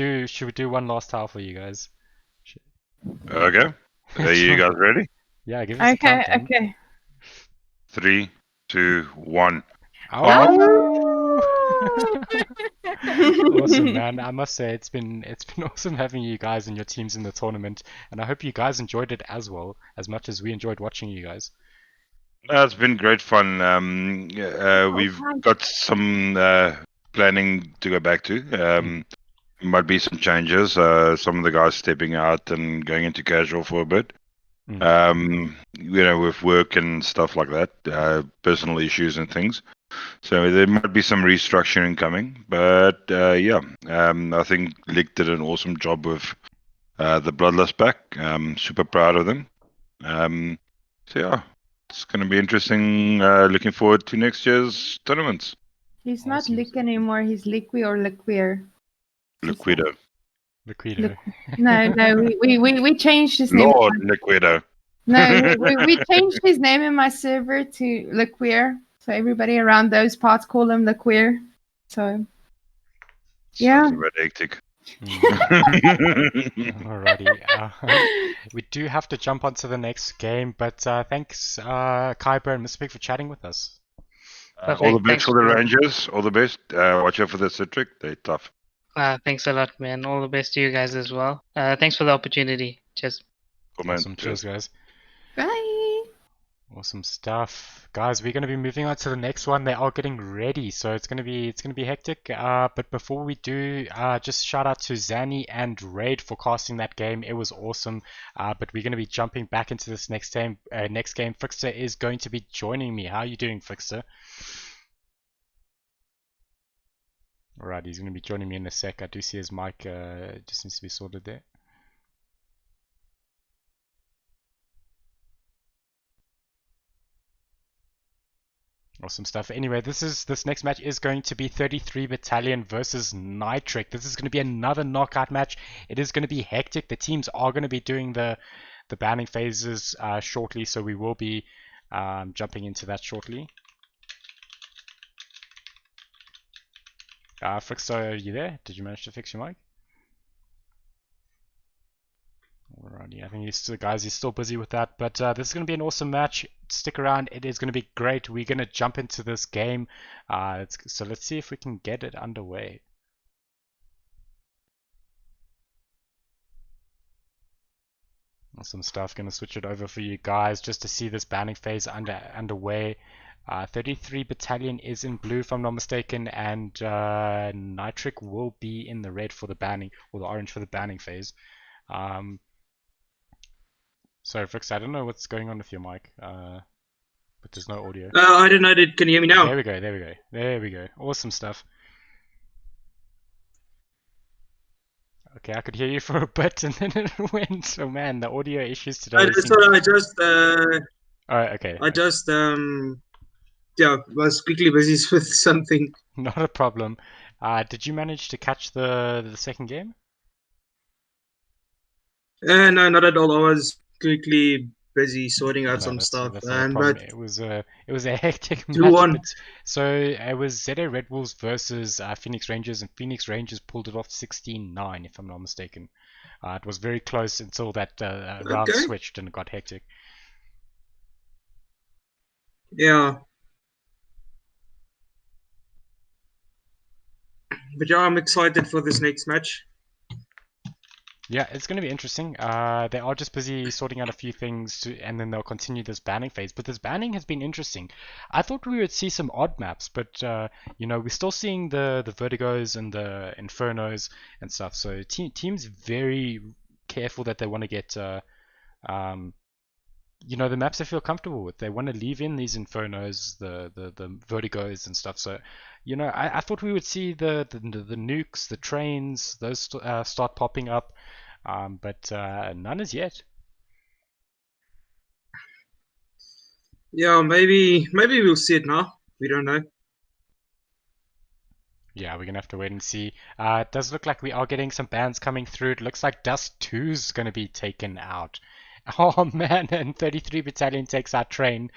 do one last tile for you guys? Okay. Are you guys ready? Yeah, give us a countdown. Okay. 3, 2, 1. Oh! Awesome, man. I must say it's been awesome having you guys and your teams in the tournament, and I hope you guys enjoyed it as well, as much as we enjoyed watching you guys. It's been great fun. We've got some planning to go back to. Might be some changes. Some of the guys stepping out and going into casual for a bit. You know, with work and stuff like that, personal issues and things. So there might be some restructuring coming. But yeah, I think Lick did an awesome job with the Bloodlust pack. Super proud of them. So yeah, it's going to be interesting. Looking forward to next year's tournaments. He's not Lick anymore. He's Liqui or Liquier. Liquido. Liquido. No, we changed his name. Lord Liquido. No, we changed his name in my server to Liquier. So everybody around those parts call him Liquier. So yeah. Sounds a bit hectic. Alrighty. We do have to jump onto the next game, but thanks Kaiba and Mr. Pig for chatting with us. All the best for the Rangers. All the best. Watch out for the Citric. They're tough. Thanks a lot, man. All the best to you guys as well. Thanks for the opportunity. Cheers. Cool, man. Awesome. Cheers, guys. Bye. Awesome stuff, guys. We're going to be moving on to the next one. They are getting ready, so it's going to be hectic. But before we do, just shout out to Zani and Raid for casting that game. It was awesome. But we're going to be jumping back into this next game. Thiccc is going to be joining me. How are you doing, Thiccc? Alright, he's going to be joining me in a sec. I do see his mic just needs to be sorted there. Awesome stuff. Anyway, this next match is going to be 33 Battalion versus Nitric. This is going to be another knockout match. It is going to be hectic. The teams are going to be doing the banning phases shortly, so we will be jumping into that shortly. Thiccc, are you there? Did you manage to fix your mic? Alrighty, I think he's still busy with that, but this is going to be an awesome match. Stick around, it is going to be great. We're going to jump into this game, so let's see if we can get it underway. Awesome stuff. Going to switch it over for you guys just to see this banning phase underway. 33 Battalion is in blue, if I'm not mistaken, and Nitric will be in the red for the banning, or the orange for the banning phase. Sorry, Frix, I don't know what's going on with your mic, but there's no audio. I don't know. Can you hear me now? There we go, there we go, there we go. Awesome stuff. Okay, I could hear you for a bit and then it went. Oh man, the audio issues today. I just Oh, okay. I just yeah, was quickly busy with something. Not a problem. Did you manage to catch the second game? No, not at all. I was quickly busy sorting out some that's stuff. not a problem. But It was a hectic Drew won. match. So it was ZA Red Wolves versus Phoenix Rangers, and Phoenix Rangers pulled it off 16-9, if I'm not mistaken. It was very close until that round Okay. switched and it got hectic. Yeah. But yeah, I'm excited for this next match. Yeah, it's going to be interesting. They are just busy sorting out a few things, and then they'll continue this banning phase. But this banning has been interesting. I thought we would see some odd maps, but you know, we're still seeing the Vertigos and the Infernos and stuff. So teams very careful that they want to get you know, the maps they feel comfortable with. They want to leave in these Infernos, the Vertigos and stuff. So, you know, I thought we would see the nukes, the trains, those start popping up, but none as yet. Yeah, maybe we'll see it now. We don't know. Yeah, we're gonna have to wait and see. It does look like we are getting some bans coming through. It looks like Dust 2's gonna be taken out. Oh man, and 33 Battalion takes our train.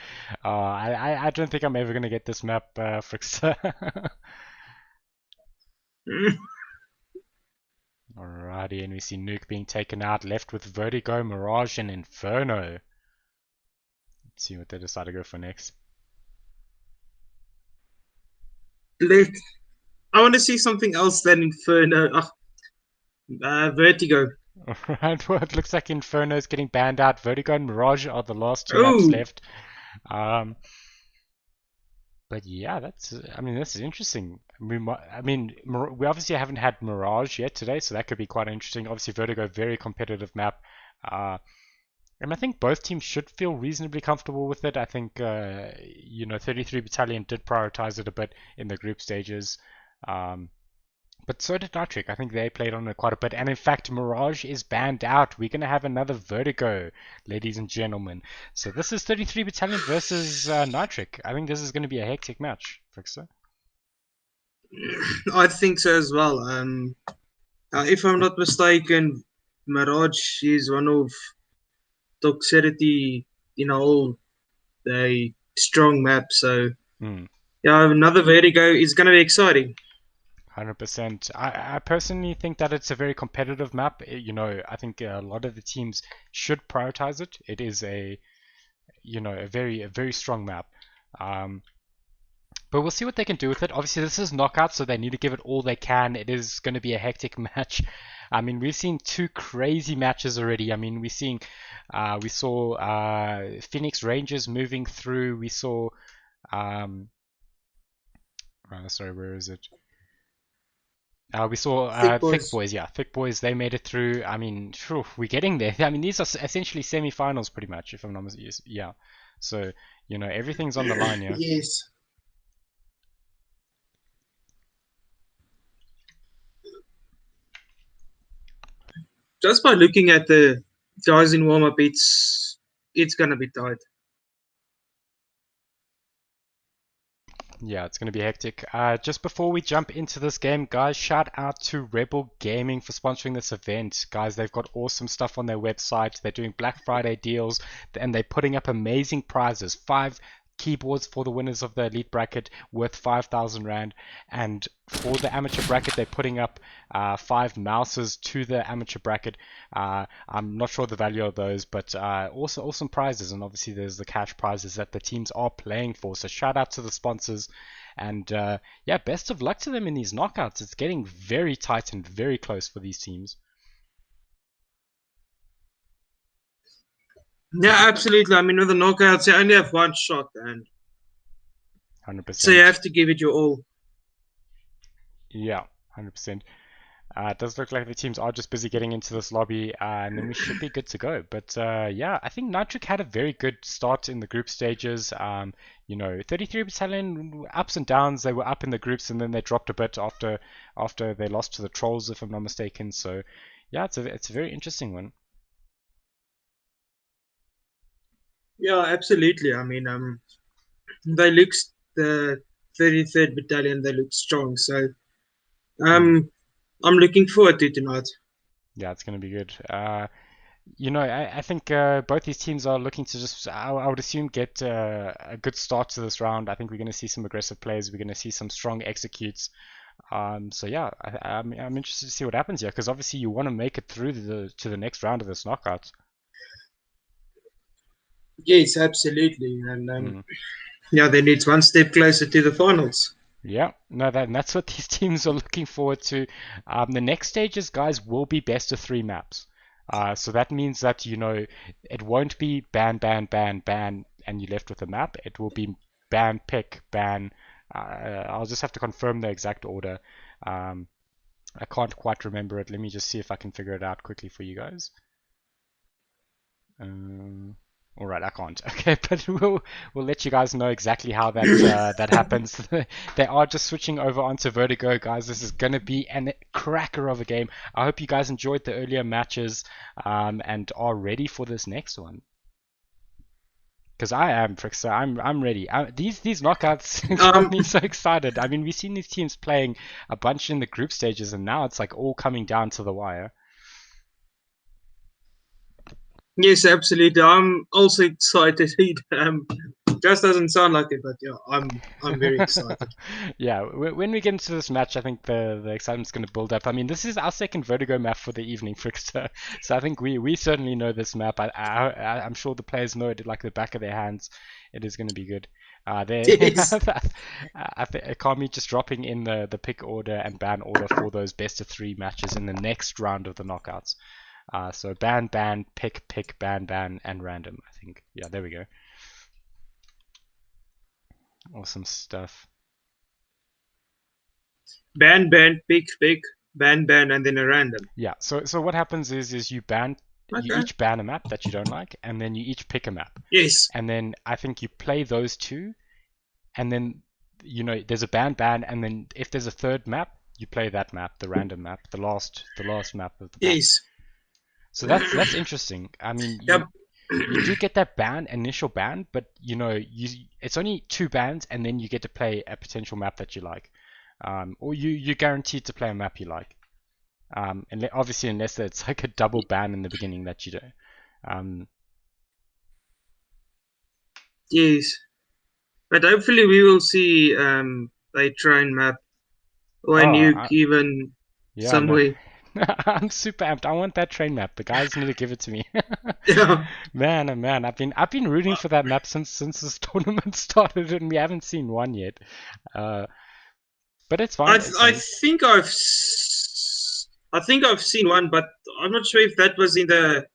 I don't think I'm ever gonna get this map, Frix. Alrighty, and we see Nuke being taken out, left with Vertigo, Mirage, and Inferno. Let's see what they decide to go for next. I want to see something else than Inferno. Vertigo. Alright, well, it looks like Inferno's getting banned out. Vertigo and Mirage are the last two maps left. But yeah, I mean, this is interesting. We obviously haven't had Mirage yet today, so that could be quite interesting. Obviously, Vertigo, very competitive map. And I think both teams should feel reasonably comfortable with it. I think, you know, 33 Battalion did prioritize it a bit in the group stages. But so did Nitric. I think they played on it quite a bit. And in fact, Mirage is banned out. We're going to have another Vertigo, ladies and gentlemen. So this is 33 Battalion versus Nitric. I think this is going to be a hectic match, Frixer. I think so as well. If I'm not mistaken, Mirage is one of Toxicity in a whole strong map. So yeah, another Vertigo is going to be exciting. 100%. I personally think that it's a very competitive map. You know, I think a lot of the teams should prioritize it. It is a very strong map. But we'll see what they can do with it. Obviously, this is knockout, so they need to give it all they can. It is going to be a hectic match. I mean, we've seen two crazy matches already. I mean, we saw Phoenix Rangers moving through. We saw, sorry, where is it? We saw Thiccc Boys, yeah, Thiccc Boys. They made it through. I mean, we're getting there. I mean, these are essentially semi-finals, pretty much, if I'm not mistaken. Yeah, so you know, everything's on the line here. Yes. Just by looking at the guys in warm-up, it's gonna be tight. Yeah, it's going to be hectic. Just before we jump into this game, guys, shout out to Rebel Gaming for sponsoring this event. Guys, they've got awesome stuff on their website. They're doing Black Friday deals, and they're putting up amazing prizes. 5 keyboards for the winners of the elite bracket worth 5,000 Rand, and for the amateur bracket they're putting up 5 mouses to the amateur bracket. I'm not sure the value of those, but also awesome prizes, and obviously there's the cash prizes that the teams are playing for. So shout out to the sponsors, and yeah, best of luck to them in these knockouts. It's getting very tight and very close for these teams. Yeah, absolutely. I mean, with the knockouts, you only have one shot, and So you 100%. have to give it your all. Yeah, 100%. It does look like the teams are just busy getting into this lobby, and then we should be good to go. But yeah, I think Nitric had a very good start in the group stages. 33 Battalion, ups and downs. They were up in the groups, and then they dropped a bit after they lost to the Trolls, if I'm not mistaken. So yeah, it's a very interesting one. Yeah, absolutely. I mean, they look the 33rd Battalion. They look strong. So, I'm looking forward to tonight. Yeah, it's going to be good. I think both these teams are looking to just, I would assume, get a good start to this round. I think we're going to see some aggressive plays. We're going to see some strong executes. So yeah, I'm interested to see what happens here, because obviously you want to make it through to the next round of this knockout. Yes, absolutely. And yeah, then it's one step closer to the finals. Yeah, no, that's what these teams are looking forward to. The next stages, guys, will be best of 3 maps. So that means that, it won't be ban, ban, ban, ban, and you're left with a map. It will be ban, pick, ban. I'll just have to confirm the exact order. I can't quite remember it. Let me just see if I can figure it out quickly for you guys. All right, I can't. Okay, but we'll let you guys know exactly how that that happens. They are just switching over onto Vertigo, guys. This is gonna be a cracker of a game. I hope you guys enjoyed the earlier matches and are ready for this next one. Because I am, Frickster. I'm ready. These knockouts got me so excited. I mean, we've seen these teams playing a bunch in the group stages, and now it's like all coming down to the wire. Yes, absolutely. I'm also excited. Just doesn't sound like it, but yeah, I'm very excited. Yeah, when we get into this match, I think the excitement's going to build up. I mean, this is our second Vertigo map for the evening, Frickster. So I think we certainly know this map. I'm sure the players know it like the back of their hands. It is going to be good. Yes. I think Kami just dropping in the pick order and ban order for those best of 3 matches in the next round of the knockouts. So ban, pick, ban, and random, I think. Yeah, there we go. Awesome stuff. Ban, pick, ban, and then a random. Yeah, so what happens is you each ban a map that you don't like, and then you each pick a map. Yes. And then I think you play those 2, and then there's a ban, and then if there's a third map, you play that map, the random map, the last map of the pack. Yes. So that's interesting. I mean, you do get that initial ban, but it's only 2 bans, and then you get to play a potential map that you like, or you're guaranteed to play a map you like. And obviously, unless it's like a double ban in the beginning that you do. Yes, but hopefully we will see a train map or a nuke even somewhere. I'm super amped. I want that train map. The guys need to give it to me. Yeah. Man, oh man, I've been rooting for that map since this tournament started, and we haven't seen one yet. But it's fine. I think I've seen one, but I'm not sure if that was in the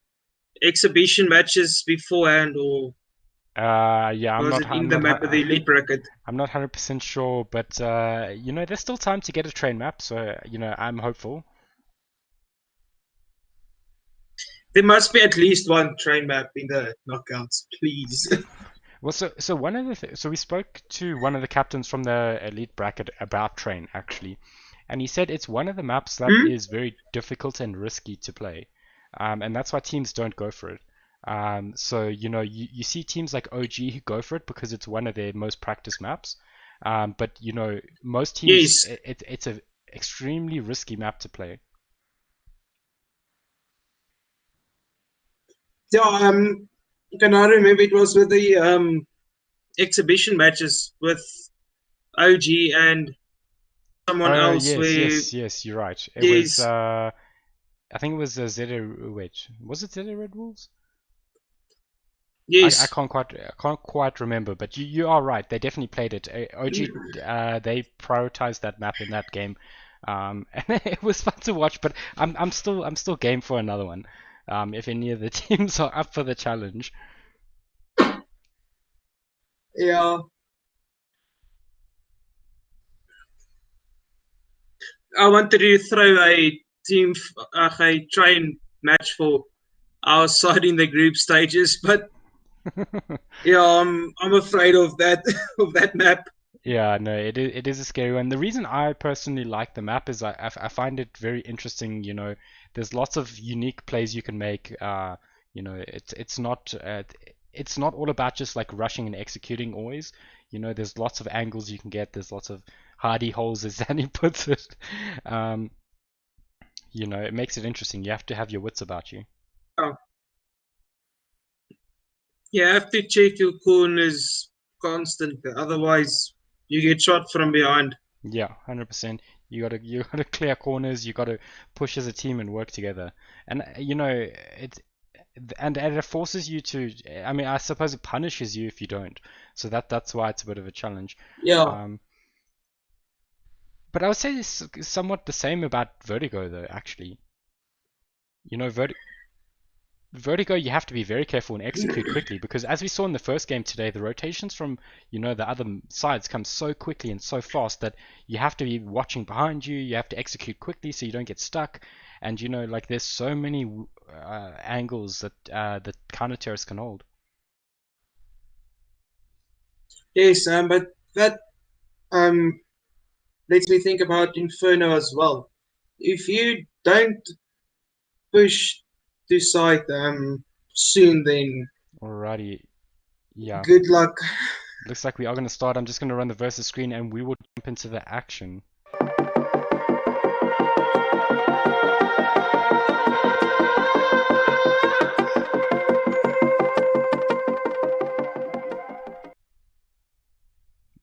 exhibition matches beforehand or I'm was not it in the map of the elite bracket. I'm not 100% sure, but there's still time to get a train map, so I'm hopeful. There must be at least one train map in the knockouts, please. Well, so one of the so we spoke to one of the captains from the elite bracket about train actually, and he said it's one of the maps that is very difficult and risky to play, and that's why teams don't go for it. So you see teams like OG who go for it because it's one of their most practiced maps, but most teams it's an extremely risky map to play. Yeah, can I remember it was with the exhibition matches with OG and someone else. Yes, you're right. It was I think it was wait, was it Zeta Red Wolves? Yes. I can't quite remember, but you are right. They definitely played it. OG they prioritized that map in that game, and it was fun to watch. But I'm still game for another one. If any of the teams are up for the challenge. Yeah. I wanted to throw a a train match for our side in the group stages, but yeah, I'm afraid of that of that map. Yeah, no, it is a scary one. The reason I personally like the map is I find it very interesting. You know, there's lots of unique plays you can make. You know, it's not all about just like rushing and executing always. You know, there's lots of angles you can get. There's lots of hardy holes, as Danny puts it. Um, you know, it makes it interesting. You have to have your wits about you. Oh. You have to check your corners constantly, otherwise you get shot from behind. Yeah, 100%. You gotta clear corners. You gotta push as a team and work together. And you know, and it forces you to. I mean, I suppose it punishes you if you don't. So that's why it's a bit of a challenge. Yeah. But I would say it's somewhat the same about Vertigo, though. Actually, you know, Vertigo, you have to be very careful and execute quickly because, as we saw in the first game today, the rotations from the other sides come so quickly and so fast that you have to be watching behind you. You have to execute quickly so you don't get stuck. And like there's so many angles that that counter terrorists can hold. Yes, but that lets me think about Inferno as well. If you don't push to side soon, then Alrighty, yeah. good luck. Looks like we are going to start. I'm just going to run the versus screen and we will jump into the action.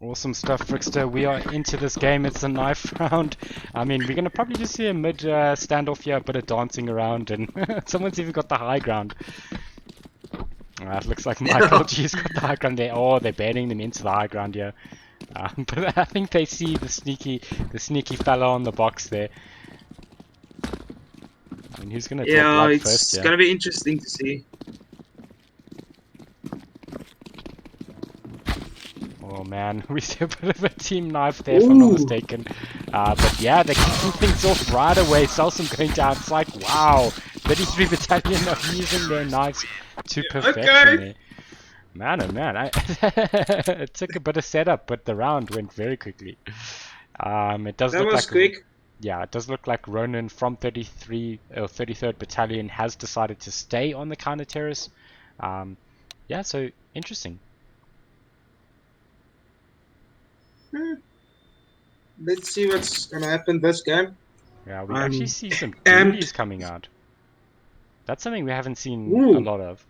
Awesome stuff, Frickster. We are into this game. It's a knife round. I mean, we're going to probably just see a mid standoff here, a bit of dancing around, and someone's even got the high ground. It looks like Michael G's got the high ground there. Oh, they're banning them into the high ground here. But I think they see the sneaky fella on the box there. I mean, who's going to take blood first? It's going to be interesting to see. Oh man, we see a bit of a team knife there, if I'm not mistaken. But yeah, they're kicking things off right away. Salsum going down. It's like, wow, 33 Battalion are using their knives to perfection there. Man, oh man, it took a bit of setup, but the round went very quickly. It does look like quick. Yeah, it does look like Ronan from 33rd Battalion has decided to stay on the counter terrace. Yeah, so interesting. Let's see what's gonna happen this game. Yeah, we actually see some dualies coming out. That's something we haven't seen a lot of.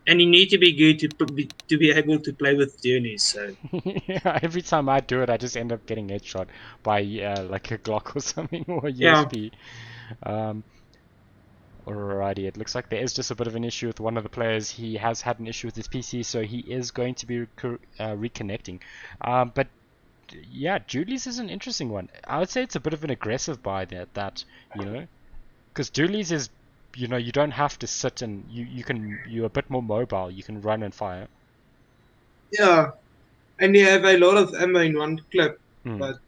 And you need to be good to be able to play with dualies. So yeah, every time I do it, I just end up getting headshot by like a Glock or something or a USP. Alrighty, it looks like there is just a bit of an issue with one of the players. He has had an issue with his PC, so he is going to be reconnecting. But yeah, Julie's is an interesting one. I would say it's a bit of an aggressive buy there, because Julie's is, you don't have to sit and you're a bit more mobile. You can run and fire. Yeah, and you have a lot of ammo in one clip, but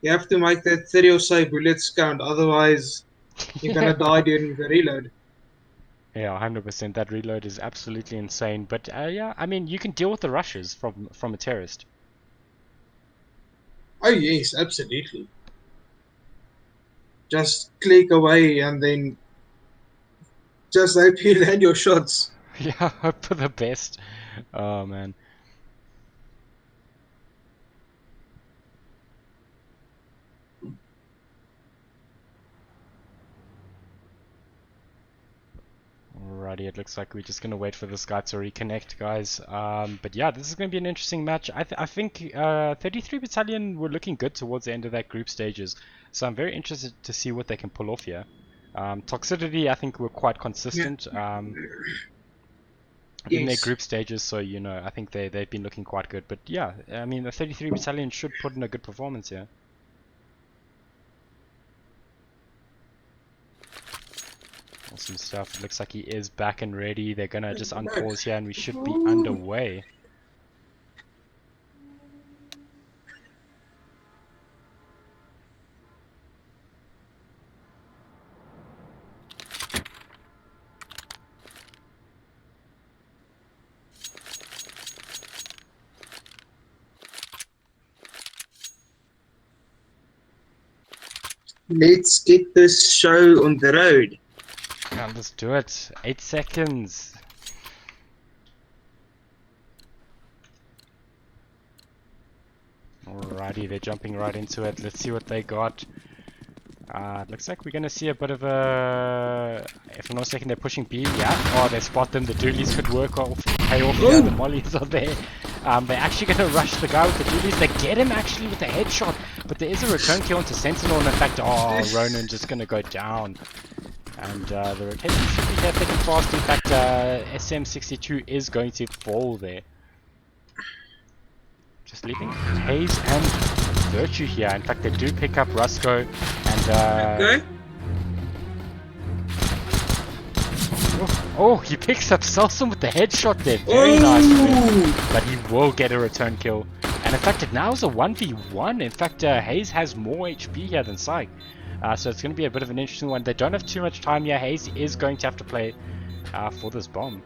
you have to make that 30 or so bullets count, otherwise you're gonna die during the reload. Yeah, 100%. That reload is absolutely insane. But yeah, I mean, you can deal with the rushes from a terrorist. Oh yes, absolutely. Just click away and then just hope you land your shots. Yeah, hope for the best. Oh man. Alrighty, it looks like we're just gonna wait for this guy to reconnect, guys. But yeah, this is gonna be an interesting match. I think 33 Battalion were looking good towards the end of that group stages, so I'm very interested to see what they can pull off here. Toxicity, I think, were quite consistent in their group stages, so I think they've been looking quite good. But yeah, I mean, the 33 Battalion should put in a good performance here. Awesome stuff. It looks like he is back and ready. They're gonna just unpause here and we should be underway. Let's get this show on the road. Yeah, let's do it. 8 seconds. Alrighty, they're jumping right into it. Let's see what they got. It looks like we're going to see a bit of a... If I'm not mistaken, they're pushing B. Yeah. Oh, they spot them. The doolies could work off, pay off. Yeah, the mollies are there. They're actually going to rush the guy with the doolies. They get him actually with a headshot. But there is a return kill into Sentinel. And in fact, Ronan just going to go down. And the rotation should be here thick and fast. In fact, SM62 is going to fall there. Just leaving Hayes and Virtue here. In fact, they do pick up Rusko and Okay. Oh, he picks up Selson with the headshot there. Very nice move. But he will get a return kill. And in fact, it now is a 1v1. In fact, Hayes has more HP here than Psych. So it's going to be a bit of an interesting one. They don't have too much time here. Hayes is going to have to play for this bomb.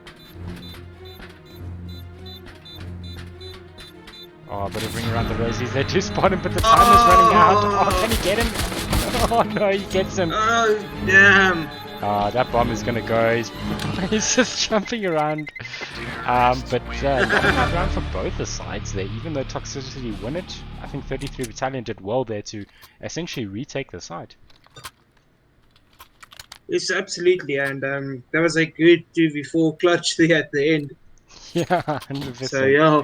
Oh, but a ring around the rosies. They do spot him, but the time is running out. Oh, can he get him? Oh no, he gets him. Oh, damn. That bomb is gonna go. He's just jumping around. But not a bad round for both the sides there. Even though Toxicity won it, I think 33 Battalion did well there to essentially retake the side. Yes, absolutely. And that was a good 2v4 clutch there at the end. Yeah, 100%. So, yeah.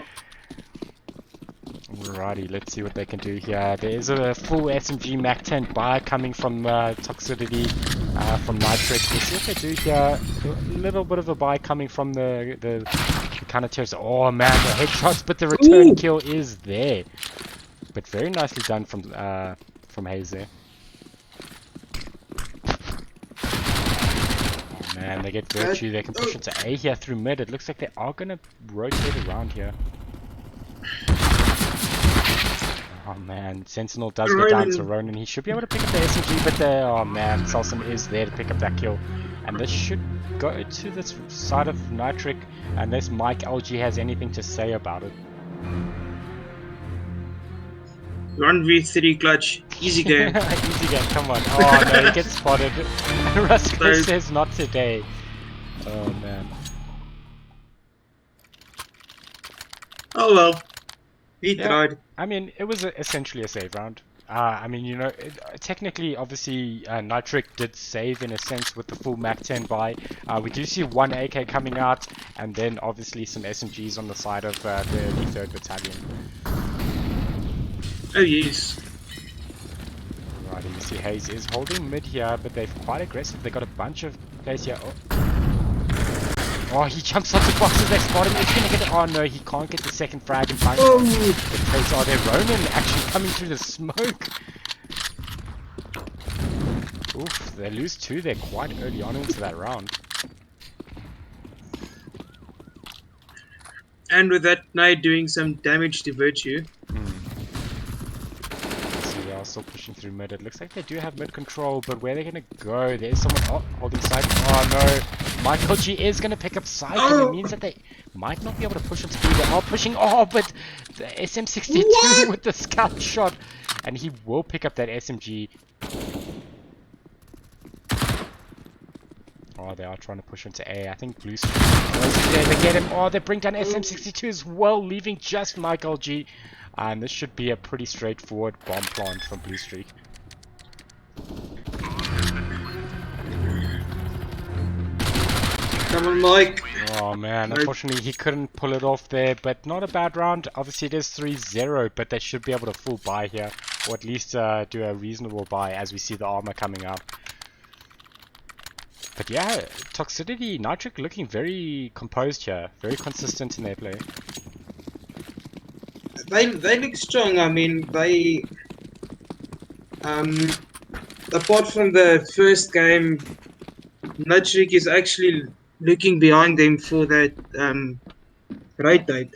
Alrighty, let's see what they can do here. There is a full SMG Mac 10 buy coming from Toxicity, from Nitric. We'll see what they do here. A little bit of a buy coming from the counter terrorists. Oh man, the headshots, but the return kill is there. But very nicely done from Hayes there. Oh man, they get Virtue. They can push into A here through mid. It looks like they are gonna rotate around here. Oh man, Sentinel does go down to Ronan. He should be able to pick up the SMG, but oh man, Salson is there to pick up that kill. And this should go to this side of Nitric, unless Mike LG has anything to say about it. 1v3 clutch. Easy game. Easy game, come on. Oh no, he gets spotted. Rusko says not today. Oh man. Oh well. He tried. I mean, it was essentially a save round. I mean, you know, technically, obviously, Nitric did save in a sense with the full Mac 10 buy. We do see one AK coming out, and then obviously some SMGs on the side of the 3rd Battalion. Oh yes. Right, you see Hayes is holding mid here, but they're quite aggressive. They got a bunch of players here. Oh, he jumps onto boxes, they spot him, he's gonna get it. Oh no, he can't get the second frag in time. The plays are there. Ronan actually coming through the smoke. Oof, they lose 2 there quite early on into that round. And with that knight doing some damage to Virtue. So they are still pushing through mid. It looks like they do have mid control, but where they're gonna go? There's someone holding side. Oh no. Michael G is going to pick up side, and it means that they might not be able to push into B. They are pushing. Oh, but the SM62 with the scout shot, and he will pick up that SMG. Oh, they are trying to push into A. I think Blue Streak is there. They get him. Oh, they bring down SM62 as well, leaving just Michael G. And this should be a pretty straightforward bomb plant from Blue Streak. Come on, Mike. Oh man, unfortunately he couldn't pull it off there, but not a bad round. Obviously it is 3-0, but they should be able to full buy here, or at least do a reasonable buy as we see the armor coming up. But yeah, Toxicity, Nitric looking very composed here, very consistent in their play. They look strong. I mean, they apart from the first game, Nitric is actually looking behind them for that right date.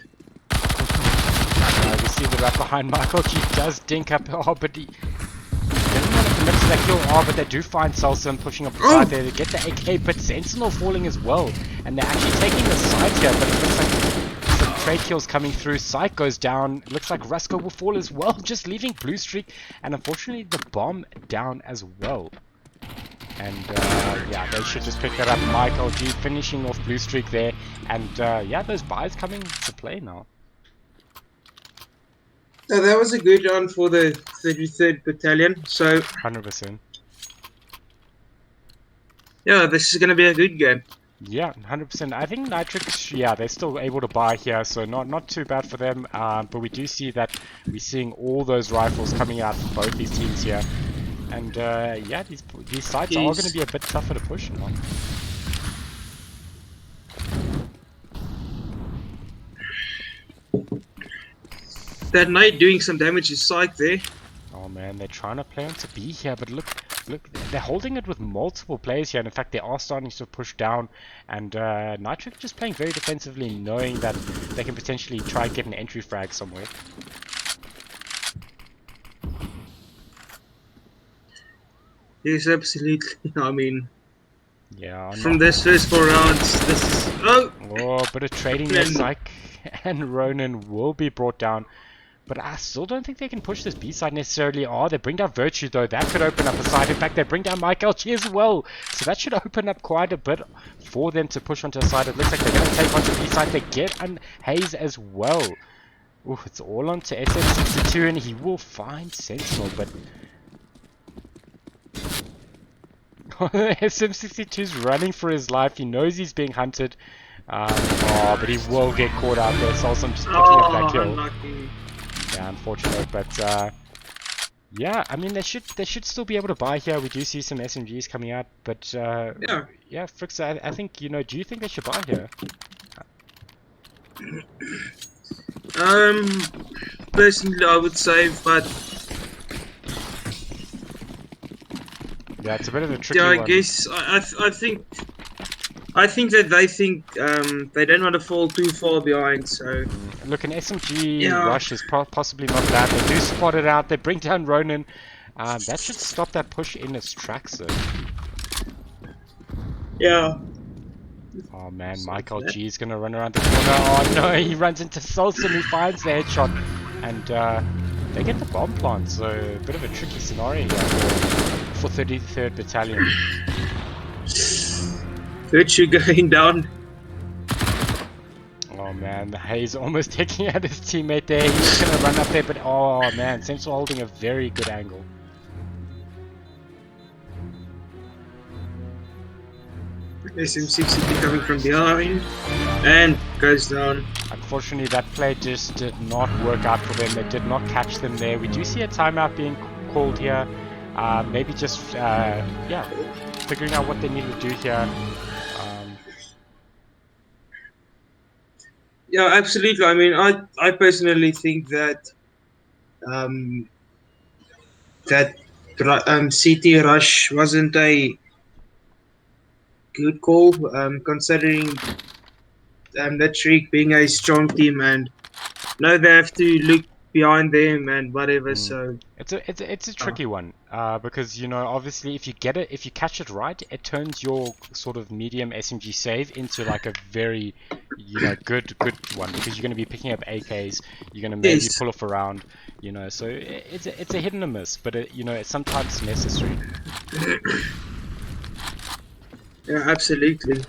We see the wrap behind Michael. He does dink up. Oh, but he doesn't want to commit to that kill. Oh, but they do find Salson pushing up the side there. They get the AK, but Sentinel falling as well. And they're actually taking the side here, but it looks like some trade kills coming through. Sight goes down. Looks like Rusko will fall as well, just leaving Blue Streak. And unfortunately, the bomb down as well. And yeah, they should just pick that up. Michael G finishing off Blue Streak there. And yeah, those buys coming to play now. So that was a good run for the 33rd Battalion. So 100%. yeah, this is going to be a good game. Yeah, 100%. I think Nitrix, yeah, they're still able to buy here, so not too bad for them. But we do see that we're seeing all those rifles coming out from both these teams here. And yeah, these sites are going to be a bit tougher to push now. That knight doing some damage is Sight there. Oh man, they're trying to play on to B here, but look, they're holding it with multiple players here, and in fact they are starting to push down, and Nitrix just playing very defensively, knowing that they can potentially try and get an entry frag somewhere. Yes, absolutely. I mean, yeah, from this first 4 rounds, this is... Oh, a bit of trading there, Psych and Ronan will be brought down. But I still don't think they can push this B side necessarily. Oh, they bring down Virtue though. That could open up a side. In fact, they bring down Mike LG as well. So that should open up quite a bit for them to push onto the side. It looks like they're going to take onto B side. They get on Hayes as well. Ooh, it's all onto SM62 and he will find Sentinel, but... SM62's running for his life. He knows he's being hunted. Oh, but he will get caught out there. Salsam just picking up that kill. Unlucky. Yeah, unfortunate, but yeah, I mean they should still be able to buy here. We do see some SMGs coming out, but yeah, Frix, I think, do you think they should buy here? Personally I would say, but yeah, it's a bit of a tricky yeah, I one. guess I think that they think they don't want to fall too far behind, so... Look, an SMG rush is possibly not bad. They do spot it out. They bring down Ronan. That should stop that push in its tracks, though. Yeah. Oh, man. Michael G is going to run around the corner. Oh, no. He runs into Solson, who finds the headshot. And they get the bomb plant, so a bit of a tricky scenario here for 33rd Battalion. Virtue going down. Oh man, the Hayes almost taking out his teammate there. He's gonna run up there, but oh man, Senso holding a very good angle. SM60 coming from behind and goes down. Unfortunately, that play just did not work out for them. They did not catch them there. We do see a timeout being called here. Maybe just yeah, figuring out what they need to do here. Yeah, absolutely. I mean, I personally think that CT rush wasn't a good call, considering that Shriek being a strong team, and no, they have to look behind them and whatever. So it's a tricky one, because obviously if you catch it right, it turns your sort of medium SMG save into like a very good one, because you're going to be picking up AKs, you're going to maybe pull off around, so it's a hit and a miss, but it's sometimes necessary. Yeah, absolutely.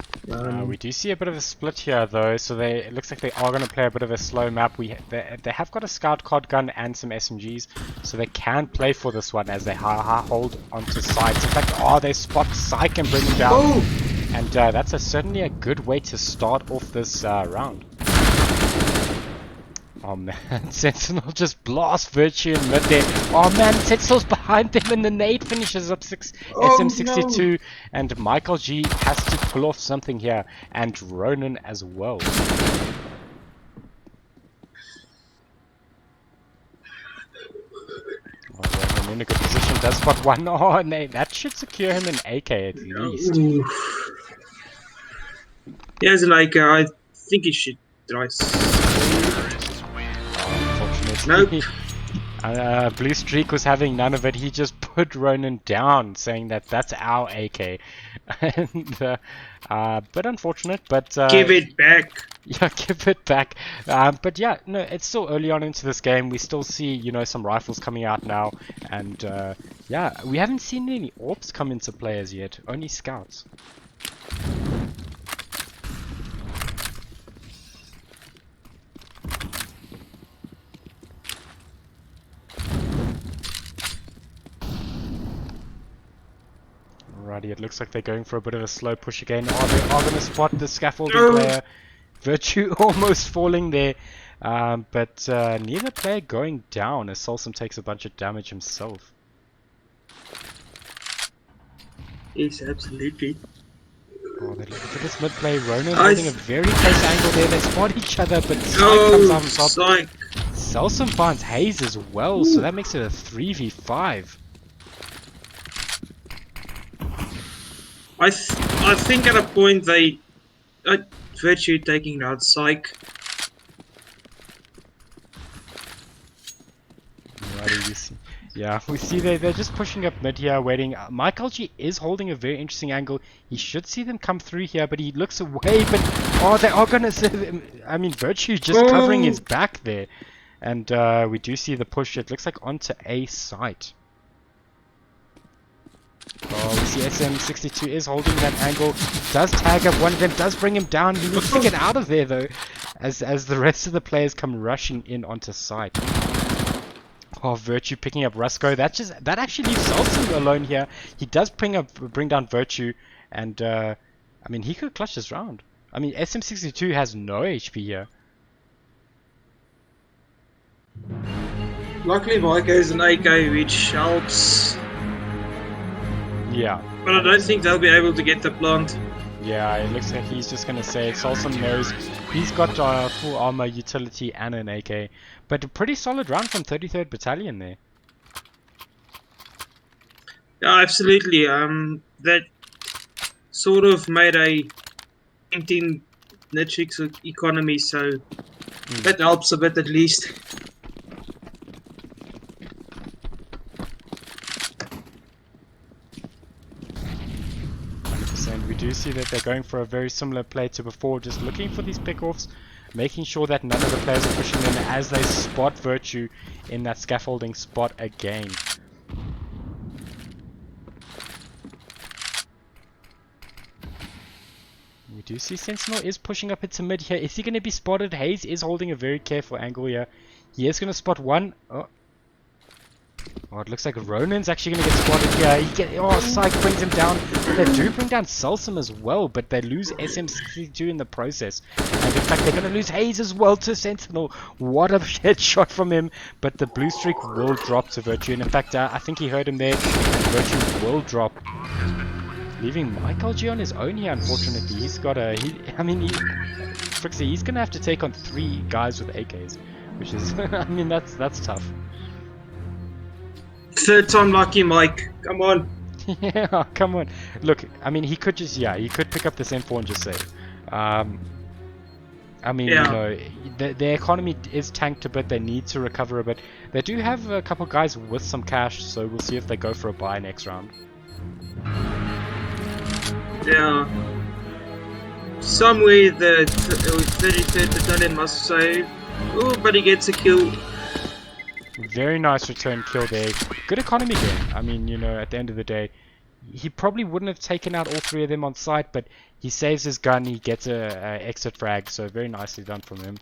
We do see a bit of a split here though, so it looks like they are going to play a bit of a slow map. They have got a scout cod gun and some SMGs, so they can play for this one as they hold onto sites. In fact, they spot Psych and bring him down. Oh! And that's certainly a good way to start off this round. Oh man, Sentinel just blasts Virtue in mid there. Oh man, Sentinel's behind them and the nade finishes up SM62. No. And Michael G has to pull off something here. And Ronan as well. Ronan in a good position, does spot one. Oh, and that should secure him an AK at least. Yeah, like, I think he should try. Nope. Blue Streak was having none of it. He just put Ronan down, saying that that's our AK. And, but unfortunate. But give it back. Yeah, give it back. But yeah, no, it's still early on into this game. We still see, you know, some rifles coming out now. And yeah, we haven't seen any AWPs come into play as yet. Only scouts. Alrighty, it looks like they're going for a bit of a slow push again. Oh, they are going to spot the scaffolding player. Virtue almost falling there. But neither player going down as Solsum takes a bunch of damage himself. Yes, absolutely. Oh, they look at this mid play. Ronan holding a very close angle there. They spot each other, but Psych comes out on top. Psych. Solsum finds Hayes as well, so that makes it a 3v5. I think at a point they Virtue taking out Psych. Alrighty, we see. Yeah, we see they're just pushing up mid here, waiting. Michael G is holding a very interesting angle. He should see them come through here, but he looks away. But oh, they are gonna. I mean, Virtue just covering his back there, and we do see the push. It looks like onto A site. Oh, we see SM62 is holding that angle. Does tag up one of them. Does bring him down. He needs to get out of there though, as the rest of the players come rushing in onto site. Oh, Virtue picking up Rusko. That actually leaves Solsum alone here. He does bring down Virtue, and I mean he could clutch this round. I mean SM62 has no HP here. Luckily, Mike has an AK, which helps. Yeah. But I don't think they'll be able to get the plant. Yeah, it looks like he's just gonna say it. Solsum knows he's got full armor, utility, and an AK. But a pretty solid round from 33rd Battalion there. Yeah, absolutely. That sort of made a 19 Netflix economy, so that helps a bit at least. We do see that they're going for a very similar play to before, just looking for these pick-offs, making sure that none of the players are pushing in as they spot Virtue in that scaffolding spot again. We do see Sentinel is pushing up into mid here. Is he going to be spotted? Hayes is holding a very careful angle here. He is going to spot one. Oh, it looks like Ronan's actually going to get spotted here. Psych brings him down. They do bring down Solsum as well, but they lose SM62 in the process. And in fact, they're going to lose Hayes as well to Sentinel. What a headshot from him. But the blue streak will drop to Virtue. And in fact, I think he heard him there. And Virtue will drop. Leaving Michael G on his own here, unfortunately. He's got Frixie, he's going to have to take on 3 guys with AKs. Which is, I mean, that's tough. Third time lucky, Mike. Come on. Yeah, come on. Look, I mean, he could pick up this M4 and just save. I mean, you know, their economy is tanked a bit. They need to recover a bit. They do have a couple guys with some cash, so we'll see if they go for a buy next round. Yeah. Somewhere the 33rd Battalion must save. Oh, but he gets a kill. Very nice return kill there. Good economy game. I mean, you know, at the end of the day, he probably wouldn't have taken out all 3 of them on site, but he saves his gun, he gets a exit frag, so very nicely done from him.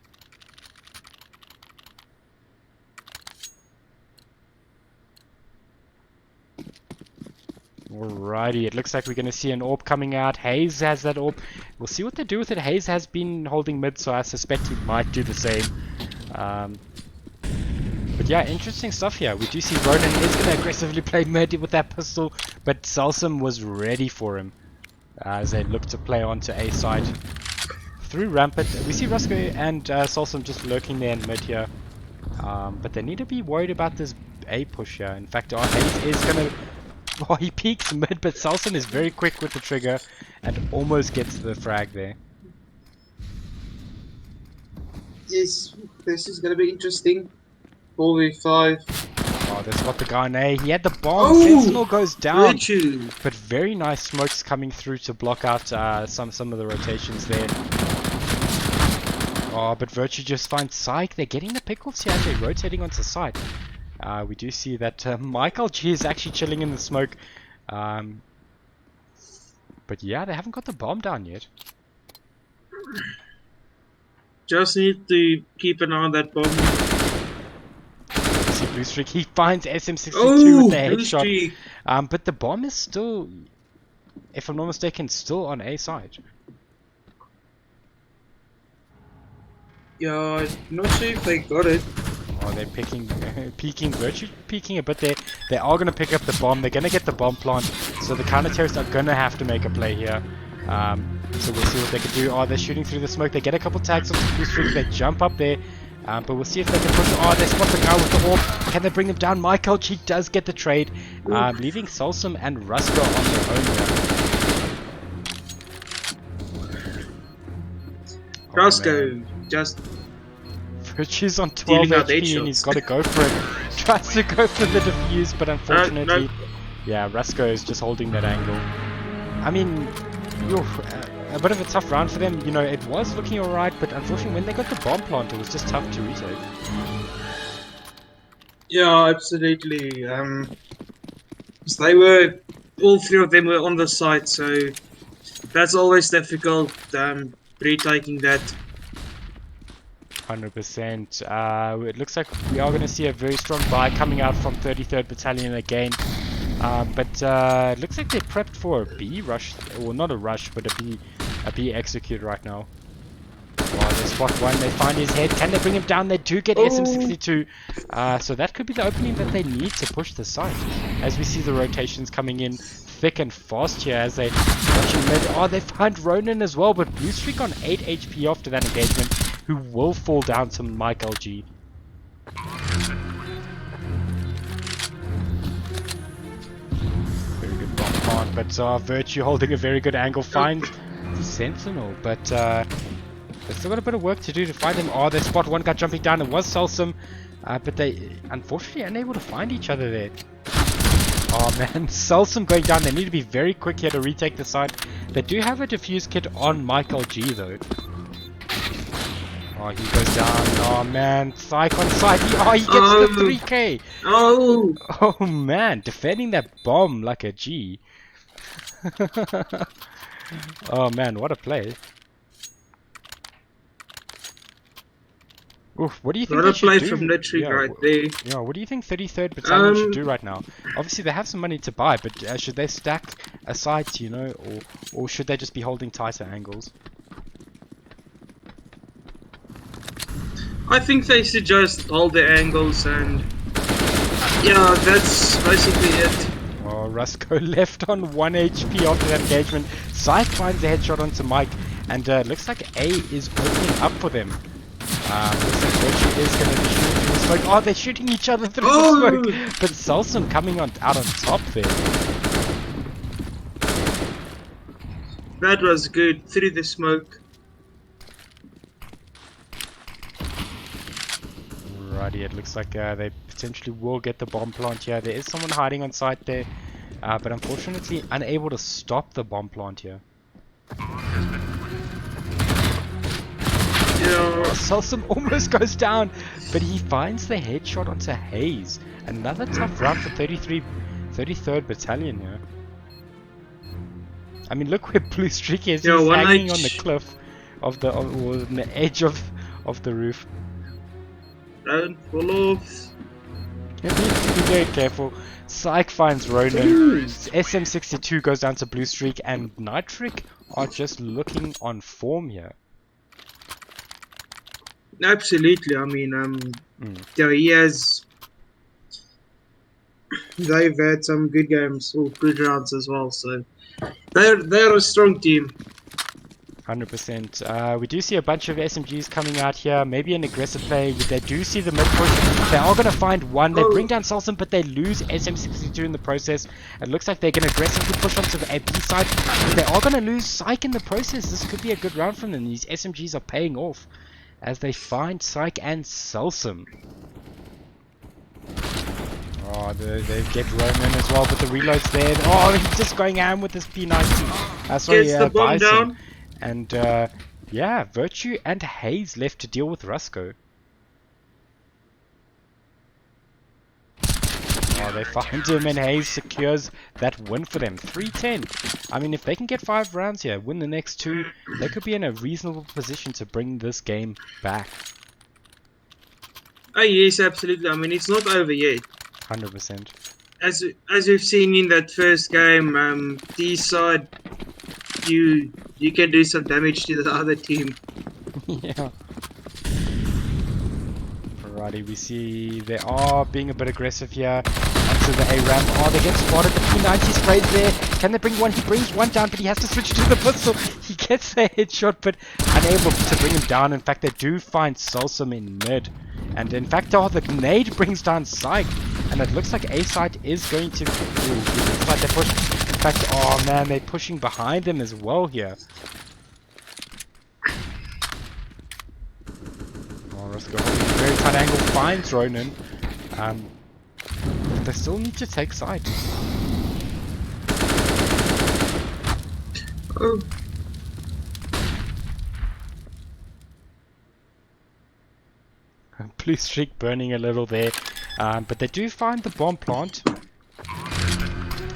Alrighty, it looks like we're going to see an AWP coming out. Hayes has that AWP. We'll see what they do with it. Hayes has been holding mid, so I suspect he might do the same. But yeah, interesting stuff here. We do see Ronan is going to aggressively play mid with that pistol, but Solsum was ready for him as they look to play onto A side. Through Rampant, we see Rusko and Solsum just lurking there in mid here. But they need to be worried about this A push here. In fact, Hayes is going to... Oh, he peeks mid, but Solsum is very quick with the trigger and almost gets the frag there. Yes, this is going to be interesting. 4v5. Oh, that's got the guy in A. He had the bomb. Sentinel goes down. Virtue. But very nice smokes coming through to block out some of the rotations there. Oh, but Virtue just finds Psych. They're getting the pickles here as they're rotating onto site. We do see that Michael G is actually chilling in the smoke. But yeah, they haven't got the bomb down yet. Just need to keep an eye on that bomb. See Blue Streak. He finds SM62 Oh, with the Blue headshot. Streak. But the bomb is still, if I'm not mistaken, still on A side. Yeah, I'm not sure if they got it. Oh, they're peeking Virtue, peeking a bit there. They are going to pick up the bomb. They're going to get the bomb plant. So the counter-terrorists are going to have to make a play here. So we'll see what they can do. Oh, they're shooting through the smoke. They get a couple tags on Blue Streak. They jump up there. But we'll see if they can push. Oh, they spot the guy with the orb. Can they bring them down? Michael G does get the trade. Leaving Solsum and Rusko on their own here. Roscoe just Virtue's on 12 dealing out HP and he's got to go for it. Tries to go for the defuse, but unfortunately, yeah, Rusko is just holding that angle. I mean, a bit of a tough round for them. You know, it was looking alright, but unfortunately, when they got the bomb plant, it was just tough to retake. Yeah, absolutely. So they were, all three of them were on the site, so that's always difficult. Retaking that. 100%. It looks like we are going to see a very strong buy coming out from 33rd Battalion again. But it looks like they're prepped for a B rush, well, not a rush, but a B execute right now. Oh, they spot one, they find his head. Can they bring him down? They do get SM62. So that could be the opening that they need to push the site. As we see the rotations coming in thick and fast here as they watching mid. Oh, they find Ronin as well, but Blue Streak on 8 HP after that engagement, who will fall down to Mike LG. Very good bomb plant, but Virtue holding a very good angle, finds Sentinel, but they've still got a bit of work to do to find him. Oh, they spot one guy jumping down. It was Solsum, but they unfortunately unable to find each other there. Oh man, Solsum going down. They need to be very quick here to retake the site. They do have a defuse kit on Michael G though. Oh, he goes down. Oh man, Psych on site. He gets the 3k. Oh man, defending that bomb like a G. Oh man, what a play. Oof, what do you think they should do? From Littrick right there. Yeah, what do you think 33rd Battalion should do right now? Obviously they have some money to buy, but should they stack a site, you know, or should they just be holding tighter angles? I think they should just hold their angles and yeah, that's basically it. Oh, Rusko left on 1 HP after that engagement. Psych finds a headshot onto Mike, and looks like A is opening up for them. Looks like Virtue is going to be shooting through the smoke. Oh, they're shooting each other through the smoke, but Solsum coming out on top there. That was good, through the smoke. Righty, it looks like they potentially will get the bomb plant here. There is someone hiding on site there, but unfortunately unable to stop the bomb plant here. Solsum almost goes down, but he finds the headshot onto Hayes. Another tough round for 33rd Battalion here. I mean, look where Blue Streak is. He's hanging on the cliff of the, or on the edge of the roof. Don't fall off. You need to be very careful. Psych finds Ronin. SM62 goes down to Blue Streak, and Nitric are just looking on form here. Absolutely. I mean, yeah, he has. They've had some good games or good rounds as well, so they're a strong team. 100%. We do see a bunch of SMGs coming out here. Maybe an aggressive play. They do see the mid push. They are going to find one. They bring down Solsum, but they lose SM62 in the process. It looks like they're going to aggressively push onto the AP side. But they are going to lose Psych in the process. This could be a good round from them. These SMGs are paying off as they find Psych and Solsum. Oh, they get Roman as well, but the reload's there. Oh, he's just going ham with his P90. Gets the bomb down. And Yeah, Virtue and Hayes left to deal with Rusko. Oh, they find him and Hayes secures that win for them. 3-10. I mean, if they can get 5 rounds here, win the next 2, they could be in a reasonable position to bring this game back. Oh yes, absolutely. I mean, it's not over yet. 100%. As we've seen in that first game, D side, you can do some damage to the other team. Yeah. Alrighty, we see they are being a bit aggressive here. Onto the A ramp. Oh, they get spotted. The P90 sprays there. Can they bring one? He brings one down, but he has to switch to the pistol. He gets a headshot, but unable to bring him down. In fact, they do find Salsum in mid. And in fact, oh, the grenade brings down Psych. And it looks like A side is going to. Looks like they push. In fact, oh man, they're pushing behind them as well here. Let's go. Very tight angle finds Ronan. But they still need to take side. Oh. Blue streak burning a little there. But they do find the bomb plant.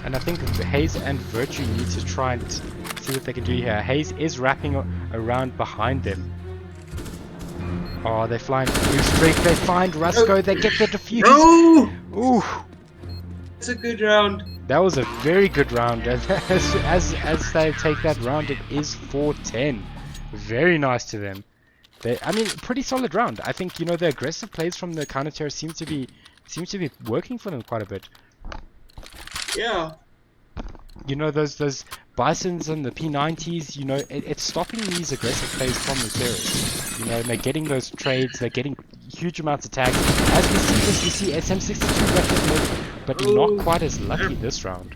And I think Hayes and Virtue need to try and see what they can do here. Hayes is wrapping around behind them. Oh, they fly blue streak, they find Rusko, they get the defuse. No! Ooh, It's a good round. that was a very good round. As they take that round, it is 4-10. Very nice to them. I mean, pretty solid round. I think, you know, the aggressive plays from the counter terror seems to be working for them quite a bit. Yeah. You know, those Bisons and the P90s, you know, it's stopping these aggressive plays from the terrorists. You know, they're getting those trades, they're getting huge amounts of tags. As we see this, we see SM62 record, but not quite as lucky this round.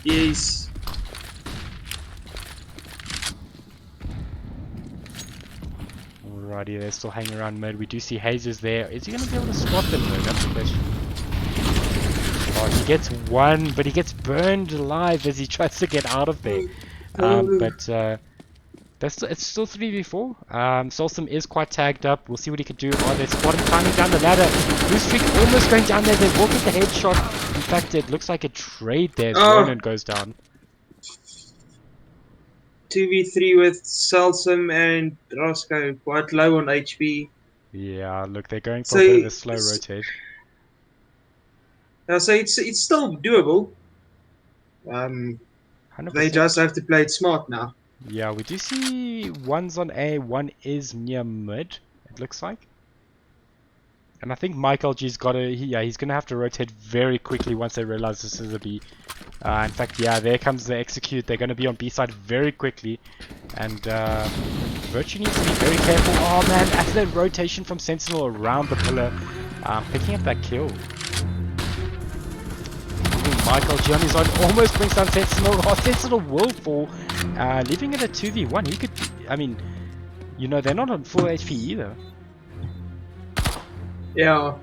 Yes. Alrighty, they're still hanging around mid. We do see Hazers there. Is he going to be able to spot them though? That's the question. Oh, he gets one, but he gets burned alive as he tries to get out of there. It's still 3v4. Solsum is quite tagged up. We'll see what he can do. Oh, they spot him climbing down the ladder. Blue streak almost going down there. They walk with the headshot. In fact, it looks like a trade there as Ronan goes down. 2v3 with Salsum and Roscoe, quite low on HP. Yeah, look, they're going for a bit of a slow rotate. So it's still doable. 100%. They just have to play it smart now. Yeah, we do see one's on A, one is near mid, it looks like. And I think Mike LG's got to, he's going to have to rotate very quickly once they realize this is a B. In fact, yeah, there comes the execute. They're going to be on B side very quickly. And Virtue needs to be very careful. Oh man, as the rotation from Sentinel around the pillar, picking up that kill. Michael G on his own almost brings down Sentinel. Oh, Sentinel will fall, leaving it at 2v1. He could, I mean, you know, they're not on full HP either. Yeah.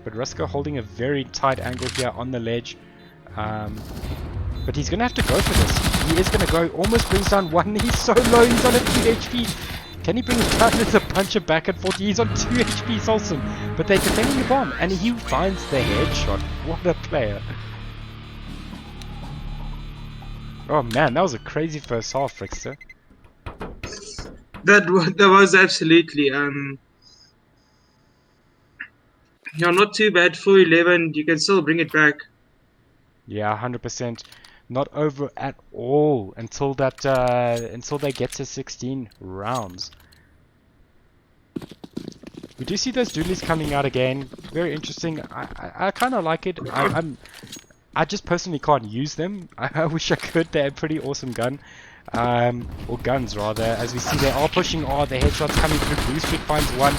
But Rusko holding a very tight angle here on the ledge. But he's going to have to go for this. He is going to go, almost brings down one. He's so low, he's on a 2 HP. Can he bring it down? There's a puncher back and forth. He's on 2 HP, Solson. But they're defending the bomb, and he finds the headshot. What a player. Oh man, that was a crazy first half, Rickster. That was absolutely yeah, not too bad. 4-11, you can still bring it back. Yeah, 100%. Not over at all until that until they get to 16 rounds. We do see those doodlies coming out again. Very interesting. I kind of like it. I just personally can't use them. I wish I could. They're a pretty awesome gun. Or guns rather. As we see, they are pushing. Oh, the headshots coming through. Blue streak finds one.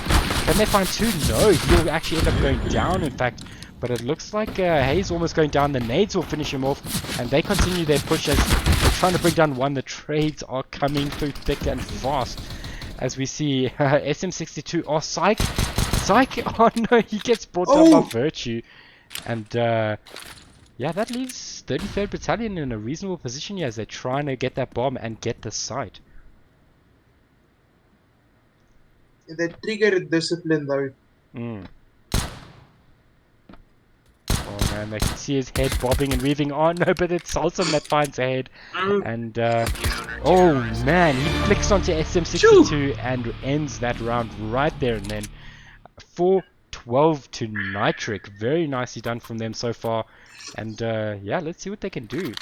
Can they find two? No. He'll actually end up going down. In fact. But it looks like Hayes almost going down. The nades will finish him off. And they continue their push as they're trying to bring down one. The trades are coming through thick and fast. As we see SM62. Oh, Psych. Psych. Oh no, he gets brought down by Virtue. And Yeah, that leaves 33rd Battalion in a reasonable position here as they're trying to get that bomb and get the site. The trigger discipline though. Mm. Oh man, they can see his head bobbing and weaving. Oh no, but it's Salsam that finds a head. And oh man, he flicks onto SM62 and ends that round right there and then. 4-12 to Nitric. Very nicely done from them so far. And yeah, let's see what they can do.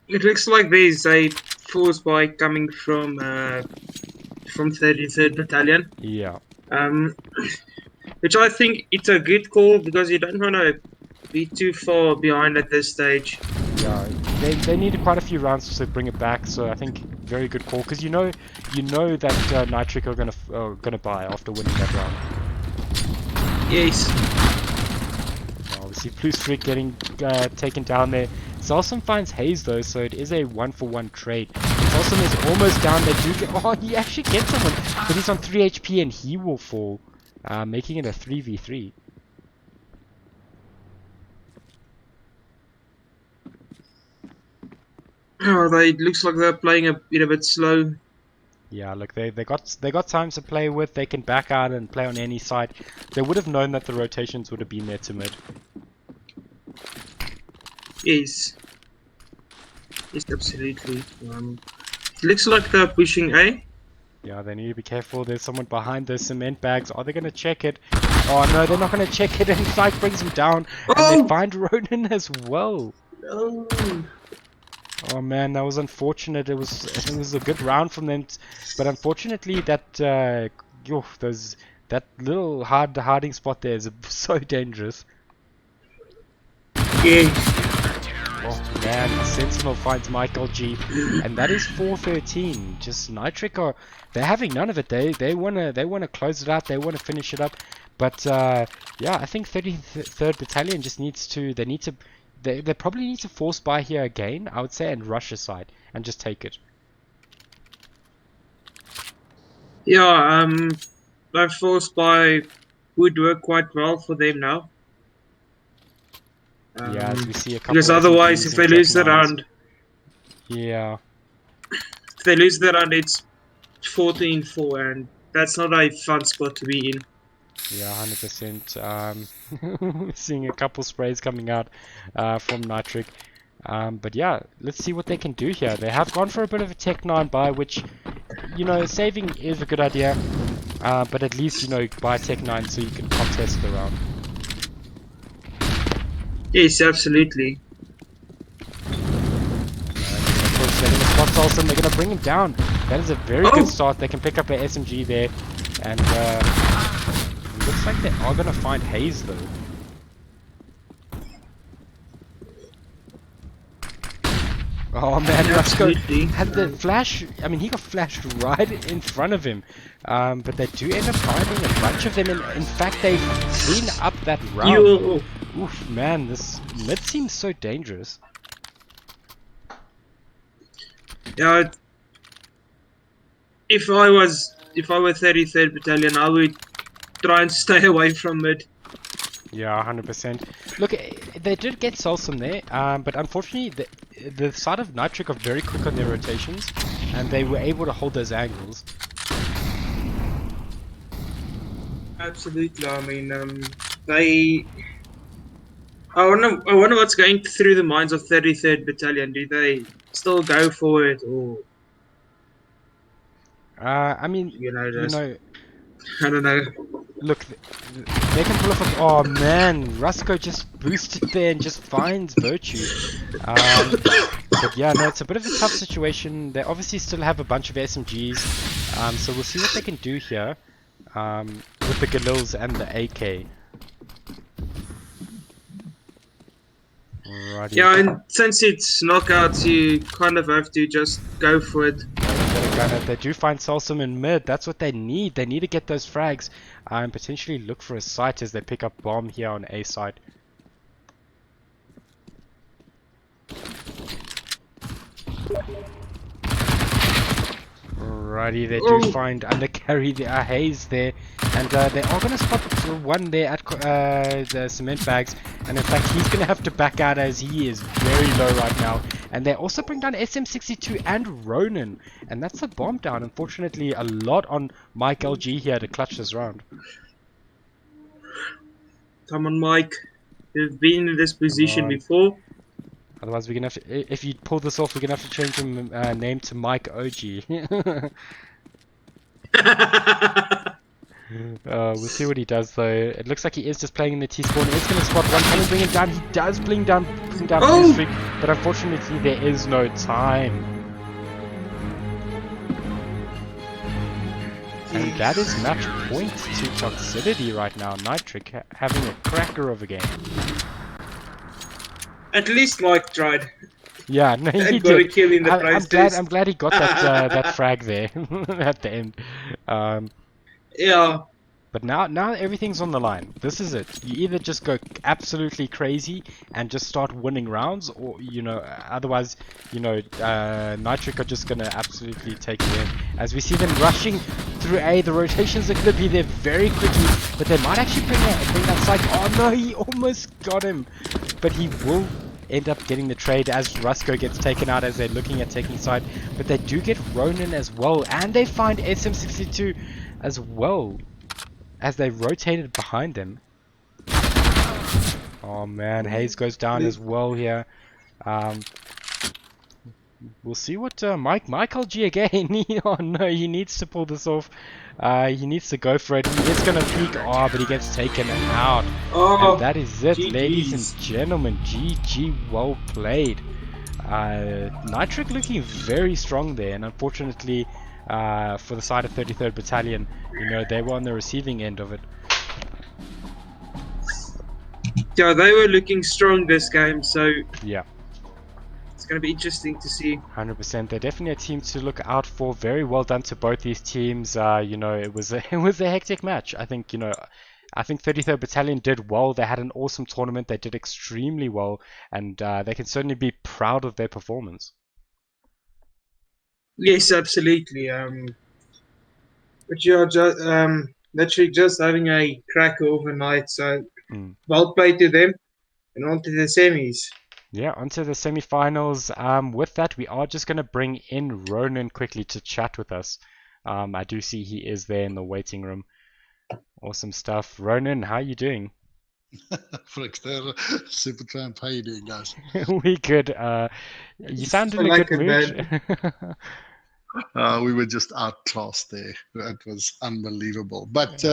It looks like there's a force buy coming from 33rd Battalion. Yeah. Which I think it's a good call because you don't want to be too far behind at this stage. Yeah, they needed quite a few rounds to bring it back, so I think very good call because you know that Nitric are gonna buy after winning that round. Yes. Obviously, Plus Freak getting taken down there. Zalsum finds Haze though, so it is a 1-for-1 trade. Zalsum is almost down. They do get. Oh, he actually gets someone, but he's on 3 HP and he will fall, making it a 3v3. Oh, looks like they're playing a bit slow. Yeah, look, they got time to play with. They can back out and play on any side. They would have known that the rotations would have been there to mid. Yes. Yes, absolutely. Looks like they're pushing A. Yeah, they need to be careful. There's someone behind those cement bags. Are they going to check it? Oh no, they're not going to check it. And Syke brings him down. And they find Ronan as well. No. Oh man, that was unfortunate. I think it was a good round from them, but unfortunately that that little hiding spot there is so dangerous. Yeah. Oh man, Sentinel finds Michael G, and that is 4-13. Just Nitric they're having none of it. They wanna close it out. They wanna finish it up, but yeah, I think 33rd Battalion just needs to. They probably need to force buy here again, I would say, and rush aside and just take it. Yeah, that force buy would work quite well for them now. Yeah, as we see a couple. Because otherwise, if they lose the round, yeah, if they lose the round, it's 14-4, and that's not a fun spot to be in. Yeah, 100%. Seeing a couple sprays coming out from Nitric. But yeah, let's see what they can do here. They have gone for a bit of a Tech 9 buy, which, saving is a good idea. But at least, buy Tech 9 so you can contest the round. Yes, absolutely. Of course, they're going to spot Salson. They're going to bring him down. That is a very good start. They can pick up an SMG there. And looks like they are going to find Haze, though. Oh man, Rusko had the flash. I mean, he got flashed right in front of him. But they do end up finding a bunch of them. In fact, they clean up that round. Oof, man, this mid seems so dangerous. Yeah, if I were 33rd Battalion, I would try and stay away from it. Yeah, 100%. Look, they did get Salsum there, but unfortunately, the side of Nitric are very quick on their rotations, and they were able to hold those angles. Absolutely. I mean, I wonder what's going through the minds of 33rd Battalion. Do they still go for it, or? I mean, I don't know. Look, they can pull off a... Oh man, Rusko just boosted there and just finds Virtue. But yeah, no, it's a bit of a tough situation. They obviously still have a bunch of SMGs, so we'll see what they can do here with the Galils and the AK. Alrighty. Yeah, and since it's knockouts, you kind of have to just go for it. They do find Salsum in mid. That's what they need. They need to get those frags and potentially look for a site as they pick up bomb here on A side. Alrighty, they do Oh. find undercarry the Hayes there, and they are going to spot one there at the cement bags, and in fact he's going to have to back out as he is very low right now. And they also bring down SM62 and Ronin, and that's a bomb down. Unfortunately, a lot on Mike LG here to clutch this round. Come on, Mike. You've been in this position on. before. Otherwise, we're gonna have to, if you pull this off, we're gonna have to change him name to Mike OG. We'll see what he does though. It looks like he is just playing in the T-spawn. He's gonna spot one, can he bring him down? He does bring down Blue Streak, but unfortunately there is no time. And that is match point to Toxicity right now. Nitric having a cracker of a game. At least Mike tried. Yeah, no, he And got a did. kill in the I'm glad he got that that frag there at the end. Yeah. But now everything's on the line. This is it. You either just go absolutely crazy and just start winning rounds, or otherwise, Nitric are just gonna absolutely take it in. As we see them rushing through A, the rotations are gonna be there very quickly, but they might actually bring that side. Oh no, he almost got him, but he will end up getting the trade as Rusko gets taken out as they're looking at taking side. But they do get Ronin as well, and they find SM62 as well, as they rotated behind them. Oh man, Hayes goes down as well here. We'll see what Michael G again. Oh no, he needs to pull this off. He needs to go for it. He is gonna peek. Oh, but he gets taken out. Oh, and that is it, GG's. ladies and gentlemen. GG, well played. Nitric looking very strong there, and unfortunately, for the side of 33rd Battalion, they were on the receiving end of it. Yeah, they were looking strong this game, so Yeah. it's going to be interesting to see. 100%. They're definitely a team to look out for. Very well done to both these teams. It was a hectic match. I think 33rd Battalion did well. They had an awesome tournament. They did extremely well, and they can certainly be proud of their performance. Yes, absolutely. But you're just literally just having a cracker overnight. So well played to them, and on to the semis. Yeah, onto the semi-finals. With that, we are just going to bring in Ronan quickly to chat with us. I do see he is there in the waiting room. Awesome stuff. Ronan, how are you doing? Frickster, Supertramp, how you doing, guys? We good. You sound in a good mood. We were just outclassed there. That was unbelievable. But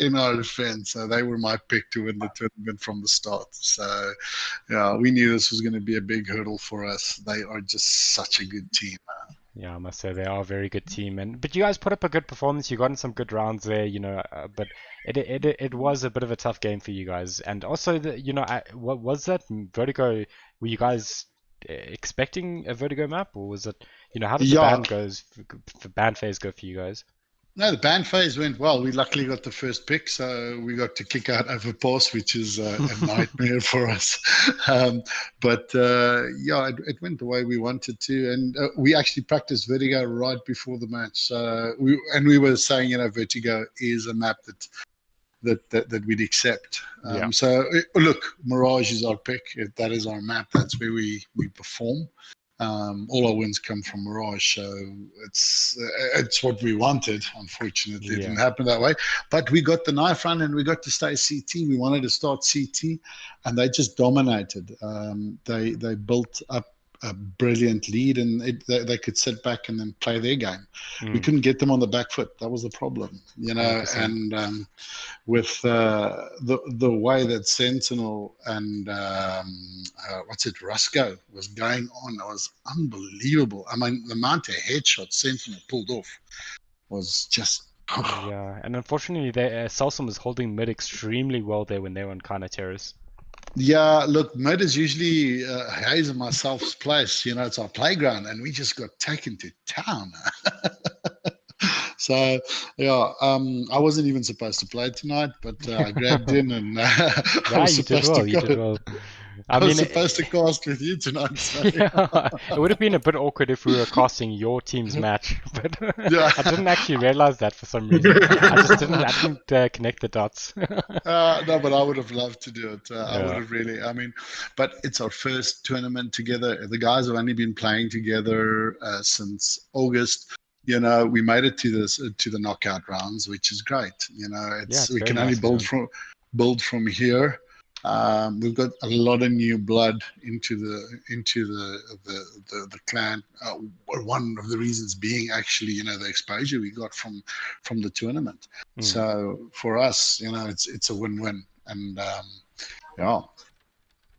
in our defense, they were my pick to win the tournament from the start. So, yeah, we knew this was going to be a big hurdle for us. They are just such a good team. Yeah, I must say they are a very good team, but you guys put up a good performance. You got in some good rounds there, but it was a bit of a tough game for you guys. And also, what was that Vertigo? Were you guys expecting a Vertigo map, or was it? How did the band phase go for you guys? No, the band phase went well. We luckily got the first pick, so we got to kick out Overpass, which is a nightmare for us. But it went the way we wanted to, and we actually practiced Vertigo right before the match. So we were saying, Vertigo is a map that we'd accept. So look, Mirage is our pick. That is our map. That's where we perform. All our wins come from Mirage, so it's what we wanted. Unfortunately, it didn't happen that way. But we got the knife run, and we got to stay CT. We wanted to start CT, and they just dominated. They built up a brilliant lead, and they could sit back and then play their game. We couldn't get them on the back foot. That was the problem, 100%. And with the way that Sentinel and Rusko was going on, it was unbelievable. I mean, the amount of headshots Sentinel pulled off was just yeah. And unfortunately, Salsom was holding mid extremely well there when they were on Kana Terrace. Yeah, look, mid is usually Hayes and myself's place. It's our playground, and we just got taken to town. So, yeah, I wasn't even supposed to play tonight, but I grabbed in, and I was supposed to go. You did well. I was supposed to cast with you tonight. So. Yeah, it would have been a bit awkward if we were casting your team's match, but Yeah. I didn't actually realize that for some reason. I didn't connect the dots. No, but I would have loved to do it. I would Yeah. have really. I mean, but it's our first tournament together. The guys have only been playing together since August. You know, we made it to the knockout rounds, which is great. You know, it's we very can only nice, build from here. We've got a lot of new blood into the clan. One of the reasons being actually, you know, the exposure we got from the tournament. So for us, you know, it's a win-win, and yeah.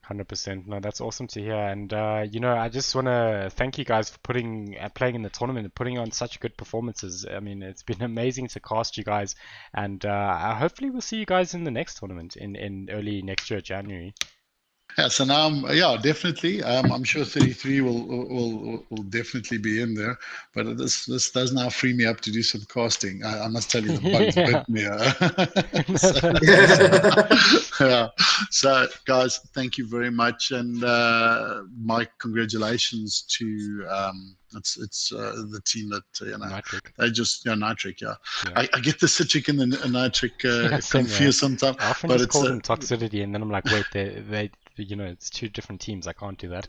100%. No, that's awesome to hear. And, you know, I just want to thank you guys for playing in the tournament and putting on such good performances. I mean, it's been amazing to cast you guys. And hopefully we'll see you guys in the next tournament in early next year, January. Yeah, so now, definitely. I'm sure 33 will definitely be in there, but this does now free me up to do some casting. I must tell you, the bugs bit me. Yeah. So, guys, thank you very much, and Mike, congratulations to it's the team that Nitric. they just Nitric. Yeah. I get the citric and the nitric Same, confused sometimes, I often but just it's call them toxicity, and then I'm like, wait, they you know, it's two different teams. I can't do that.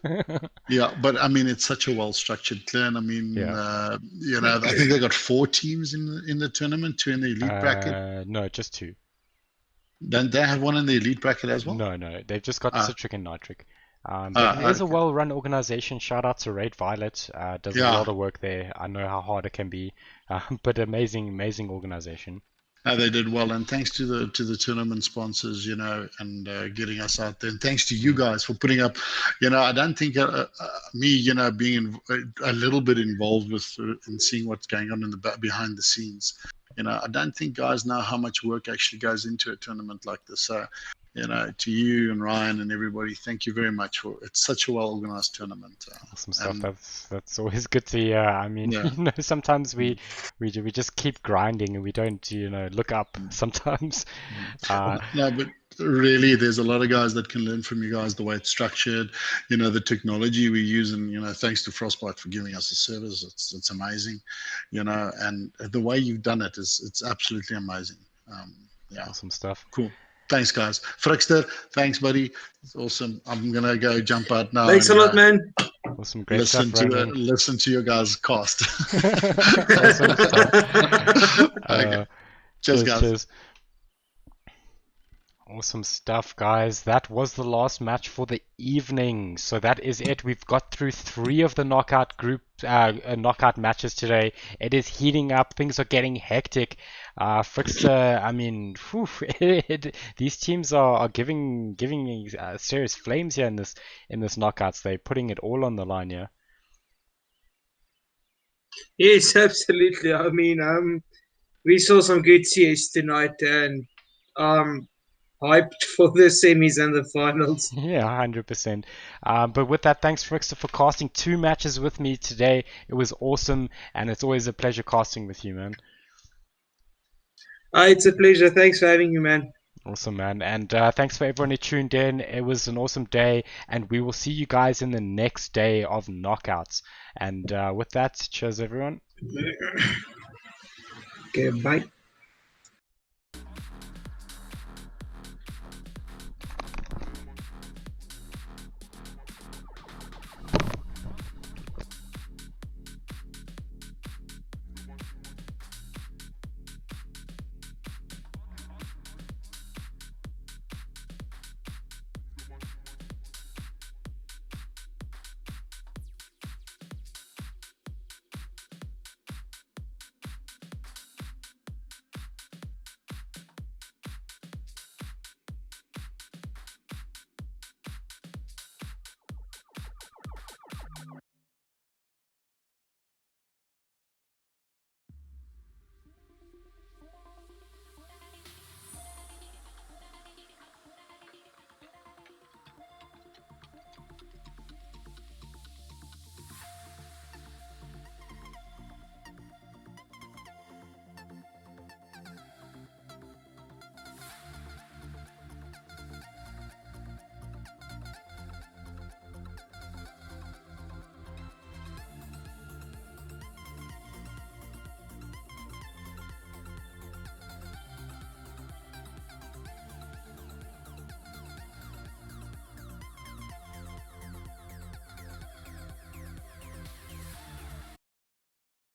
Yeah, but I mean, it's such a well-structured clan. I mean, you know, I think they got 4 teams in the tournament, 2 in the elite bracket. No, just 2. Then they have 1 in the elite bracket as well. No, they've just got Citric and Nitric. But it is a well-run organization. Shout out to Raid Violet. Does a lot of work there. I know how hard it can be, but amazing organization. They did well, and thanks to the tournament sponsors, you know, and getting us out there. And thanks to you guys for putting up. You know, I don't think me, you know, being a little bit involved with and seeing what's going on in the behind the scenes. You know, I don't think guys know how much work actually goes into a tournament like this. So, you know, to you and Ryan and everybody, thank you very much for it's such a well organized tournament. Awesome stuff. That's always good to hear. I mean, you know, sometimes we just keep grinding and we don't, you know, look up sometimes. No, but really, there's a lot of guys that can learn from you guys, the way it's structured, you know, the technology we use, and you know, thanks to Frostbite for giving us the service. It's amazing, you know, and the way you've done it it's absolutely amazing. Awesome stuff. Cool. Thanks, guys. Frickster, thanks, buddy. It's awesome. I'm gonna go jump out now. Thanks a lot, man. Awesome, great stuff. Listen to your guys' cast. Awesome stuff. Okay. Cheers, guys. Cheers. Awesome stuff, guys. That was the last match for the evening. So that is it. We've got through 3 of the knockout knockout matches today. It is heating up. Things are getting hectic. Frickster, I mean, these teams are giving serious flames here in this knockouts. They're putting it all on the line here. Yes, absolutely. I mean, we saw some good CS tonight, and hyped for the semis and the finals. Yeah, 100%. But with that, thanks, Frickster, for casting 2 matches with me today. It was awesome, and it's always a pleasure casting with you, man. It's a pleasure. Thanks for having me, man. Awesome, man. And thanks for everyone who tuned in. It was an awesome day, and we will see you guys in the next day of knockouts. And with that, cheers, everyone. Okay, bye.